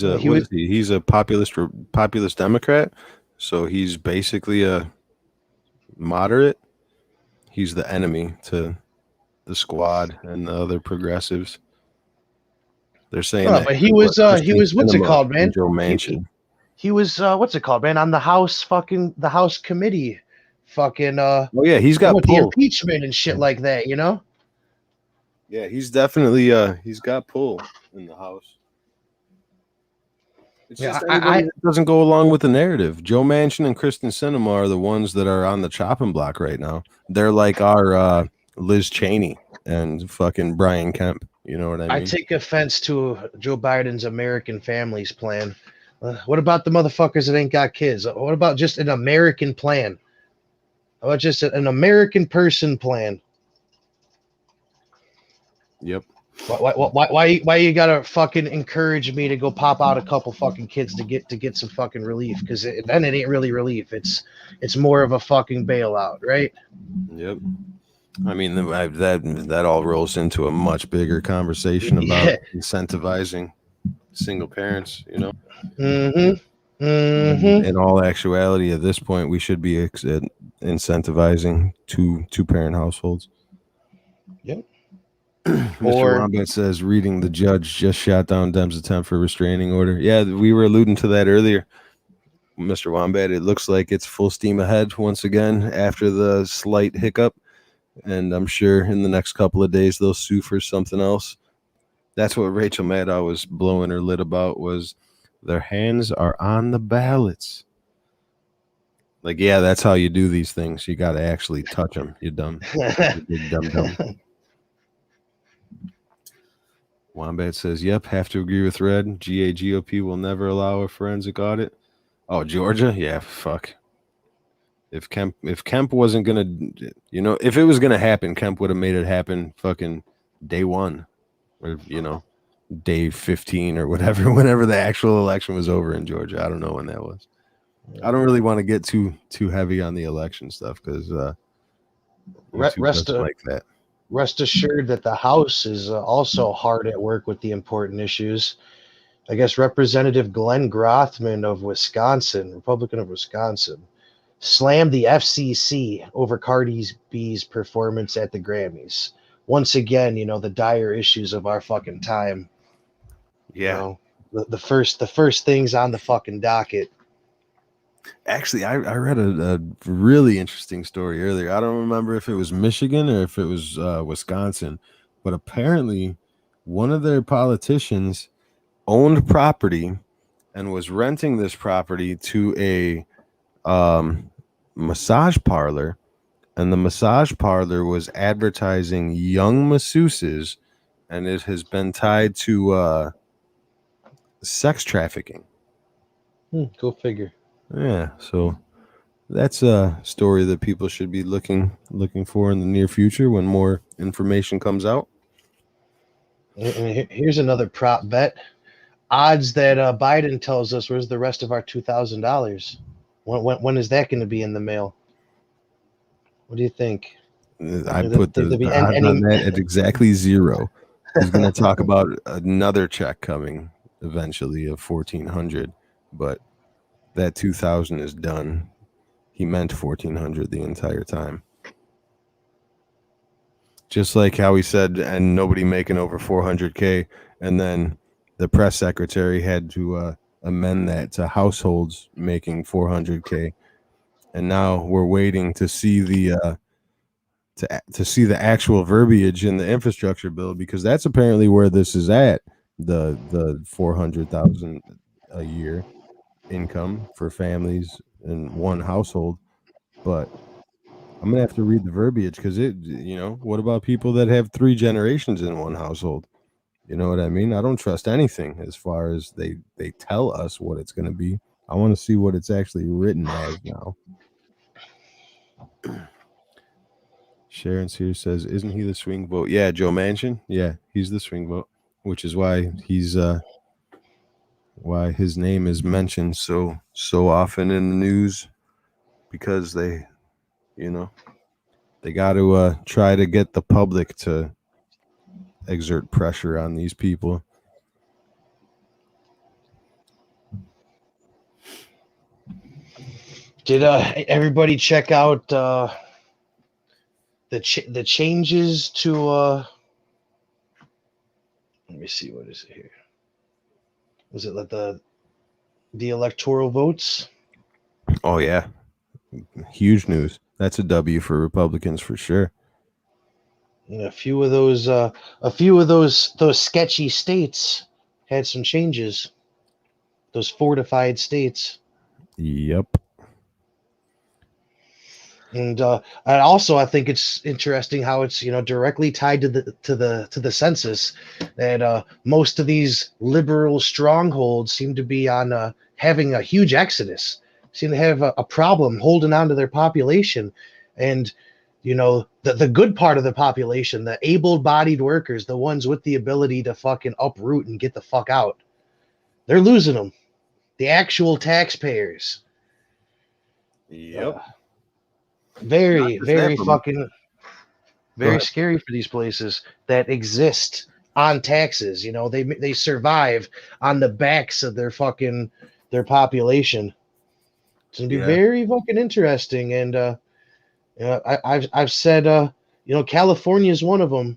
Well, he what was is he? He's a populist Democrat. So he's basically a moderate. He's the enemy to the squad and the other progressives. They're saying oh, that but he Kristen was what's it Sinema called, and man? Joe He Manchin. he was what's it called, man? On the House committee, fucking Oh yeah, he's got with the pull. impeachment and shit like that, you know? Yeah, he's definitely he's got pull in the house. It's Yeah, just anybody I that doesn't go along with the narrative. Joe Manchin and Kristen Sinema are the ones that are on the chopping block right now. They're like our Liz Cheney and fucking Brian Kemp. You know what I I mean? take offense to Joe Biden's American Families Plan. What about the motherfuckers that ain't got kids? What about just an American plan? How about just an American person plan? Yep. Why you gotta fucking encourage me to go pop out a couple fucking kids to get some fucking relief? Because then it ain't really relief. It's more of a fucking bailout, right? Yep. I mean, that all rolls into a much bigger conversation about Yeah. incentivizing single parents. You know, Mm-hmm. Mm-hmm. in all actuality, at this point, we should be incentivizing two parent households. Yep. Mr. Or Wombat says reading the judge just shot down Dem's attempt for restraining order. Yeah, we were alluding to that earlier, Mr. Wombat. It looks like it's full steam ahead once again after the slight hiccup, and I'm sure in the next couple of days they'll sue for something else. That's what Rachel Maddow was blowing her lid about, was their hands are on the ballots. Like, yeah, that's how you do these things. You got to actually touch them. You dumb, you big dumb. Wombat says, "Yep, have to agree with Red. GOP will never allow a forensic audit." Oh, Georgia, yeah, fuck. If Kemp wasn't gonna, if it was gonna happen, Kemp would have made it happen. Fucking day one, or day 15 or whatever. Whenever the actual election was over in Georgia, I don't know when that was. I don't really want to get too heavy on the election stuff because YouTube rest doesn't like that. rest assured that the House is also hard at work with the important issues. I guess Representative Glenn Grothman of Wisconsin, Republican of Wisconsin, slammed the FCC over Cardi B's performance at the Grammys. Once again, the dire issues of our fucking time. Yeah. The first things on the fucking docket. Actually, I read a really interesting story earlier. I don't remember if it was Michigan or if it was Wisconsin, but apparently one of their politicians owned property and was renting this property to a massage parlor, and the massage parlor was advertising young masseuses, and it has been tied to sex trafficking. Go figure. Yeah, so that's a story that people should be looking for in the near future when more information comes out. And here's another prop bet. Odds that Biden tells us where's the rest of our $2,000. When is that going to be in the mail? What do you think? I put Think there'll the be odds on that at exactly 0. He's going to talk about another check coming eventually of 1,400, but that 2,000 is done. He meant 1,400 the entire time. Just like how he said, and nobody making over 400K, and then the press secretary had to amend that to households making 400K, and now we're waiting to see the to see the actual verbiage in the infrastructure bill, because that's apparently where this is at, the 400,000 a year income for families in one household. But I'm gonna have to read the verbiage, because what about people that have 3 generations in one household? You know what I mean? I don't trust anything as far as they tell us what it's going to be. I want to see what it's actually written as now. Sharon's here says, "Isn't he the swing vote?" Yeah, Joe Manchin. Yeah, he's the swing vote, which is why why his name is mentioned so often in the news, because they got to try to get the public to exert pressure on these people. Did everybody check out the changes to let me see, what is it here? Was it like the electoral votes? Oh yeah, huge news. That's a W for Republicans for sure. And a few of those sketchy states had some changes. Those fortified states. Yep. And also, I think it's interesting how it's directly tied to the census, that most of these liberal strongholds seem to be on having a huge exodus, seem to have a problem holding on to their population, and the good part of the population, the able-bodied workers, the ones with the ability to fucking uproot and get the fuck out, they're losing them. The actual taxpayers. Yep. Very, very but fucking, very scary for these places that exist on taxes. They survive on the backs of their population. It's gonna be very fucking interesting. And I've said California is one of them.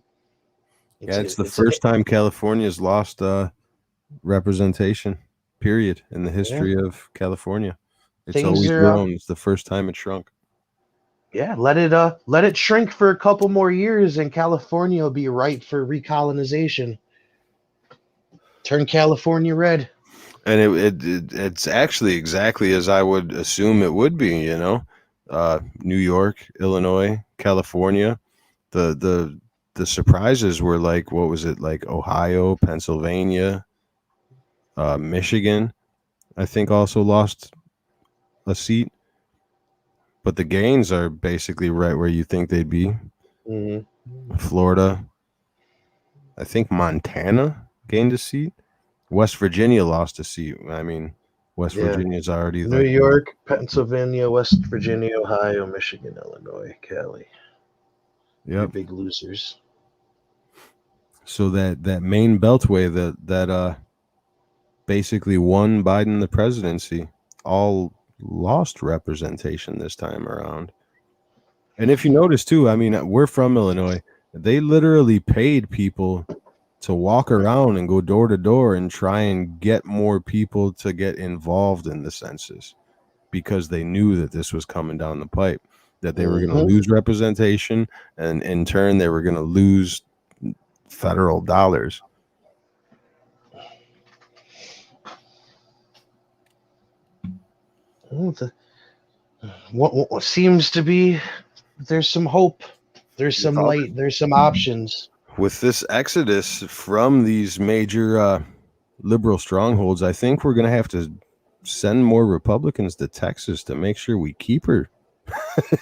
It's the first time California's lost representation, period, in the history of California. It's always grown. It's the first time it shrunk. Yeah, let it shrink for a couple more years, and California will be ripe for recolonization. Turn California red. And it's actually exactly as I would assume it would be. New York, Illinois, California. The surprises were like, what was it, like Ohio, Pennsylvania, Michigan, I think also lost a seat. But the gains are basically right where you think they'd be. Mm-hmm. Florida, I think Montana gained a seat. West Virginia lost a seat. I mean, West Virginia's already New York, Pennsylvania, West Virginia, Ohio, Michigan, Illinois, Cali. Yep. Big losers. So that main beltway that basically won Biden the presidency all lost representation this time around. And if you notice too, I mean, we're from Illinois. They literally paid people to walk around and go door to door and try and get more people to get involved in the census, because they knew that this was coming down the pipe, that they were going to lose representation, and in turn they were going to lose federal dollars. What seems to be, there's some hope, there's some light, there's some options. With this exodus from these major liberal strongholds, I think we're going to have to send more Republicans to Texas to make sure we keep her.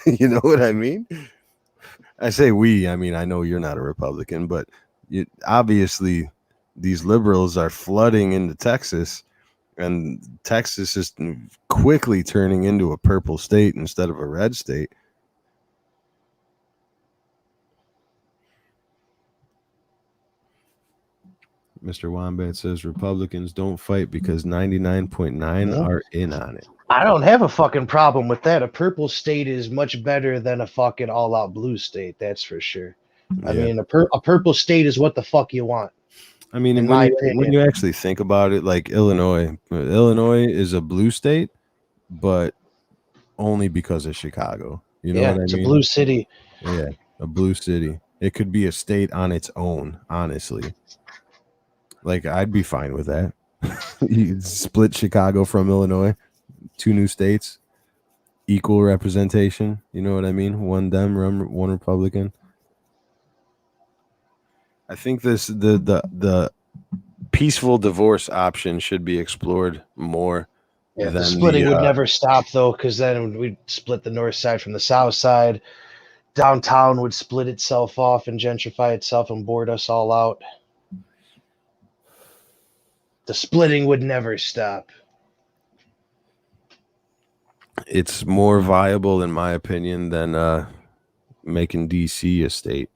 You know what I mean? I say we, I mean, I know you're not a Republican, but obviously these liberals are flooding into Texas, and Texas is quickly turning into a purple state instead of a red state. Mr. Wombat says Republicans don't fight because 99.9 are in on it. I don't have a fucking problem with that. A purple state is much better than a fucking all-out blue state. That's for sure. I mean, a purple state is what the fuck you want. I mean, in when my you opinion. when you actually think about it, like Illinois is a blue state, but only because of Chicago. You know what I it's mean? a blue city. Yeah, a blue city. It could be a state on its own, honestly. Like, I'd be fine with that. You split Chicago from Illinois, 2 new states, equal representation. You know what I mean? One Dem, one Republican. I think the peaceful divorce option should be explored more. Yeah, than the splitting would never stop though, because then we'd split the north side from the south side. Downtown would split itself off and gentrify itself and board us all out. The splitting would never stop. It's more viable, in my opinion, than making DC a state.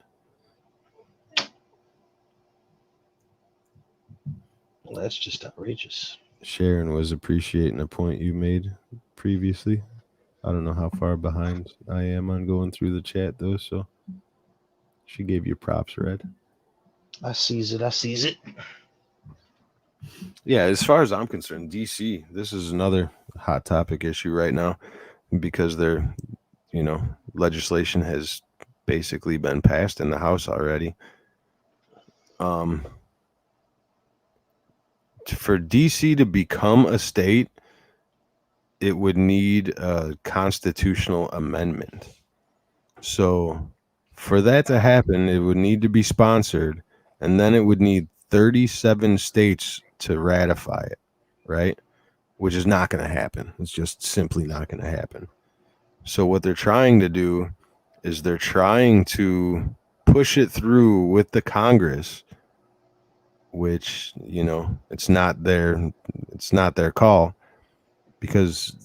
Well, that's just outrageous. Sharon was appreciating a point you made previously. I don't know how far behind I am on going through the chat, though, so she gave you props, Red. I sees it. Yeah, as far as I'm concerned, DC, this is another hot topic issue right now because legislation has basically been passed in the House already. For DC to become a state, it would need a constitutional amendment. So for that to happen, it would need to be sponsored, and then it would need 37 states to ratify it, right? Which is not going to happen. It's just simply not going to happen. So what they're trying to do is they're trying to push it through with the Congress, which, it's not their call, because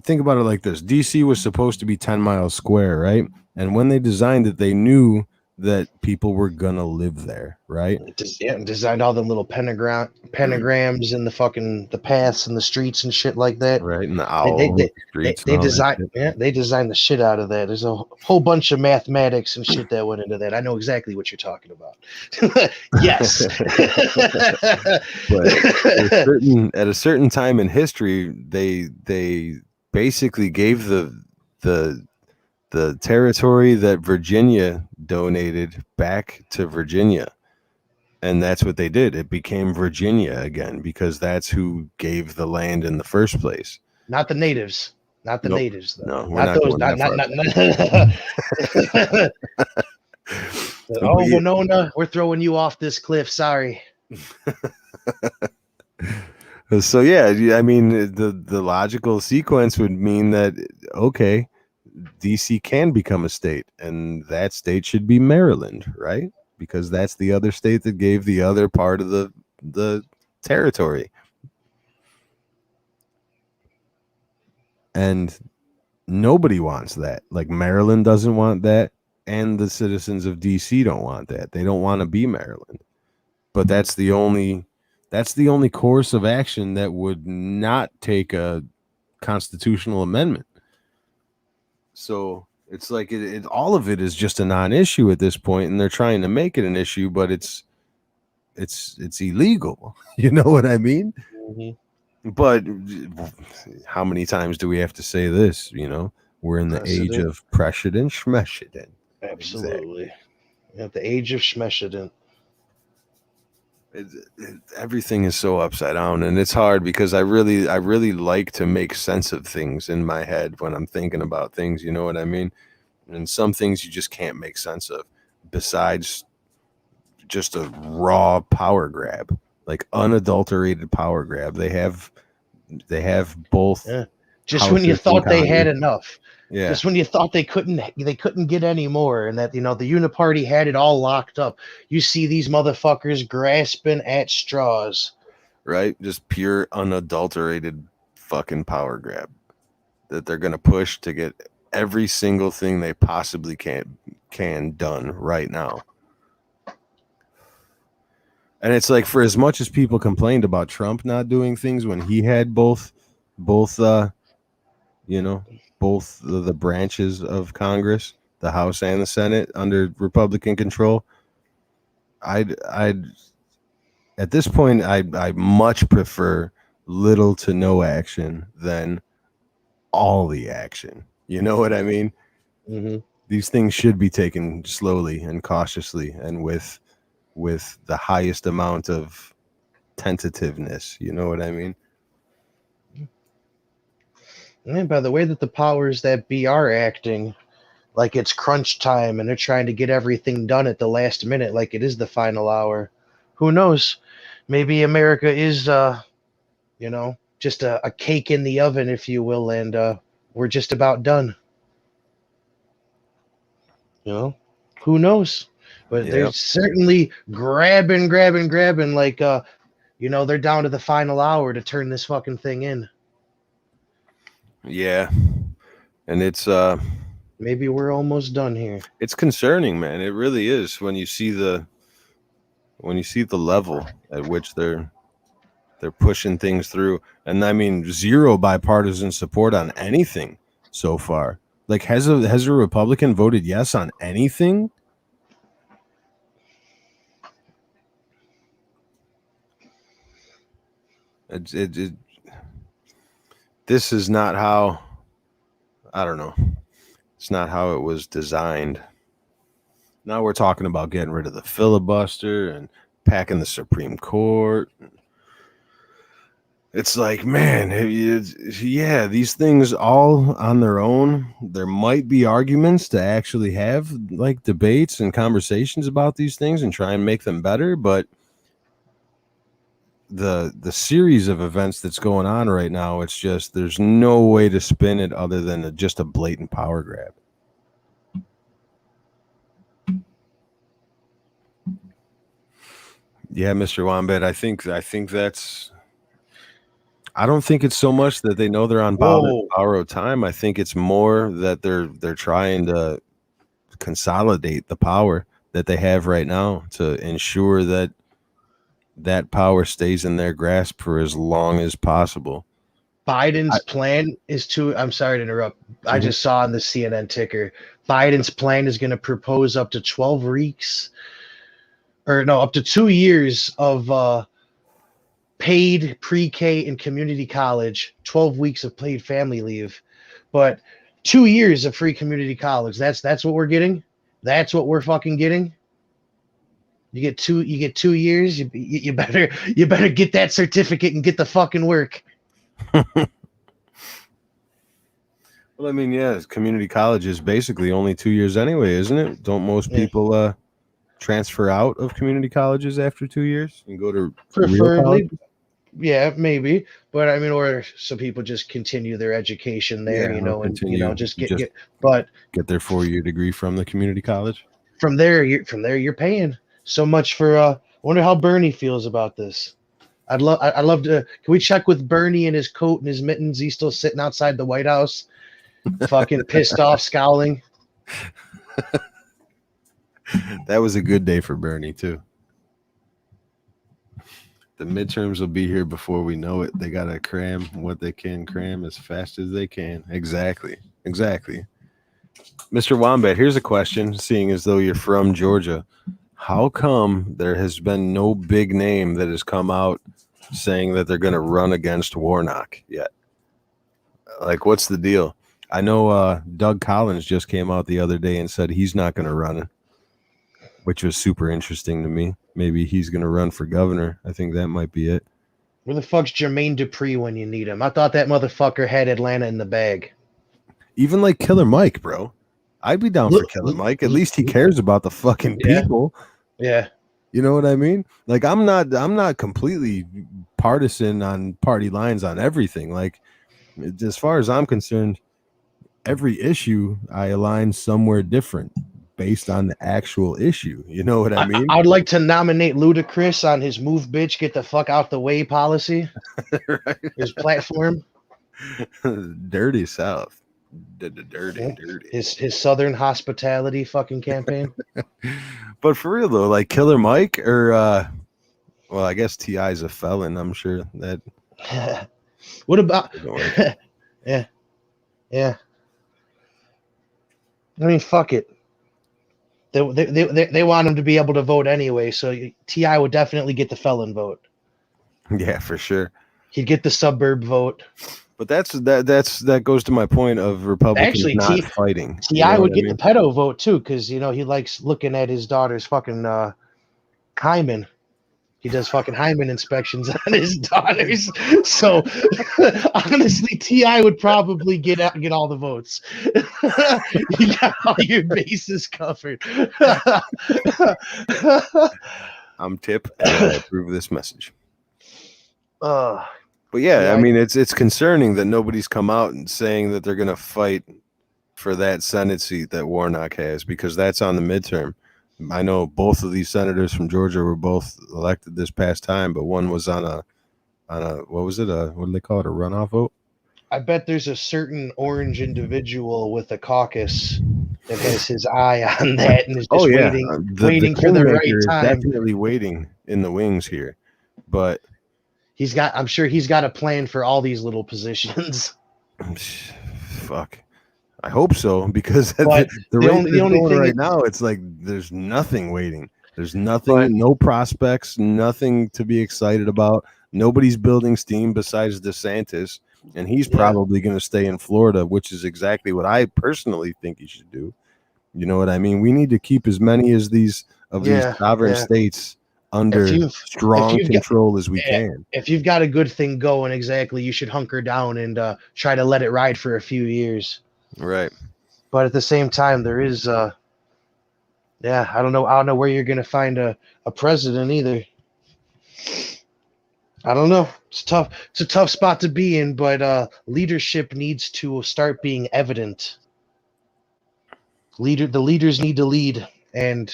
think about it like this. DC was supposed to be 10 miles square, right? And when they designed it, they knew that people were gonna live there, right? And designed all the little pentagrams and the paths and the streets and shit like that. Right, and the owl streets. They designed the shit out of that. There's a whole bunch of mathematics and shit that went into that. I know exactly what you're talking about. Yes. But at a certain time in history, they basically gave the territory that Virginia donated back to Virginia. And that's what they did. It became Virginia again because that's who gave the land in the first place. Not the natives. Not the natives, though. No, we're not those. Oh, Winona, we're throwing you off this cliff. Sorry. So yeah, I mean, the logical sequence would mean that, okay, DC can become a state, and that state should be Maryland, right? Because that's the other state that gave the other part of the territory. And nobody wants that. Like, Maryland doesn't want that, and the citizens of DC don't want that. They don't want to be Maryland. But that's the only course of action that would not take a constitutional amendment. So it's like it all of it is just a non-issue at this point, and they're trying to make it an issue, but it's illegal. You know what I mean? Mm-hmm. But how many times do we have to say this? We're in the age of precedent, schmecedent. Absolutely. Exactly. The age of schmecedent. Everything is so upside down, and it's hard because I really like to make sense of things in my head when I'm thinking about things. You know what I mean? And some things you just can't make sense of, besides just a raw power grab, like unadulterated power grab. They have both. Yeah. Just when you thought they had enough. Yeah. Just when you thought they couldn't get any more, and that the uniparty had it all locked up, you see these motherfuckers grasping at straws. Right? Just pure unadulterated fucking power grab that they're gonna push to get every single thing they possibly can done right now. And it's like, for as much as people complained about Trump not doing things when he had both you know, both the branches of Congress, the House and the Senate under Republican control, I'd at this point I much prefer little to no action than all the action. You know what I mean? Mm-hmm. These things should be taken slowly and cautiously and with the highest amount of tentativeness. You know what I mean? And by the way that the powers that be are acting like it's crunch time and they're trying to get everything done at the last minute, like it is the final hour. Who knows? Maybe America is, just a cake in the oven, if you will, and we're just about done. You know, who knows? But they're Yeah. certainly grabbing, like, they're down to the final hour to turn this fucking thing in. Yeah. And Maybe we're almost done here. it's concerning, man. It really is when you see the level at which they're pushing things through. And I mean, zero bipartisan support on anything so far. Like, has a Republican voted yes on anything? It this is not how, I don't know. It's not how it was designed. Now we're talking about getting rid of the filibuster and packing the Supreme Court. It's like, man, yeah, these things all on their own, there might be arguments to actually have like debates and conversations about these things and try and make them better, but the series of events that's going on right now, it's just there's no way to spin it other than just a blatant power grab. Yeah, Mr. Wombat, I think that's, I don't think it's so much that they know they're on borrowed time. I think it's more that they're trying to consolidate the power that they have right now to ensure that that power stays in their grasp for as long as possible. Biden's plan is to, I'm sorry to interrupt. I Mhm. just saw on the CNN ticker, Biden's plan is going to propose up to 12 weeks, or no, up to 2 years of paid pre-K and community college, 12 weeks of paid family leave, but 2 years of free community college. That's what we're getting. That's what we're fucking getting. You get 2 years. You better get that certificate and get the fucking work. Well, I mean, yeah, community college is basically only 2 years anyway, isn't it? Don't most Yeah. people transfer out of community colleges after 2 years and go to real college? Preferably, yeah, maybe, but I mean, or some people just continue their education there, Yeah, or and continue just just get. But get their 4-year degree from the community college. from there, you're paying so much for. I wonder how Bernie feels about this. I'd love to. Can we check with Bernie in his coat and his mittens? He's still sitting outside the White House, fucking pissed off, scowling. That was a good day for Bernie too. The midterms will be here before we know it. They gotta cram what they can cram as fast as they can. Exactly. Mr. Wombat, here's a question, seeing as though you're from Georgia. How come there has been no big name that has come out saying that they're going to run against Warnock yet? Like, what's the deal? I know Doug Collins just came out the other day and said he's not going to run, which was super interesting to me. Maybe he's going to run for governor. I think that might be it. Where the fuck's Jermaine Dupri when you need him? I thought that motherfucker had Atlanta in the bag. Even like Killer Mike, bro. I'd be down for Killer Mike. At least he cares about the fucking people. Yeah. You know what I mean? Like, I'm not completely partisan on party lines on everything. Like, as far as I'm concerned, every issue I align somewhere different based on the actual issue. You know what I mean? I'd like to nominate Ludacris on his "Move, Bitch, Get the Fuck Out the Way" policy. Right? His platform. Dirty South. Dirty. His Southern hospitality fucking campaign. But for real though, like Killer Mike or Well, I guess T.I. is a felon. I'm sure that. What about? Yeah, yeah. I mean, fuck it. They want him to be able to vote anyway, so T.I. would definitely get the felon vote. Yeah, for sure. He'd get the suburb vote. But that goes to my point of Republicans Actually, not fighting. T.I. would get the pedo vote too, because he likes looking at his daughter's fucking hymen. He does fucking hymen inspections on his daughters. So honestly, T.I. would probably get all the votes. You got all your bases covered. I'm Tip, and I approve this message. But yeah, I mean, it's concerning that nobody's come out and saying that they're going to fight for that Senate seat that Warnock has, because that's on the midterm. I know both of these senators from Georgia were both elected this past time, but one was on a what was it? What do they call it? A runoff vote? I bet there's a certain orange individual with a caucus that has his eye on that and is just waiting for the right time. Definitely waiting in the wings here, but I'm sure he's got a plan for all these little positions. Fuck. I hope so, because the only thing right now, it's like there's nothing waiting. There's nothing, no prospects, nothing to be excited about. Nobody's building steam besides DeSantis, and he's probably going to stay in Florida, which is exactly what I personally think he should do. You know what I mean? We need to keep as many as these sovereign states under strong control as we can. If you've got a good thing going, you should hunker down and try to let it ride for a few years. Right. But at the same time, there is I don't know where you're gonna find a president either. I don't know. It's tough. It's a tough spot to be in, but leadership needs to start being evident. The leaders need to lead, and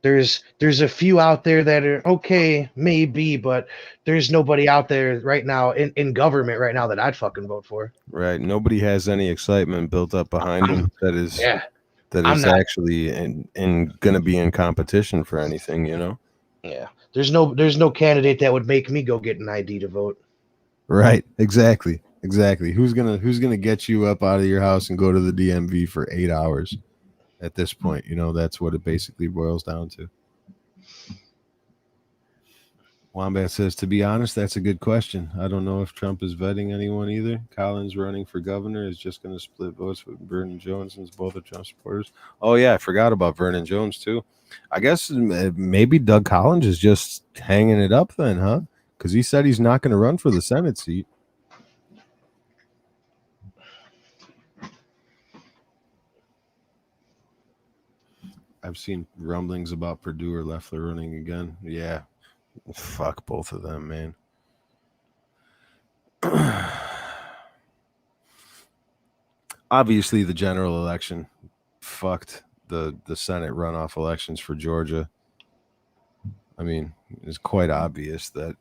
there's a few out there that are okay, maybe, but there's nobody out there right now in government right now that I'd fucking vote for. Right. Nobody has any excitement built up behind them that is actually in going to be in competition for anything, you know? Yeah. There's no candidate that would make me go get an ID to vote. Right. Exactly. Who's gonna get you up out of your house and go to the DMV for 8 hours? At this point, you know, that's what it basically boils down to. Wombat says, to be honest, that's a good question. I don't know if Trump is vetting anyone either. Collins running for governor is just going to split votes with Vernon Jones, since both are Trump supporters. Oh, yeah, I forgot about Vernon Jones, too. I guess maybe Doug Collins is just hanging it up then, huh? Because he said he's not going to run for the Senate seat. I've seen rumblings about Perdue or Loeffler running again. Yeah. Fuck both of them, man. Obviously, the general election fucked the Senate runoff elections for Georgia. I mean, it's quite obvious that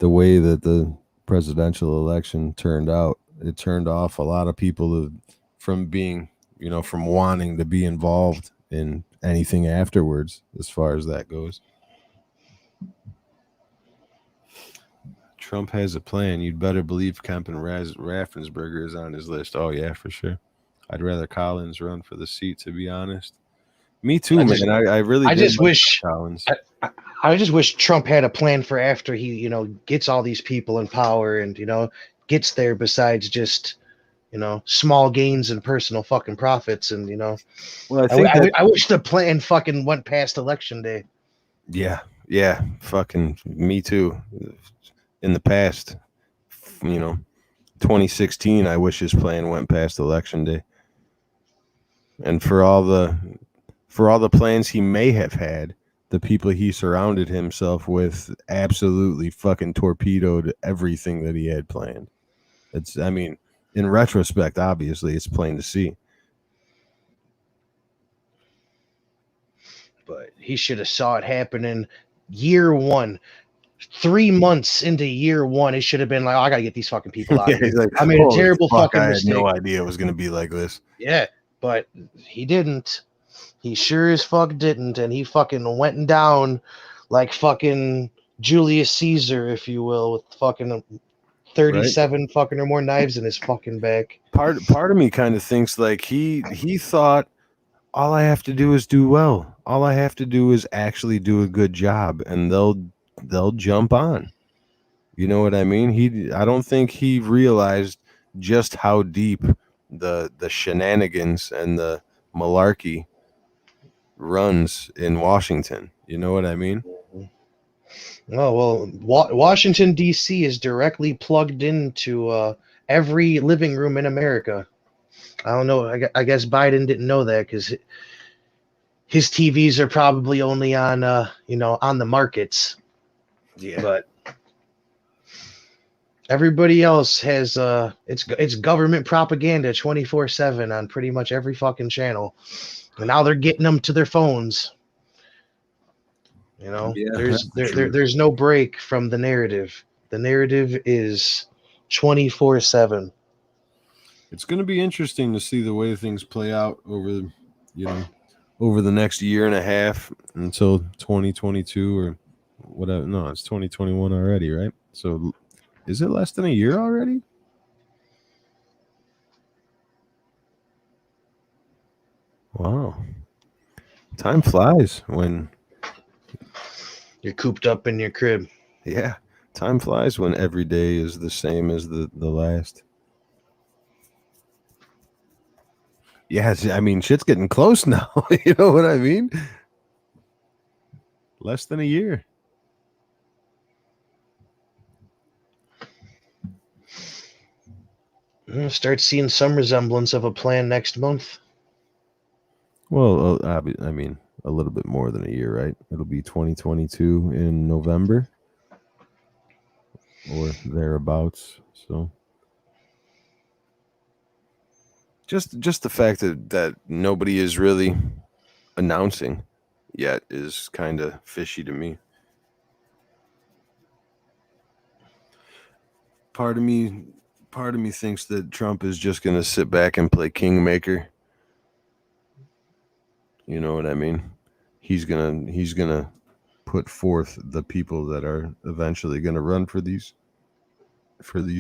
the way that the presidential election turned out, it turned off a lot of people from being, you know, from wanting to be involved in anything afterwards, as far as that goes. Trump has a plan. You'd better believe Kemp and Raffensperger is on his list. Oh, yeah, for sure. I'd rather Collins run for the seat, to be honest. Me too, man. I just wish Collins. I just wish Trump had a plan for after he, you know, gets all these people in power and, you know, gets there, besides just, you know, small gains and personal fucking profits. And, you know, well, I wish the plan fucking went past election day. Yeah. Fucking me too. In the past, you know, 2016, I wish his plan went past election day. And for all the plans he may have had, the people he surrounded himself with absolutely fucking torpedoed everything that he had planned. I mean, in retrospect, obviously, it's plain to see. But he should have saw it happen in year one. 3 months into year one, it should have been like, oh, I gotta get these fucking people out of here. Like, I made a terrible fucking mistake. I had no idea it was gonna be like this. Yeah, but he didn't. He sure as fuck didn't, and he fucking went down like fucking Julius Caesar, if you will, with fucking 37 right. fucking or more knives in his fucking back. Part of me kind of thinks like he thought all I have to do is do well. All I have to do is actually do a good job, and they'll jump on. You know what I mean? I don't think he realized just how deep the shenanigans and the malarkey runs in Washington. You know what I mean? Oh well, Washington D.C. is directly plugged into every living room in America. I don't know. I guess Biden didn't know that because his TVs are probably only on on the markets. Yeah. But everybody else has it's government propaganda 24/7 on pretty much every fucking channel. And now they're getting them to their phones. You know, Yeah, that's there's the truth. there's no break from the narrative. The narrative is 24/7. It's going to be interesting to see the way things play out over the next year and a half until 2022 or whatever. No, it's 2021 already, right? So is it less than a year already? Wow. Time flies when You're cooped up in your crib. yeah, time flies when every day is the same as the last. Yeah, I mean shit's getting close now. You know what I mean? Less than a year. Start seeing some resemblance of a plan next month. Well, I mean, a little bit more than a year, right? It'll be 2022 in November or thereabouts. So just the fact that nobody is really announcing yet is kind of fishy to me. Part of me part of me thinks that Trump is just going to sit back and play kingmaker. You know what I mean? He's going to put forth the people that are eventually going to run for these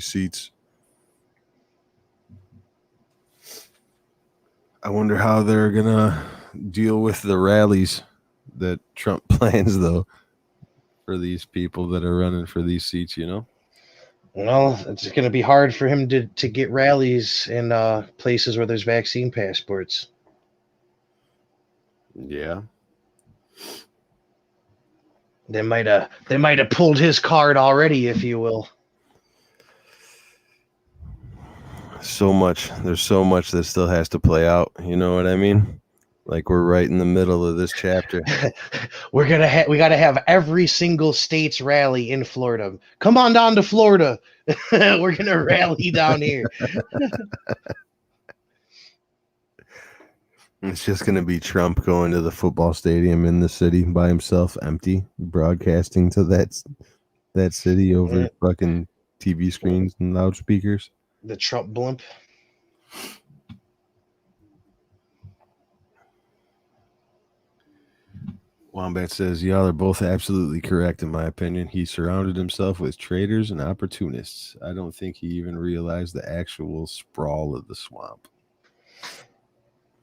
seats. I wonder how they're gonna deal with the rallies that Trump plans, though, for these people that are running for these seats. You know? Well, it's going to be hard for him to get rallies in places where there's vaccine passports. Yeah. They might have pulled his card already, if you will. So much. There's so much that still has to play out. You know what I mean? Like we're right in the middle of this chapter. We gotta have every single state's rally in Florida. Come on down to Florida. We're gonna rally down here. It's just gonna be Trump going to the football stadium in the city by himself, empty, broadcasting to that city over fucking TV screens and loudspeakers. The Trump blimp. Wombat says, y'all are both absolutely correct in my opinion. He surrounded himself with traitors and opportunists. I don't think he even realized the actual sprawl of the swamp.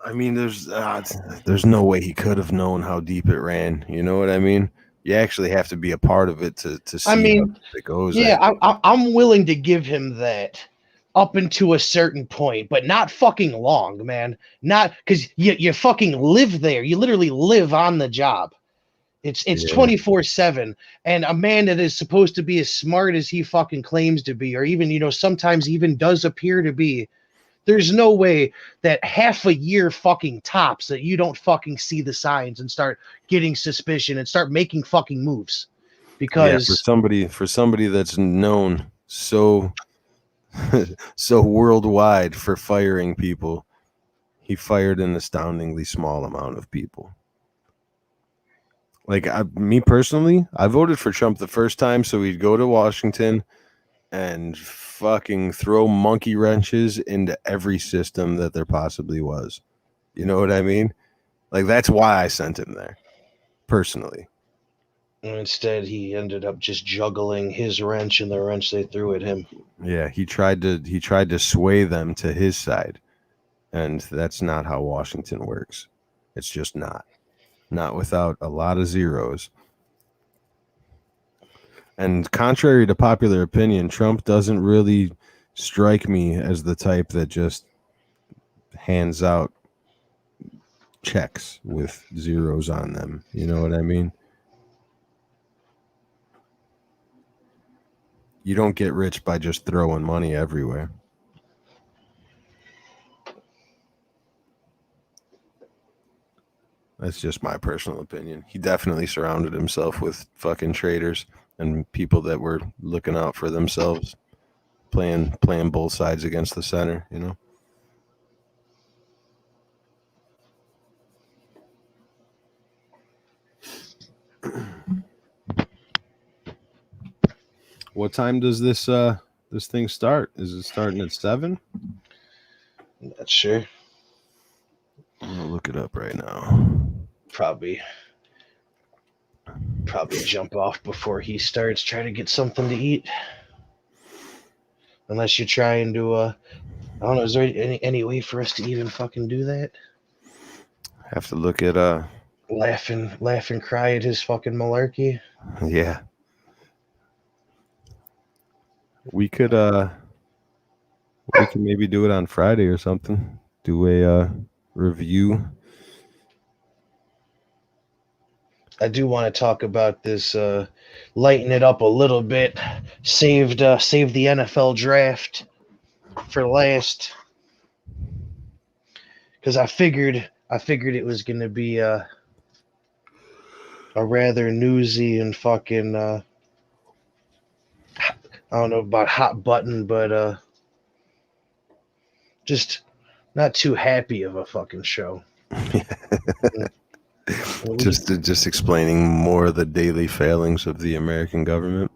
I mean, there's no way he could have known how deep it ran. You know what I mean? You actually have to be a part of it to see I how mean, deep it goes. yeah, I'm willing to give him that up until a certain point, but not fucking long, man. Not because you fucking live there. You literally live on the job. It's Yeah. 24/7, and a man that is supposed to be as smart as he fucking claims to be, or even sometimes even does appear to be. There's no way that half a year fucking tops that you don't fucking see the signs and start getting suspicion and start making fucking moves. Yeah, Because for somebody that's known so so worldwide for firing people, he fired an astoundingly small amount of people. Like me personally, I voted for Trump the first time so he'd go to Washington and fucking throw monkey wrenches into every system that there possibly was. You know what I mean? Like that's why I sent him there, personally. And instead, he ended up just juggling his wrench and the wrench they threw at him. Yeah, he tried to sway them to his side, and that's not how Washington works. It's just not without a lot of zeros. And contrary to popular opinion, Trump doesn't really strike me as the type that just hands out checks with zeros on them. You know what I mean? You don't get rich by just throwing money everywhere. That's just my personal opinion. He definitely surrounded himself with fucking traitors and people that were looking out for themselves, playing both sides against the center, you know? What time does this thing start? Is it starting at 7? Not sure. I'm gonna look it up right now. Probably jump off before he starts. Try to get something to eat. Unless you're trying to, I don't know. Is there any way for us to even fucking do that? Have to look at laugh and cry at his fucking malarkey. Yeah. We could maybe do it on Friday or something. Do a review. I do want to talk about this, lighten it up a little bit. Saved the NFL draft for last, because I figured it was gonna be a rather newsy and fucking I don't know about hot button, but just not too happy of a fucking show. just explaining more of the daily failings of the American government.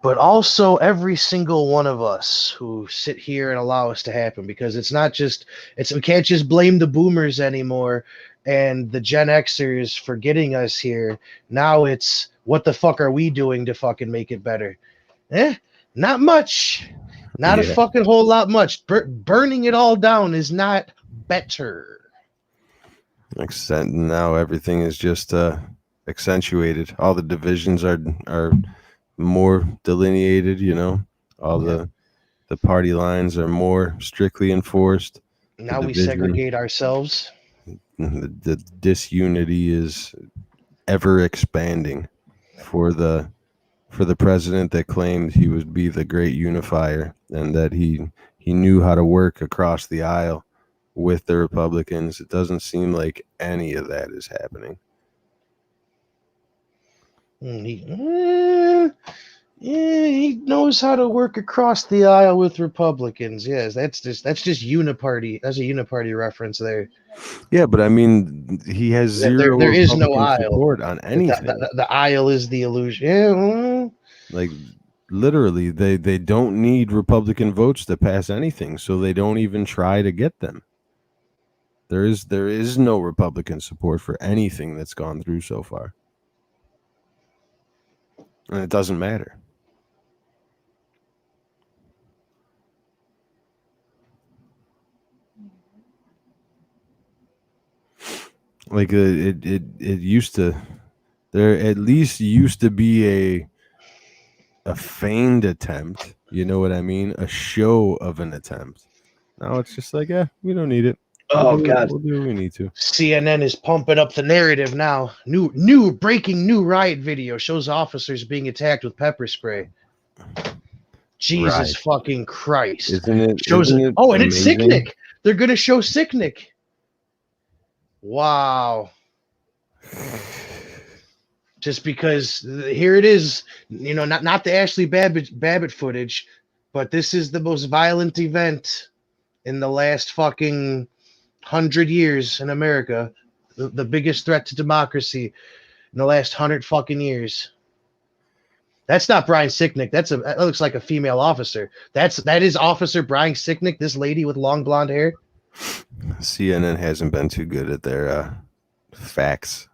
But also every single one of us who sit here and allow us to happen, because we can't just blame the boomers anymore and the Gen Xers for getting us here. Now it's, what the fuck are we doing to fucking make it better? Not much. Not a fucking whole lot much. Burning it all down is not better. Now everything is just accentuated. All the divisions are more delineated, you know. All the party lines are more strictly enforced. Now we segregate ourselves. The disunity is ever expanding for the president that claimed he would be the great unifier and that he knew how to work across the aisle with the Republicans. It doesn't seem like any of that is happening. He knows how to work across the aisle with Republicans. Yes, that's just uniparty. That's a uniparty reference there. Yeah, but I mean, he has zero. There is no aisle support on anything. The aisle is the illusion. Yeah. Like literally, they don't need Republican votes to pass anything, so they don't even try to get them. There is no Republican support for anything that's gone through so far, and it doesn't matter. Like it used to, there at least used to be a feigned attempt. You know what I mean? A show of an attempt. Now it's just like, we don't need it. God, we'll do what we need to. CNN is pumping up the narrative now. New breaking riot video shows officers being attacked with pepper spray. Jesus fucking Christ! Isn't it? And it's Sicknick. They're gonna show Sicknick. Wow. Just because here it is, you know, not the Ashley Babbitt footage, but this is the most violent event in the last fucking 100 years in America. The biggest threat to democracy in the last 100 fucking years. That's not Brian Sicknick. That looks like a female officer. That is Officer Brian Sicknick, this lady with long blonde hair. CNN hasn't been too good at their facts.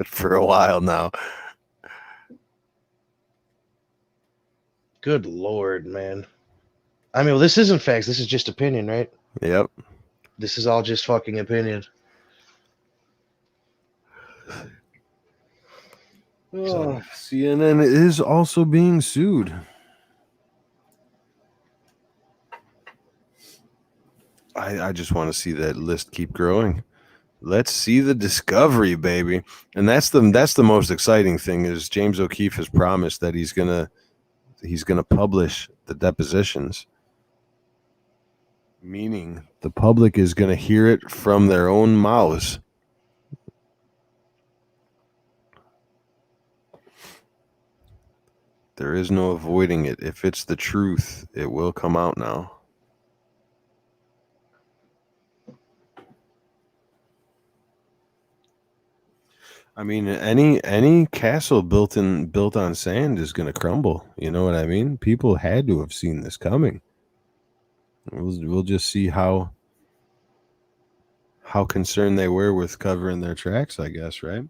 for a while now. Good Lord, man. I mean, well, this isn't facts. This is just opinion, right? Yep. This is all just fucking opinion. Oh, CNN is also being sued. I just want to see that list keep growing. Let's see the discovery, baby. And that's the most exciting thing is James O'Keefe has promised that he's gonna publish the depositions. Meaning the public is gonna hear it from their own mouths. There is no avoiding it. If it's the truth, it will come out now. I mean, any castle built on sand is going to crumble. You know what I mean? People had to have seen this coming. We'll just see how concerned they were with covering their tracks, I guess, right?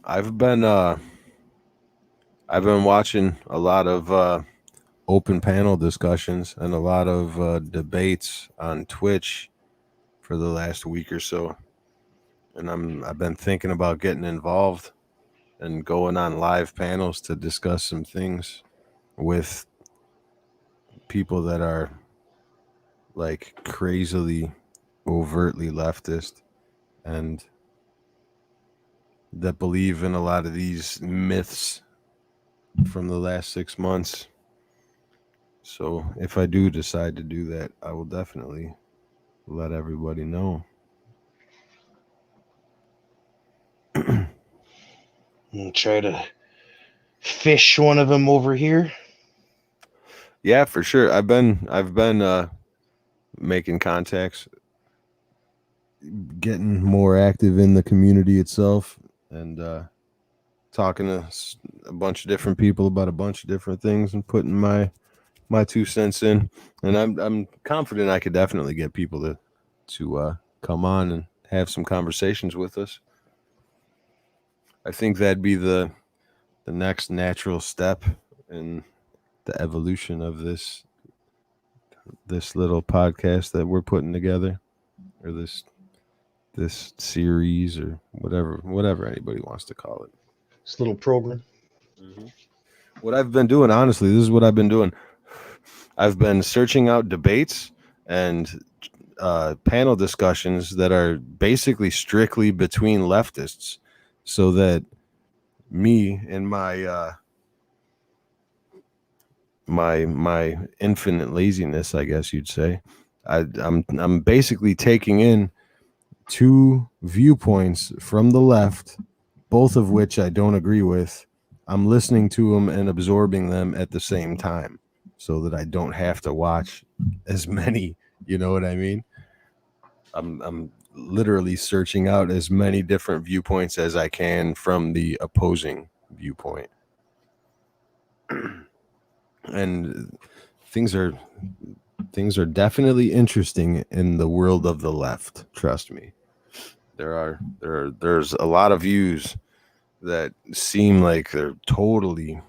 I've been watching a lot of open panel discussions and a lot of debates on Twitch for the last week or so, and I've been thinking about getting involved and going on live panels to discuss some things with people that are like crazily overtly leftist and that believe in a lot of these myths from the last 6 months. So if I do decide to do that, I will definitely let everybody know. And try to fish one of them over here. Yeah, for sure. I've been making contacts, getting more active in the community itself, and talking to a bunch of different people about a bunch of different things and putting my 2 cents in. And I'm confident I could definitely get people to come on and have some conversations with us. I think that'd be the next natural step in the evolution of this little podcast that we're putting together, or this series, or whatever anybody wants to call it. This little program. Mm-hmm. What I've been doing, honestly, this is what I've been doing. I've been searching out debates and panel discussions that are basically strictly between leftists, so that me and my my infinite laziness, I guess you'd say, I'm basically taking in 2 viewpoints from the left, both of which I don't agree with. I'm listening to them and absorbing them at the same time, so that I don't have to watch as many. You know what I mean? I'm literally searching out as many different viewpoints as I can from the opposing viewpoint. And things are definitely interesting in the world of the left. Trust me. There's a lot of views that seem like they're totally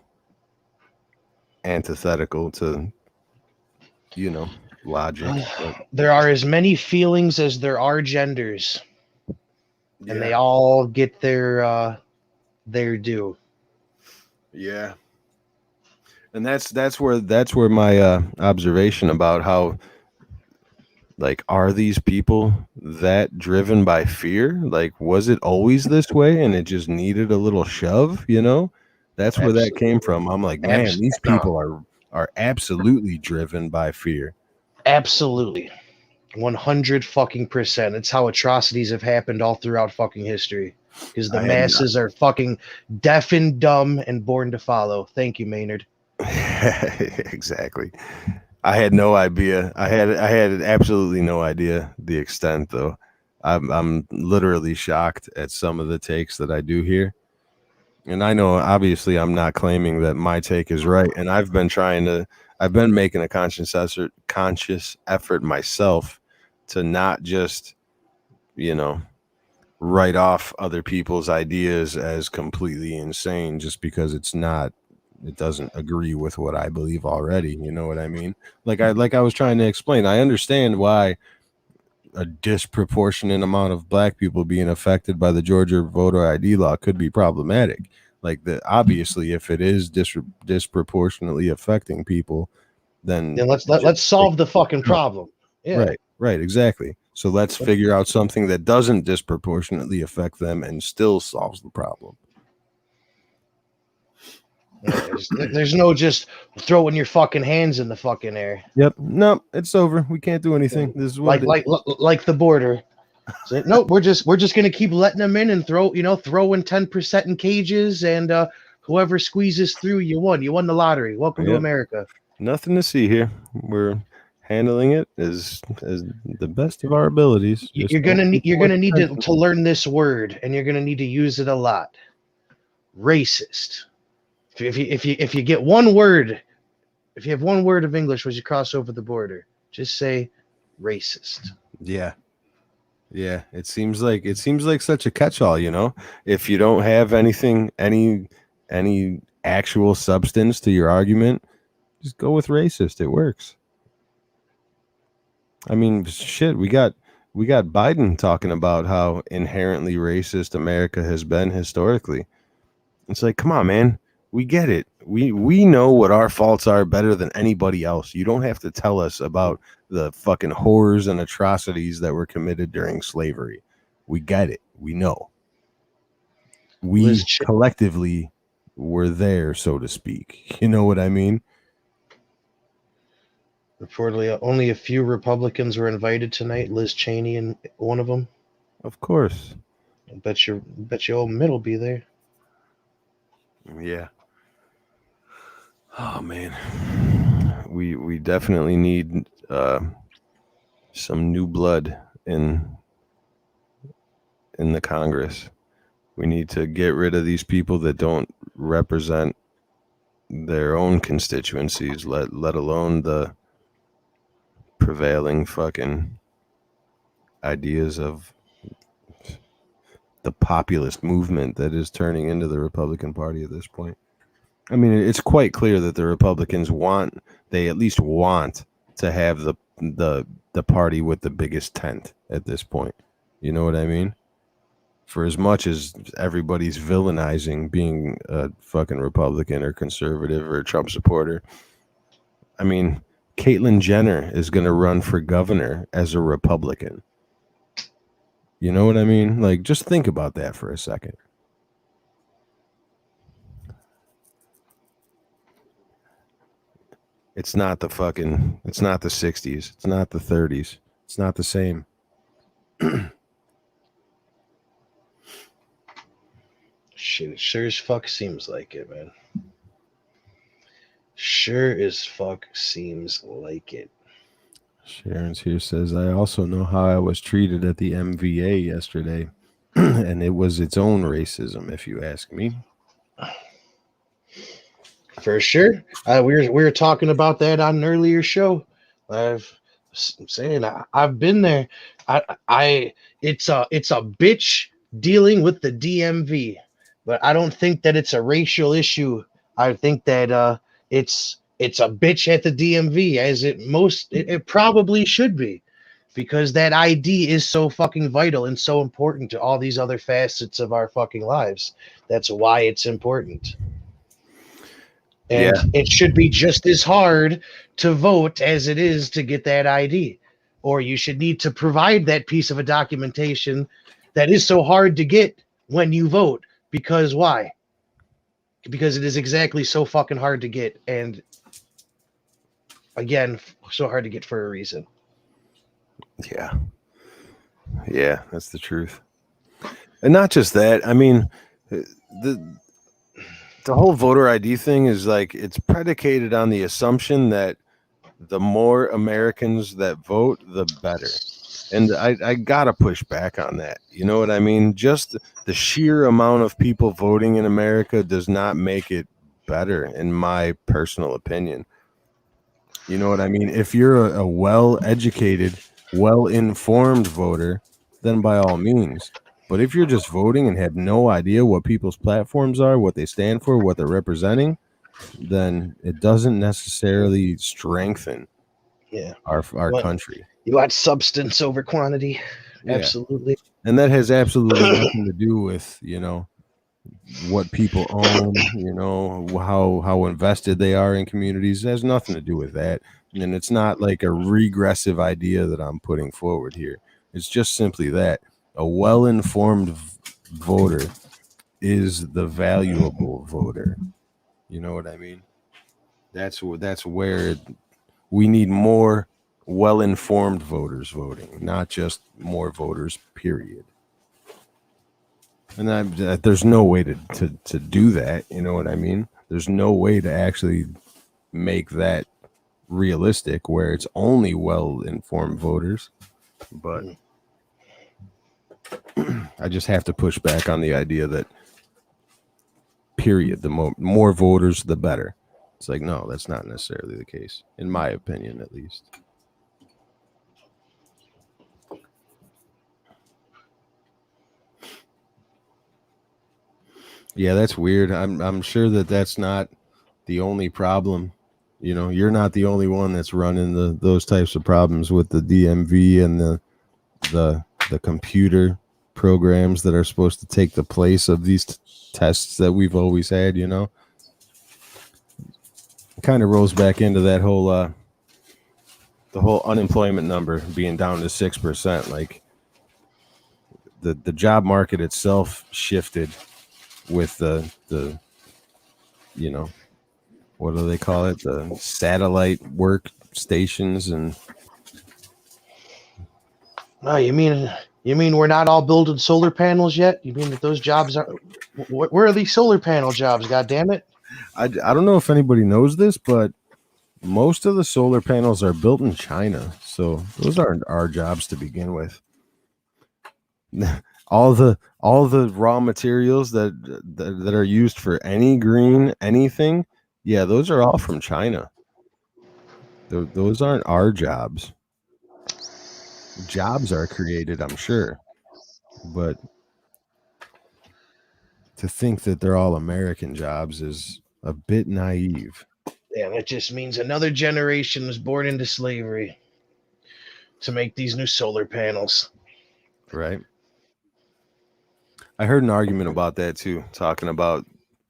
antithetical to, logic. But There are as many feelings as there are genders, and they all get their due. Yeah. And that's where my observation about how, like, are these people that driven by fear? Like, was it always this way and it just needed a little shove, That's where that came from. I'm like, man, these people are absolutely driven by fear. Absolutely. 100%. It's how atrocities have happened all throughout fucking history. Because the masses are fucking deaf and dumb and born to follow. Thank you, Maynard. Exactly. I had no idea. I had absolutely no idea the extent, though. I'm literally shocked at some of the takes that I do hear. And I know, obviously, I'm not claiming that my take is right, and I've been making a conscious effort myself to not just, you know, write off other people's ideas as completely insane just because it doesn't agree with what I believe already. You know what I mean? Like I was trying to explain, I understand why a disproportionate amount of black people being affected by the Georgia voter ID law could be problematic. Like the obviously, if it is disproportionately affecting people, then Then just let's take solve the fucking it out. problem. Yeah. Right, exactly. So let's figure out something that doesn't disproportionately affect them and still solves the problem. There's no just throwing your fucking hands in the fucking air. Yep. No, it's over. We can't do anything. This is what Like it is. like the border. So, no, we're just gonna keep letting them in and throwing 10% in cages, and whoever squeezes through, you won. You won the lottery. Welcome to Yep. America. Nothing to see here. We're handling it as the best of our abilities. Just don't pay You're too much gonna need attention. to learn this word, and you're gonna need to use it a lot. Racist. If you get one word, if you have one word of English as you cross over the border, just say racist. Yeah. Yeah. It seems like such a catch-all, you know. If you don't have any actual substance to your argument, just go with racist. It works. I mean, shit, we got Biden talking about how inherently racist America has been historically. It's like, come on, man. We get it. We know what our faults are better than anybody else. You don't have to tell us about the fucking horrors and atrocities that were committed during slavery. We get it. We know. We collectively were there, so to speak. You know what I mean? Reportedly, only a few Republicans were invited tonight. Liz Cheney and one of them. Of course. I bet you old Mitt will be there. Yeah. Oh man. We definitely need some new blood in the Congress. We need to get rid of these people that don't represent their own constituencies, let alone the prevailing fucking ideas of the populist movement that is turning into the Republican Party at this point. I mean, it's quite clear that the Republicans they at least want to have the party with the biggest tent at this point. You know what I mean? For as much as everybody's villainizing being a fucking Republican or conservative or a Trump supporter, I mean, Caitlyn Jenner is going to run for governor as a Republican. You know what I mean? Like, just think about that for a second. It's not the 60s. It's not the 30s. It's not the same. Shit, it sure as fuck seems like it, man. Sure as fuck seems like it. Sharon's here says, I also know how I was treated at the MVA yesterday, and it was its own racism, if you ask me. For sure. We were talking about that on an earlier show. I'm saying I've been there. It's a bitch dealing with the DMV, but I don't think that it's a racial issue. I think that it's a bitch at the DMV, as it probably should be, because that ID is so fucking vital and so important to all these other facets of our fucking lives. That's why it's important. And it should be just as hard to vote as it is to get that ID. Or you should need to provide that piece of a documentation that is so hard to get when you vote. Because why? Because it is exactly so fucking hard to get. And again, so hard to get for a reason. Yeah. Yeah, that's the truth. And not just that. I mean, the whole voter ID thing is like, it's predicated on the assumption that the more Americans that vote, the better. And I gotta push back on that. You know what I mean? Just the sheer amount of people voting in America does not make it better, in my personal opinion. You know what I mean? If you're a well-educated, well-informed voter, then by all means. But if you're just voting and have no idea what people's platforms are, what they stand for, what they're representing, then it doesn't necessarily strengthen Yeah. our country. You want substance over quantity? Yeah. Absolutely. And that has absolutely nothing to do with, what people own, how invested they are in communities. It has nothing to do with that. And it's not like a regressive idea that I'm putting forward here. It's just simply that a well-informed voter is the valuable voter. You know what I mean? That's where we need more well-informed voters voting, not just more voters, period. And there's no way to do that. You know what I mean? There's no way to actually make that realistic where it's only well-informed voters. But I just have to push back on the idea that, period, the more voters, the better. It's like, no, that's not necessarily the case, in my opinion, at least. Yeah, that's weird. I'm sure that's not the only problem. You're not the only one that's running those types of problems with the DMV and the computer programs that are supposed to take the place of these tests that we've always had. It kind of rolls back into that whole the whole unemployment number being down to 6%. Like the job market itself shifted with the what do they call it? The satellite workstations. And No, you mean we're not all building solar panels yet? You mean that those jobs are? Where are these solar panel jobs? God damn it! I don't know if anybody knows this, but most of the solar panels are built in China, so those aren't our jobs to begin with. all the raw materials that are used for any green anything, yeah, those are all from China. Those aren't our jobs. Jobs are created, I'm sure, but to think that they're all American jobs is a bit naive. Yeah, that just means another generation was born into slavery to make these new solar panels. Right. I heard an argument about that too, talking about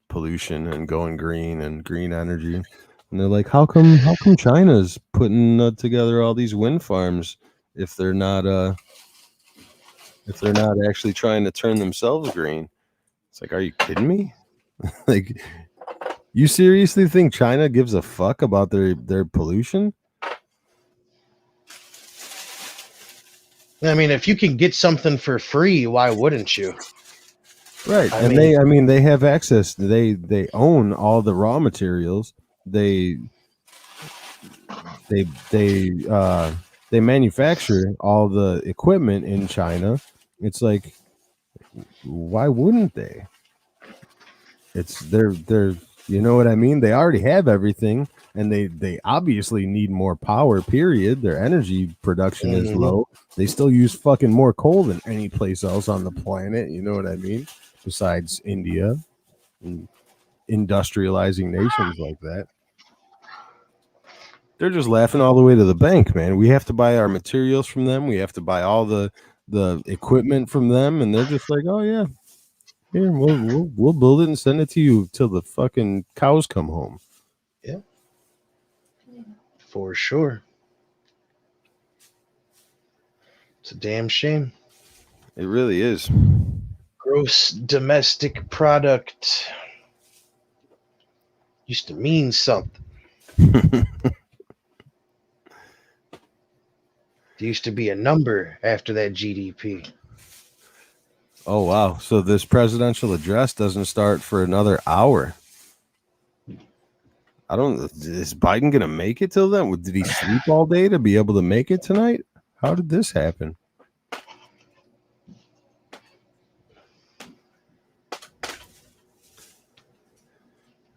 pollution and going green and green energy. And they're like, how come China's putting together all these wind farms if they're not actually trying to turn themselves green? It's like, are you kidding me? Like, you seriously think China gives a fuck about their pollution? I mean, if you can get something for free, why wouldn't you? Right. They have access. They own all the raw materials. They manufacture all the equipment in China. It's like, why wouldn't they? It's they're you know what I mean? They already have everything, and they obviously need more power, period. Their energy production is low. They still use fucking more coal than any place else on the planet, you know what I mean? Besides India and industrializing nations like that. They're just laughing all the way to the bank, man. We have to buy our materials from them. We have to buy all the equipment from them, and they're just like, oh yeah, here, we'll build it and send it to you till the fucking cows come home. Yeah, for sure. It's a damn shame. It really is. Gross domestic product used to mean something. There used to be a number after that GDP. Oh, wow. So this presidential address doesn't start for another hour. Is Biden going to make it till then? Did he sleep all day to be able to make it tonight? How did this happen?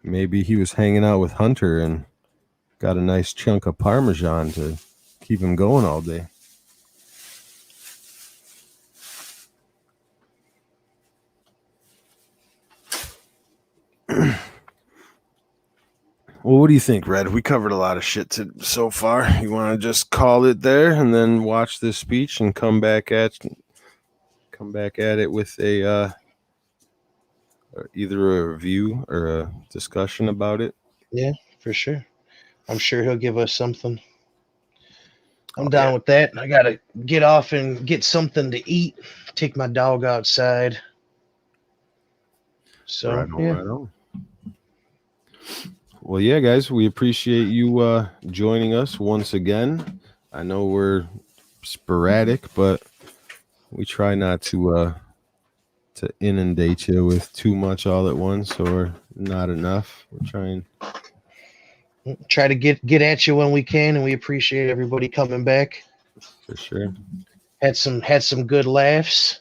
Maybe he was hanging out with Hunter and got a nice chunk of Parmesan to keep him going all day. Well, what do you think, Red? We covered a lot of shit so far. You want to just call it there and then watch this speech and come back at it with a either a review or a discussion about it? Yeah, for sure. I'm sure he'll give us something. I'm down with that. I gotta get off and get something to eat. Take my dog outside. So Right on, yeah. right on. Well, yeah, guys, we appreciate you joining us once again. I know we're sporadic, but we try not to inundate you with too much all at once or not enough. We're trying. Try to get at you when we can, and we appreciate everybody coming back. For sure. Had some good laughs.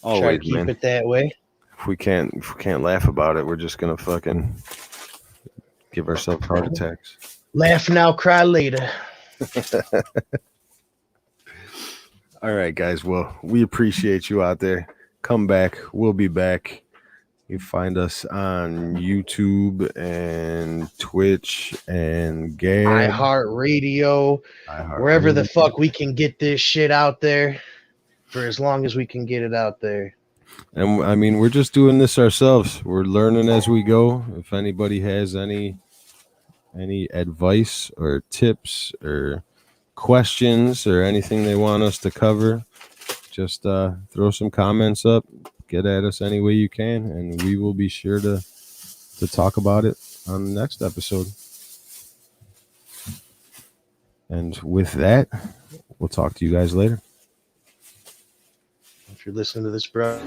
Always, try to keep man. it that way. If we can't laugh about it, we're just gonna fucking give ourselves heart attacks. Laugh now, cry later. All right, guys. Well, we appreciate you out there. Come back. We'll be back. You find us on YouTube and Twitch and Gab. iHeartRadio, wherever the fuck we can get this shit out there for as long as we can get it out there. And I mean, we're just doing this ourselves. We're learning as we go. If anybody has any advice or tips or questions or anything they want us to cover, just throw some comments up. Get at us any way you can, and we will be sure to talk about it on the next episode. And with that, we'll talk to you guys later. If you're listening to this, bro.